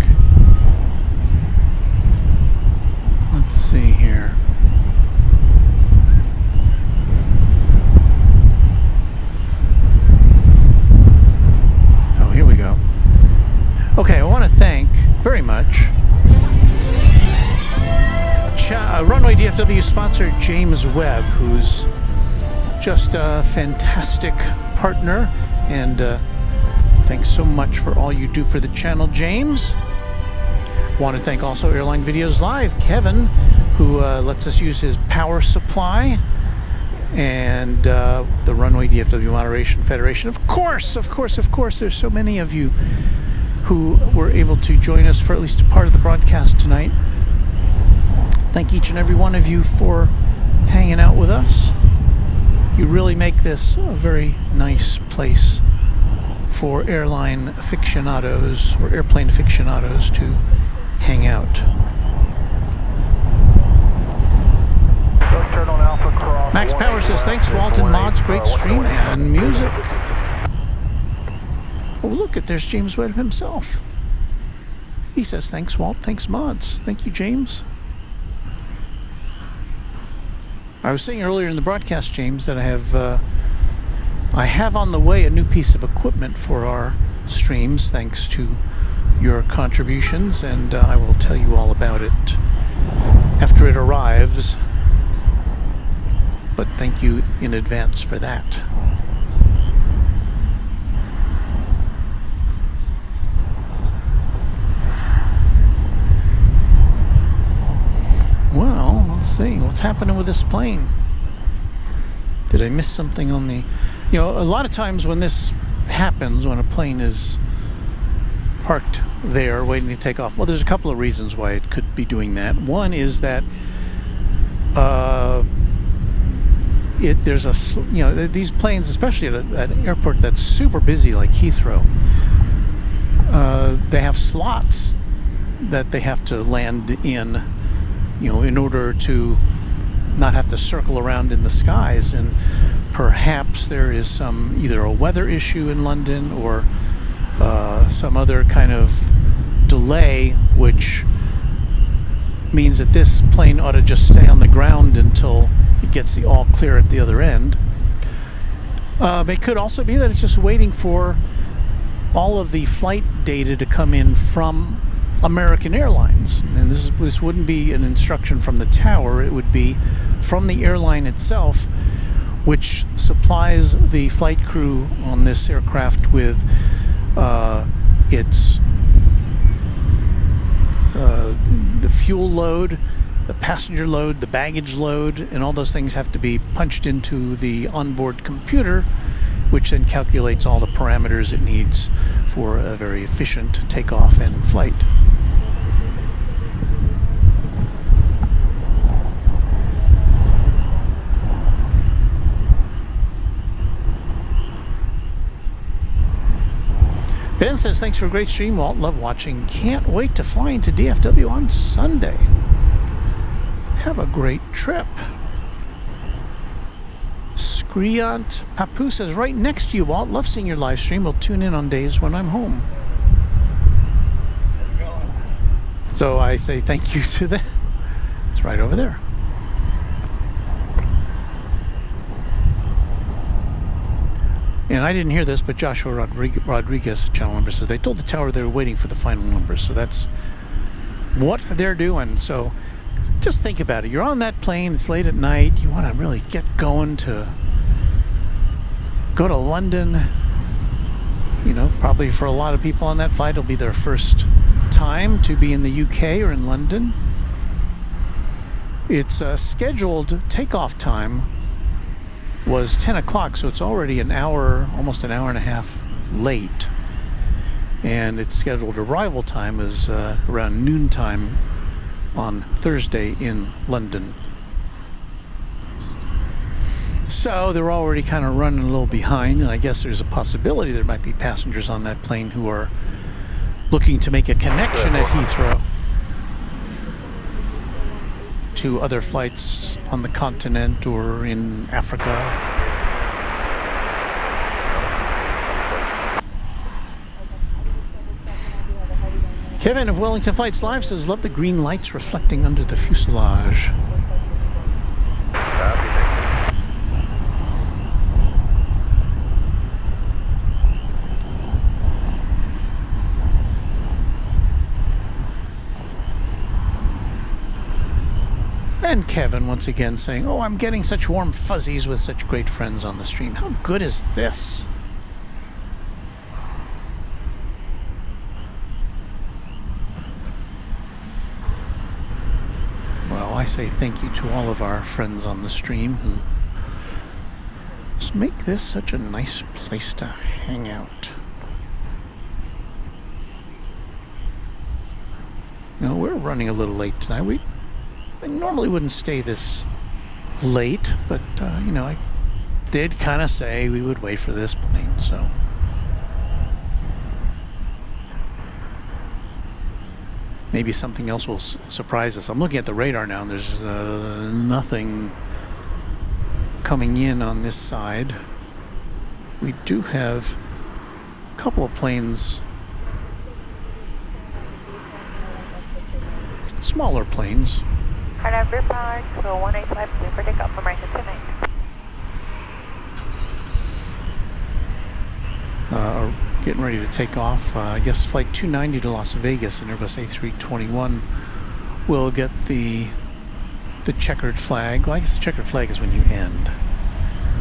Let's see here. Oh, here we go. Okay, I want to thank very much Runway DFW sponsor James Webb, who's just a fantastic partner, and thanks so much for all you do for the channel, James. Want to thank also Airline Videos Live, Kevin, who lets us use his power supply, and the Runway DFW Moderation Federation. Of course, there's so many of you who were able to join us for at least a part of the broadcast tonight. Thank each and every one of you for hanging out with us. You really make this a very nice place for airline aficionados or airplane aficionados to hang out. Max Power says, thanks Walton Mods, great stream and music. Oh, look at, there's James Webb himself. He says, thanks Walt, thanks Mods. Thank you, James. I was saying earlier in the broadcast, James, that I have on the way a new piece of equipment for our streams, thanks to your contributions, and I will tell you all about it after it arrives. But thank you in advance for that. Well, let's see. What's happening with this plane? Did I miss something on the... You know, a lot of times when this happens, when a plane is parked there waiting to take off, well, there's a couple of reasons why it could be doing that. One is that there's a... You know, these planes, especially at an airport that's super busy like Heathrow, they have slots that they have to land in, you know, in order to not have to circle around in the skies. And perhaps there is some, either a weather issue in London or some other kind of delay, which means that this plane ought to just stay on the ground until it gets the all clear at the other end. It could also be that it's just waiting for all of the flight data to come in from American Airlines, and this wouldn't be an instruction from the tower, it would be from the airline itself, which supplies the flight crew on this aircraft with its the fuel load, the passenger load, the baggage load, and all those things have to be punched into the onboard computer, which then calculates all the parameters it needs for a very efficient takeoff and flight. Ben says, thanks for a great stream, Walt. Love watching. Can't wait to fly into DFW on Sunday. Have a great trip. Skriant Papu says, right next to you, Walt. Love seeing your live stream. We'll tune in on days when I'm home. So I say thank you to them. It's right over there. And I didn't hear this, but Joshua Rodriguez, channel member, says they told the tower they were waiting for the final numbers. So that's what they're doing. So just think about it. You're on that plane. It's late at night. You want to really get going to go to London. You know, probably for a lot of people on that flight, it'll be their first time to be in the UK or in London. Its scheduled takeoff time was 10 o'clock, so it's already an hour, almost an hour and a half late. And its scheduled arrival time is around noontime on Thursday in London. So they're already kind of running a little behind, and I guess there's a possibility there might be passengers on that plane who are looking to make a connection at Heathrow. to other flights on the continent or in Africa. Kevin of Wellington Flights Live says, love the green lights reflecting under the fuselage. And Kevin once again saying, oh, I'm getting such warm fuzzies with such great friends on the stream. How good is this? Well, I say thank you to all of our friends on the stream who just make this such a nice place to hang out. No, we're running a little late tonight. I normally wouldn't stay this late, but, you know, I did kind of say we would wait for this plane, so. Maybe something else will surprise us. I'm looking at the radar now, and there's nothing coming in on this side. We do have a couple of planes, smaller planes. Right now, Park, so 185, clear for takeoff from American 29. Are getting ready to take off. I guess flight 290 to Las Vegas, and Airbus A321 will get the checkered flag. Well, I guess the checkered flag is when you end.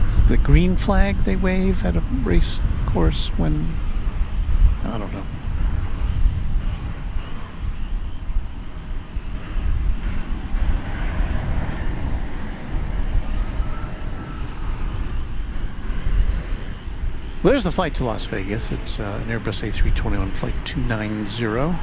It's the green flag they wave at a race course when, I don't know. Well, there's the flight to Las Vegas. It's an Airbus A321 flight 290.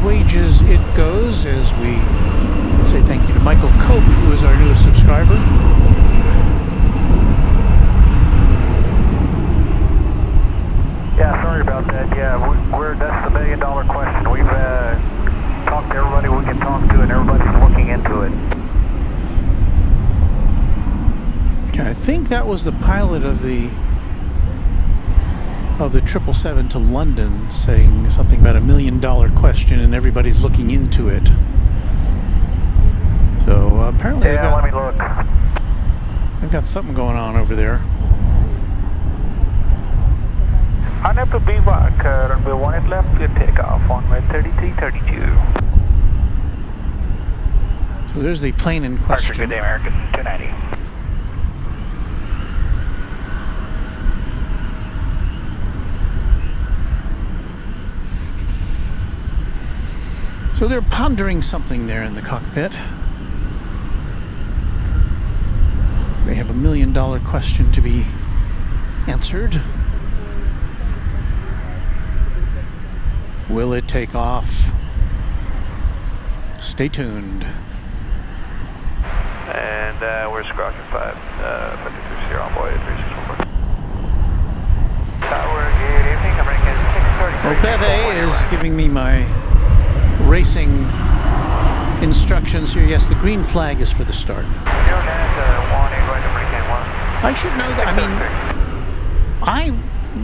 Wages it goes, as we say thank you to Michael Cope, who is our newest subscriber. Yeah, sorry about that. Yeah, that's the $1 million question. We've talked to everybody we can talk to, and everybody's looking into it. Okay, I think that was the pilot of the 777 to London saying something about $1 million question, and everybody's looking into it. So apparently let me look. They've got something going on over there. Honor to bivouac, runway 18 left, clear takeoff, runway 3332. So there's the plane in question. Good day, American 290. So they're pondering something there in the cockpit. They have $1 million question to be answered. Will it take off? Stay tuned. And we're Squawking 530 on boy 3614. Tower, good evening, American 630. Well, Beve is giving me my racing instructions here. Yes, the green flag is for the start. I should know that. I mean, I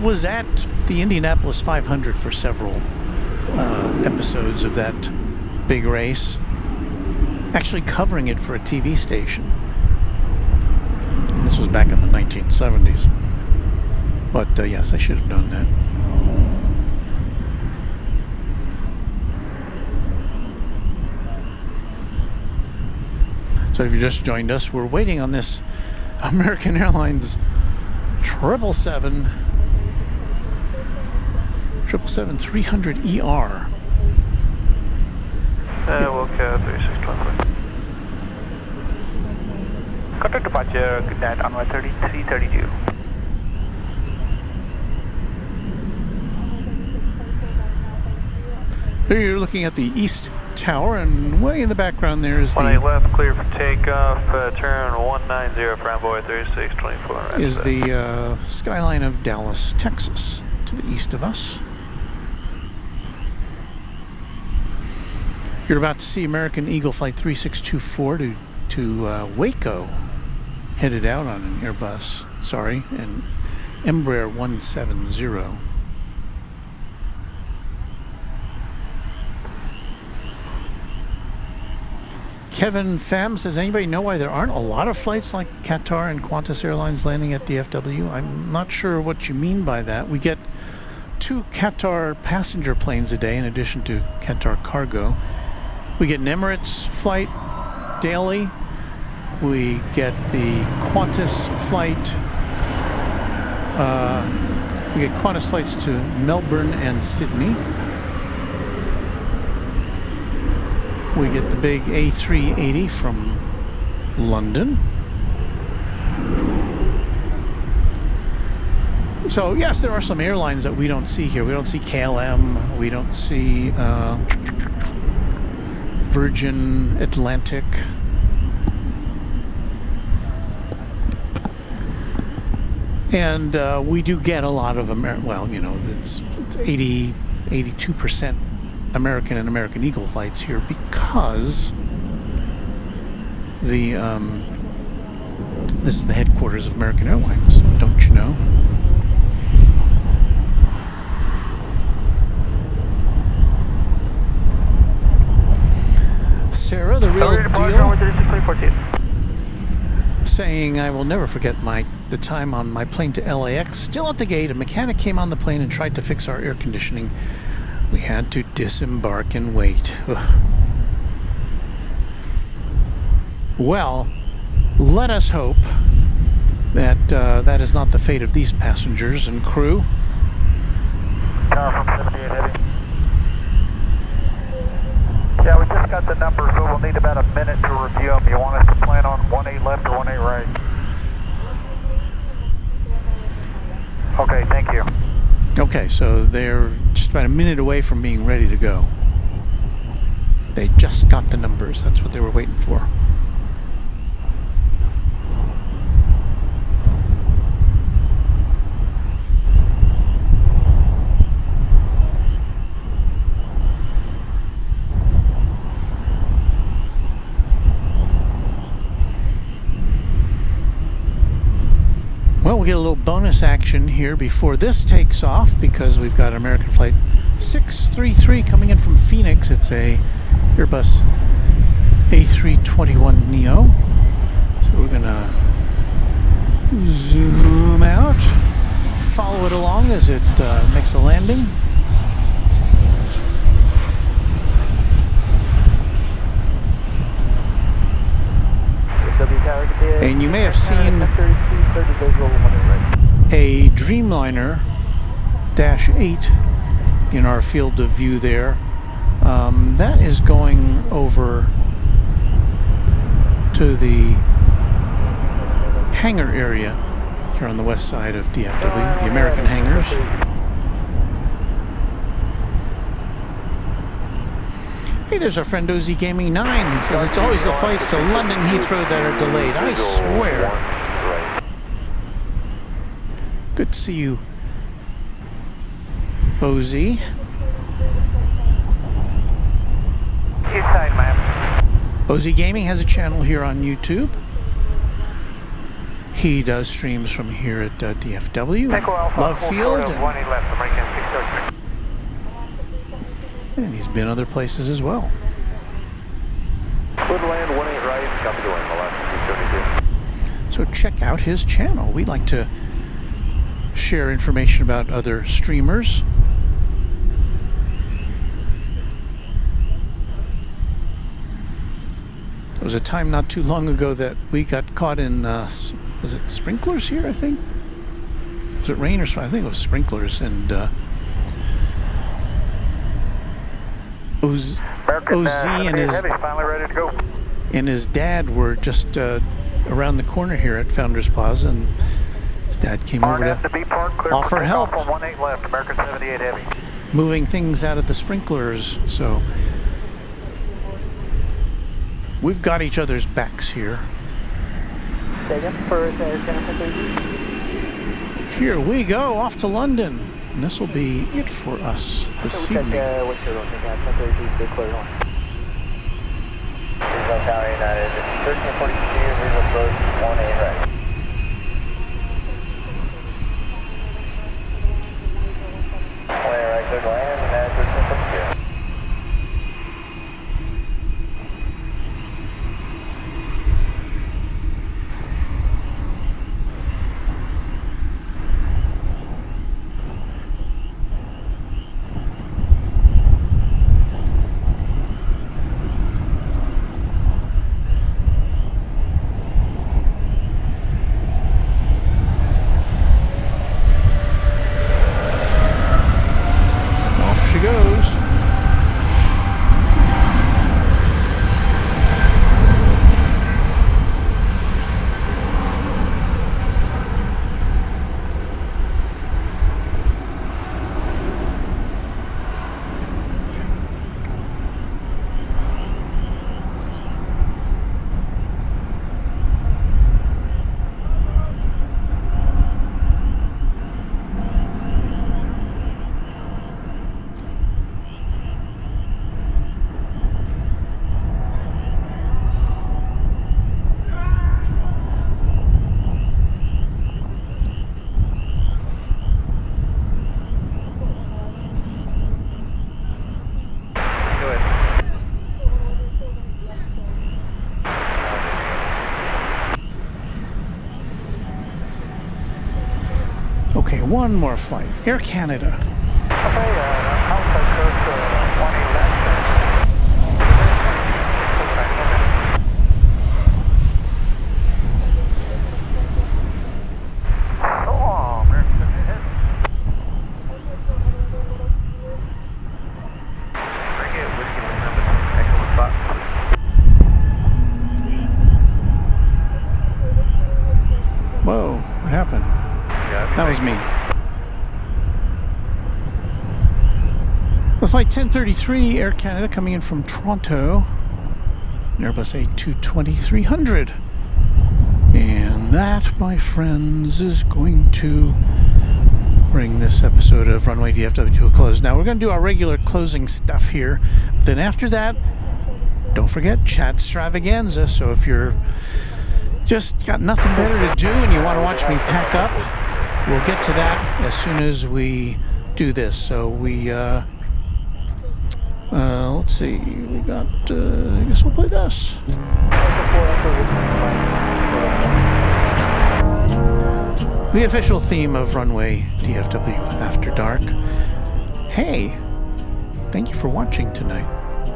was at the Indianapolis 500 for several episodes of that big race, actually covering it for a TV station. And this was back in the 1970s. But yes, I should have known that. So if you just joined us, we're waiting on this American Airlines 777-300ER Wilco 3624. Contact departure, good night, runway 3332. There you're looking at the East Tower, and way in the background there is 18 the left, clear for takeoff, turn 190 for Runway 3624. is the skyline of Dallas, Texas, to the east of us. You're about to see American Eagle Flight 3624 to Waco, headed out on an Airbus, an Embraer 170. Kevin Pham says, anybody know why there aren't a lot of flights like Qatar and Qantas Airlines landing at DFW? I'm not sure what you mean by that. We get 2 Qatar passenger planes a day in addition to Qatar cargo. We get an Emirates flight daily. We get the Qantas flight. We get Qantas flights to Melbourne and Sydney. We get the big A380 from London. So yes, there are some airlines that we don't see here. We don't see KLM. We don't see Virgin Atlantic. And we do get a lot of it's 82% American and American Eagle flights here because this is the headquarters of American Airlines, don't you know? Sarah, the real deal, saying, I will never forget the time on my plane to LAX. Still at the gate, a mechanic came on the plane and tried to fix our air conditioning. We had to disembark and wait. Ugh. Well, let us hope that that is not the fate of these passengers and crew. Tower from 78 heavy. Yeah, we just got the numbers, so we'll need about a minute to review them. You want us to plan on 18 left or 18 right? Okay, thank you. Okay, so they're just about a minute away from being ready to go. They just got the numbers. That's what they were waiting for. Well, we'll get a little bonus action here before this takes off because we've got American Flight 633 coming in from Phoenix. It's a Airbus A321neo. So we're gonna zoom out, follow it along as it makes a landing. And you may have seen a Dreamliner Dash 8 in our field of view there. That is going over to the hangar area here on the west side of DFW, the American hangars. Hey, there's our friend OZ Gaming 9. He says it's always the flights to London Heathrow that are delayed. I swear. Good to see you, OZ. East side, ma'am. OZ Gaming has a channel here on YouTube. He does streams from here at DFW, Love Field, and he's been other places as well. Good land, 18 right, copy the wind, Alaska 222. So check out his channel. We like to share information about other streamers. There was a time not too long ago that we got caught in, was it sprinklers here, I think? Was it rain or something? I think it was sprinklers, and OZ American and his Heavy finally ready to go. and his dad were just around the corner here at Founders Plaza, and his dad came over to B Park, clear offer for help. takeoff on 18 left, American 78 Heavy. Moving things out of the sprinklers. So we've got each other's backs here. Here we go, off to London. And this will be it for us this evening. Tower United, 1342, visual approach, 18 right. Right, good land, and 1342. She goes. Okay, one more flight. Air Canada. Whoa, what happened? That was me. Well, flight 1033, Air Canada, coming in from Toronto. An Airbus A220-300. And that, my friends, is going to bring this episode of Runway DFW to a close. Now, we're going to do our regular closing stuff here. But then after that, don't forget, Chat Stravaganza. So if you're just got nothing better to do and you want to watch me pack up, we'll get to that as soon as we do this. So we, let's see, we got, I guess we'll play this. The official theme of Runway DFW After Dark. Hey, thank you for watching tonight.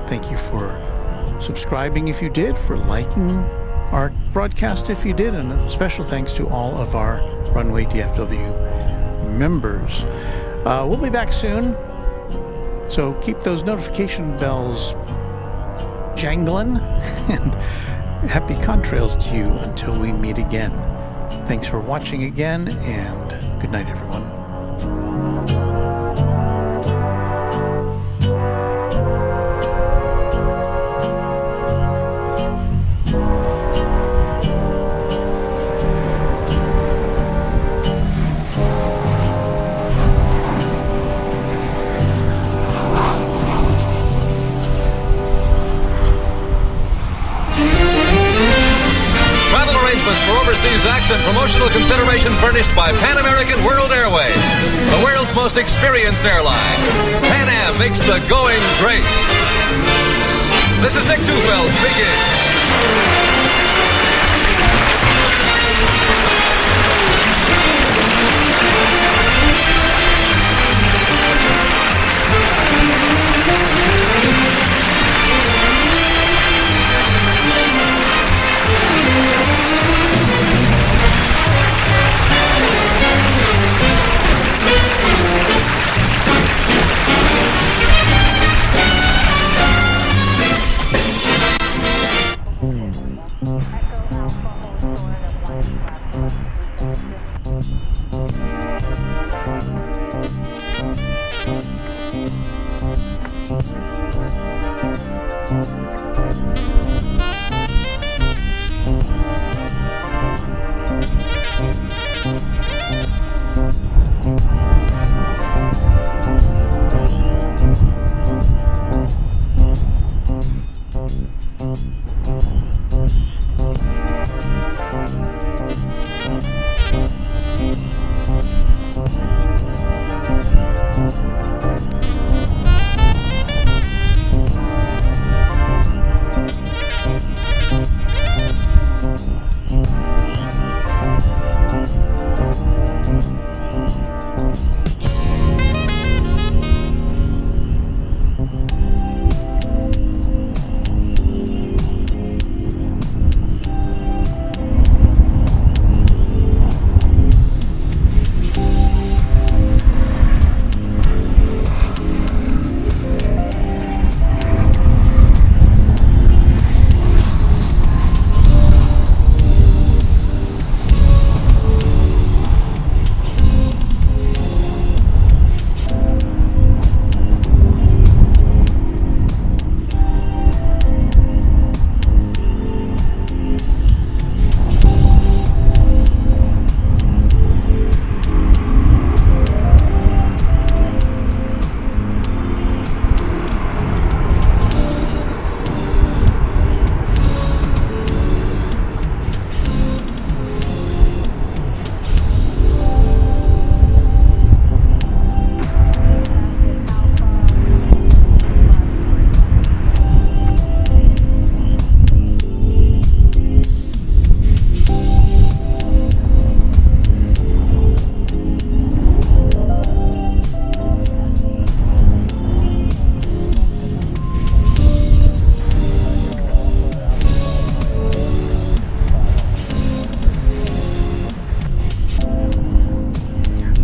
Thank you for subscribing if you did, for liking our broadcast if you did, and a special thanks to all of our Runway DFW members. We'll be back soon, so keep those notification bells jangling, and happy contrails to you until we meet again. Thanks for watching again, and good night, everyone. For overseas acts and promotional consideration furnished by Pan American World Airways, the world's most experienced airline. Pan Am makes the going great. This is Dick Tufeld speaking.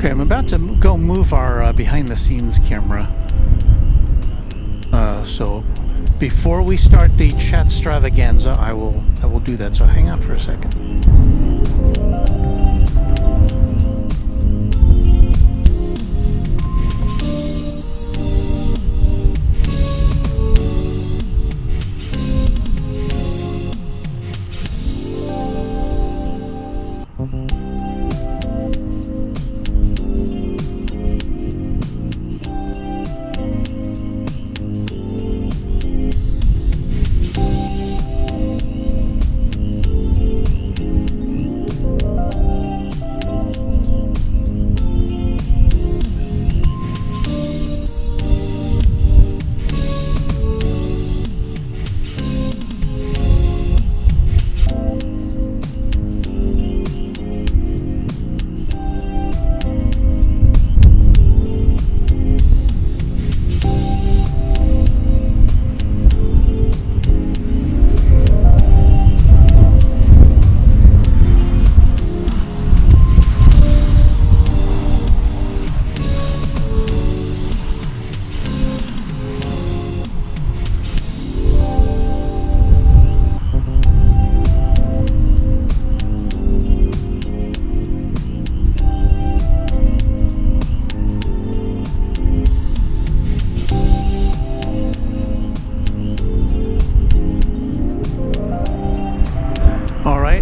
Okay, I'm about to go move our behind-the-scenes camera. So before we start the chat extravaganza, I will do that. So hang on for a second.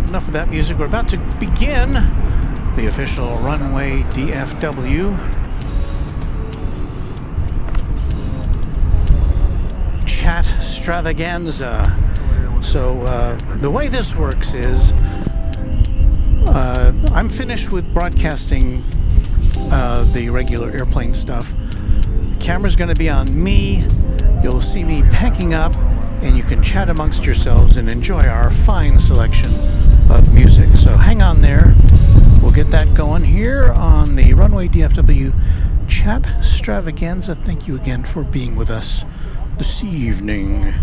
Enough of that music. We're about to begin the official Runway DFW chat extravaganza. So the way this works is I'm finished with broadcasting the regular airplane stuff. The camera's going to be on me. You'll see me packing up, and you can chat amongst yourselves and enjoy our fine selection of music. So hang on there. We'll get that going here on the Runway DFW chat extravaganza. Thank you again for being with us this evening.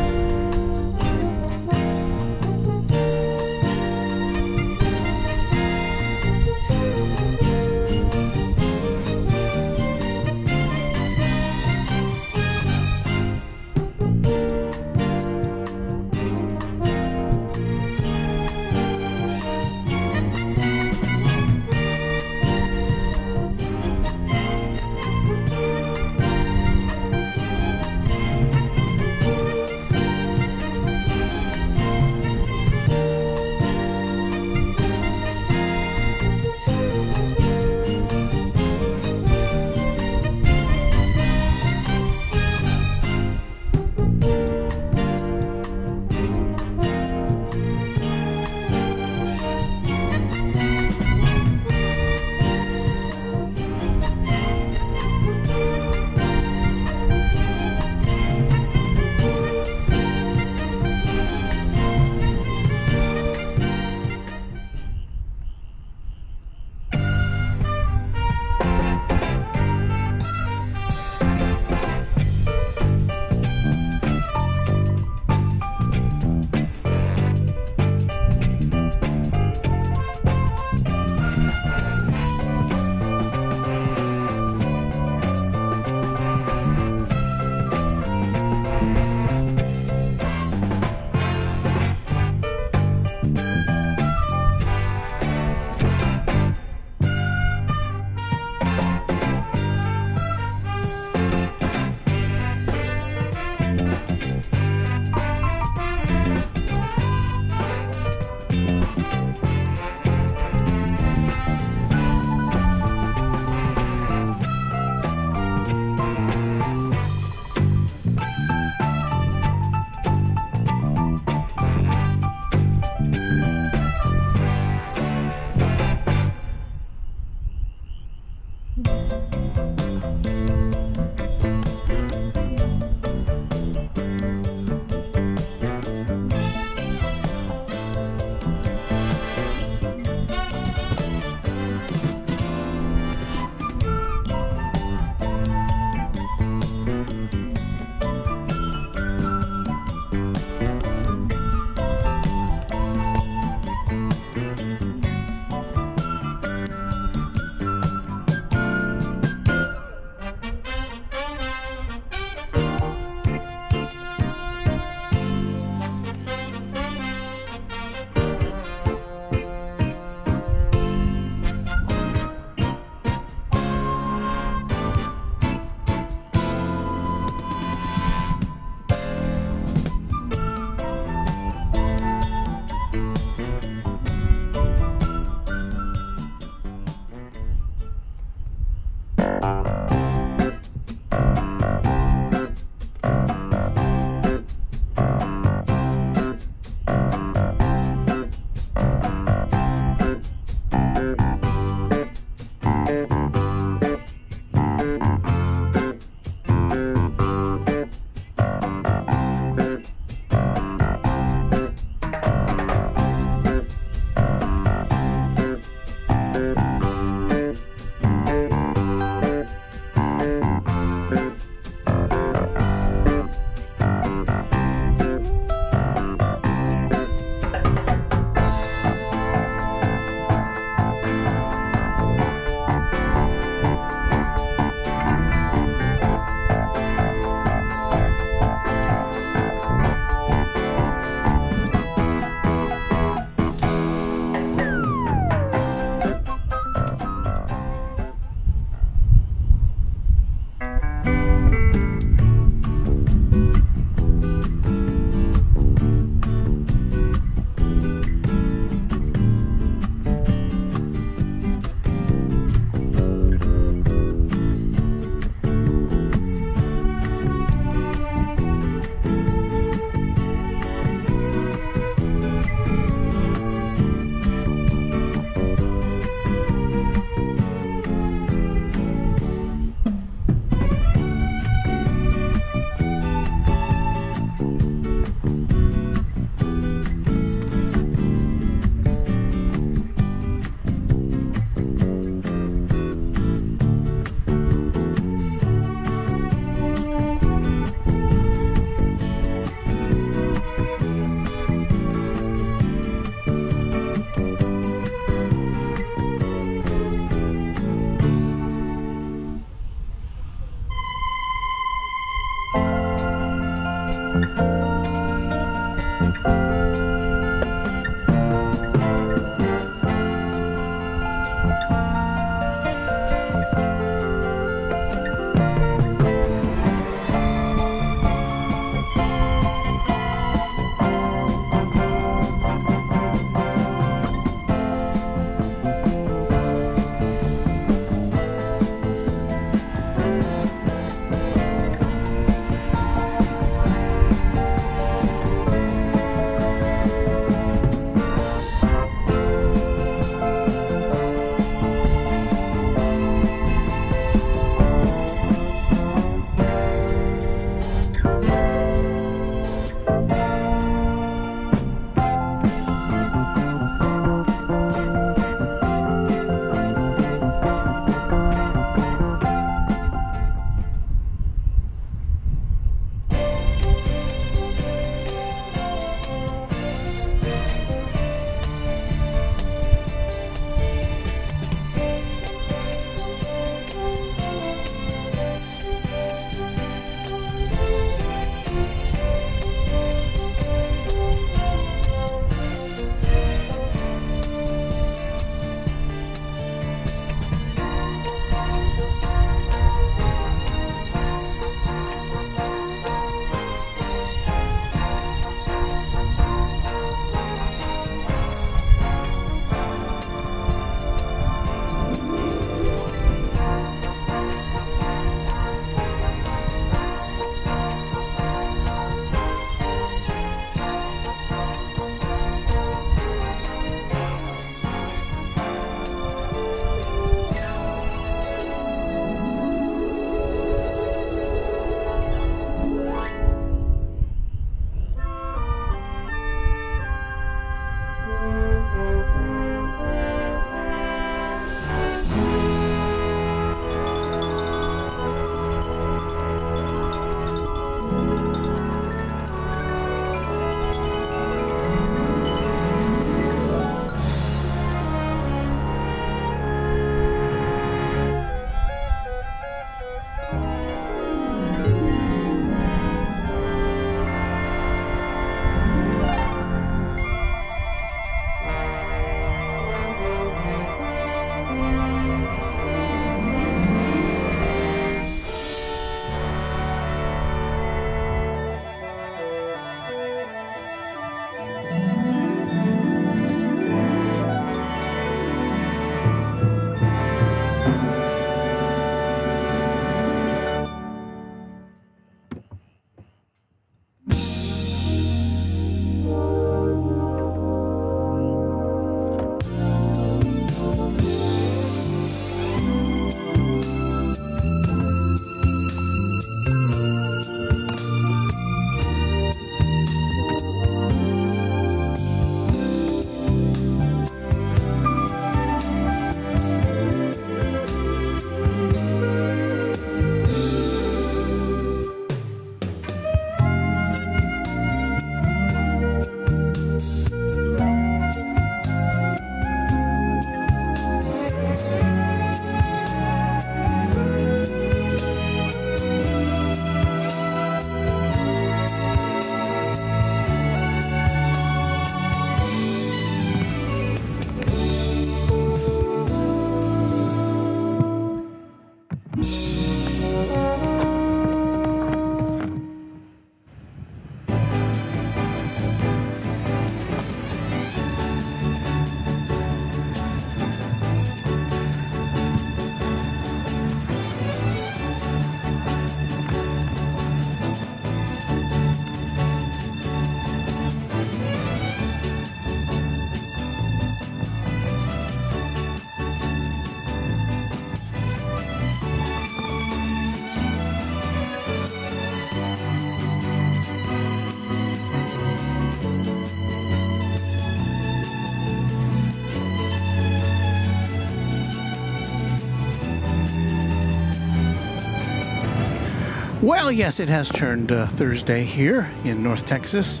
Well, yes, it has turned Thursday here in North Texas.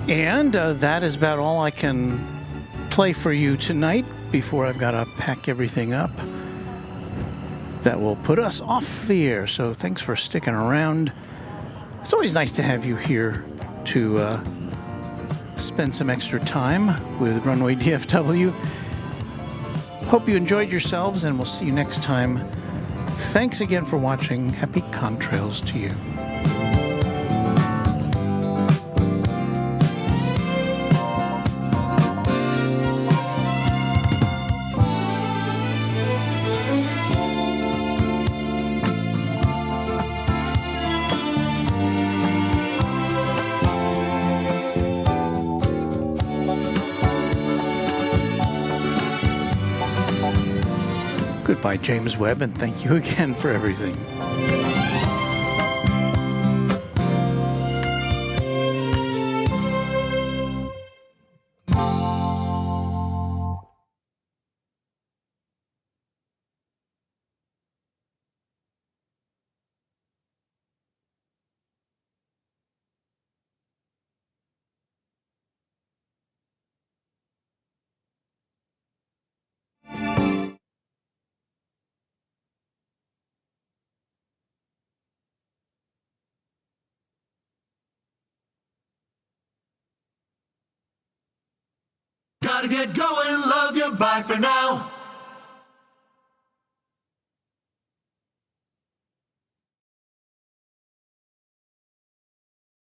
And that is about all I can play for you tonight before I've got to pack everything up. That will put us off the air. So thanks for sticking around. It's always nice to have you here to spend some extra time with Runway DFW. Hope you enjoyed yourselves, and we'll see you next time. Thanks again for watching. Happy contrails to you. Goodbye, James Webb, and thank you again for everything. Gotta get going, love you, bye for now.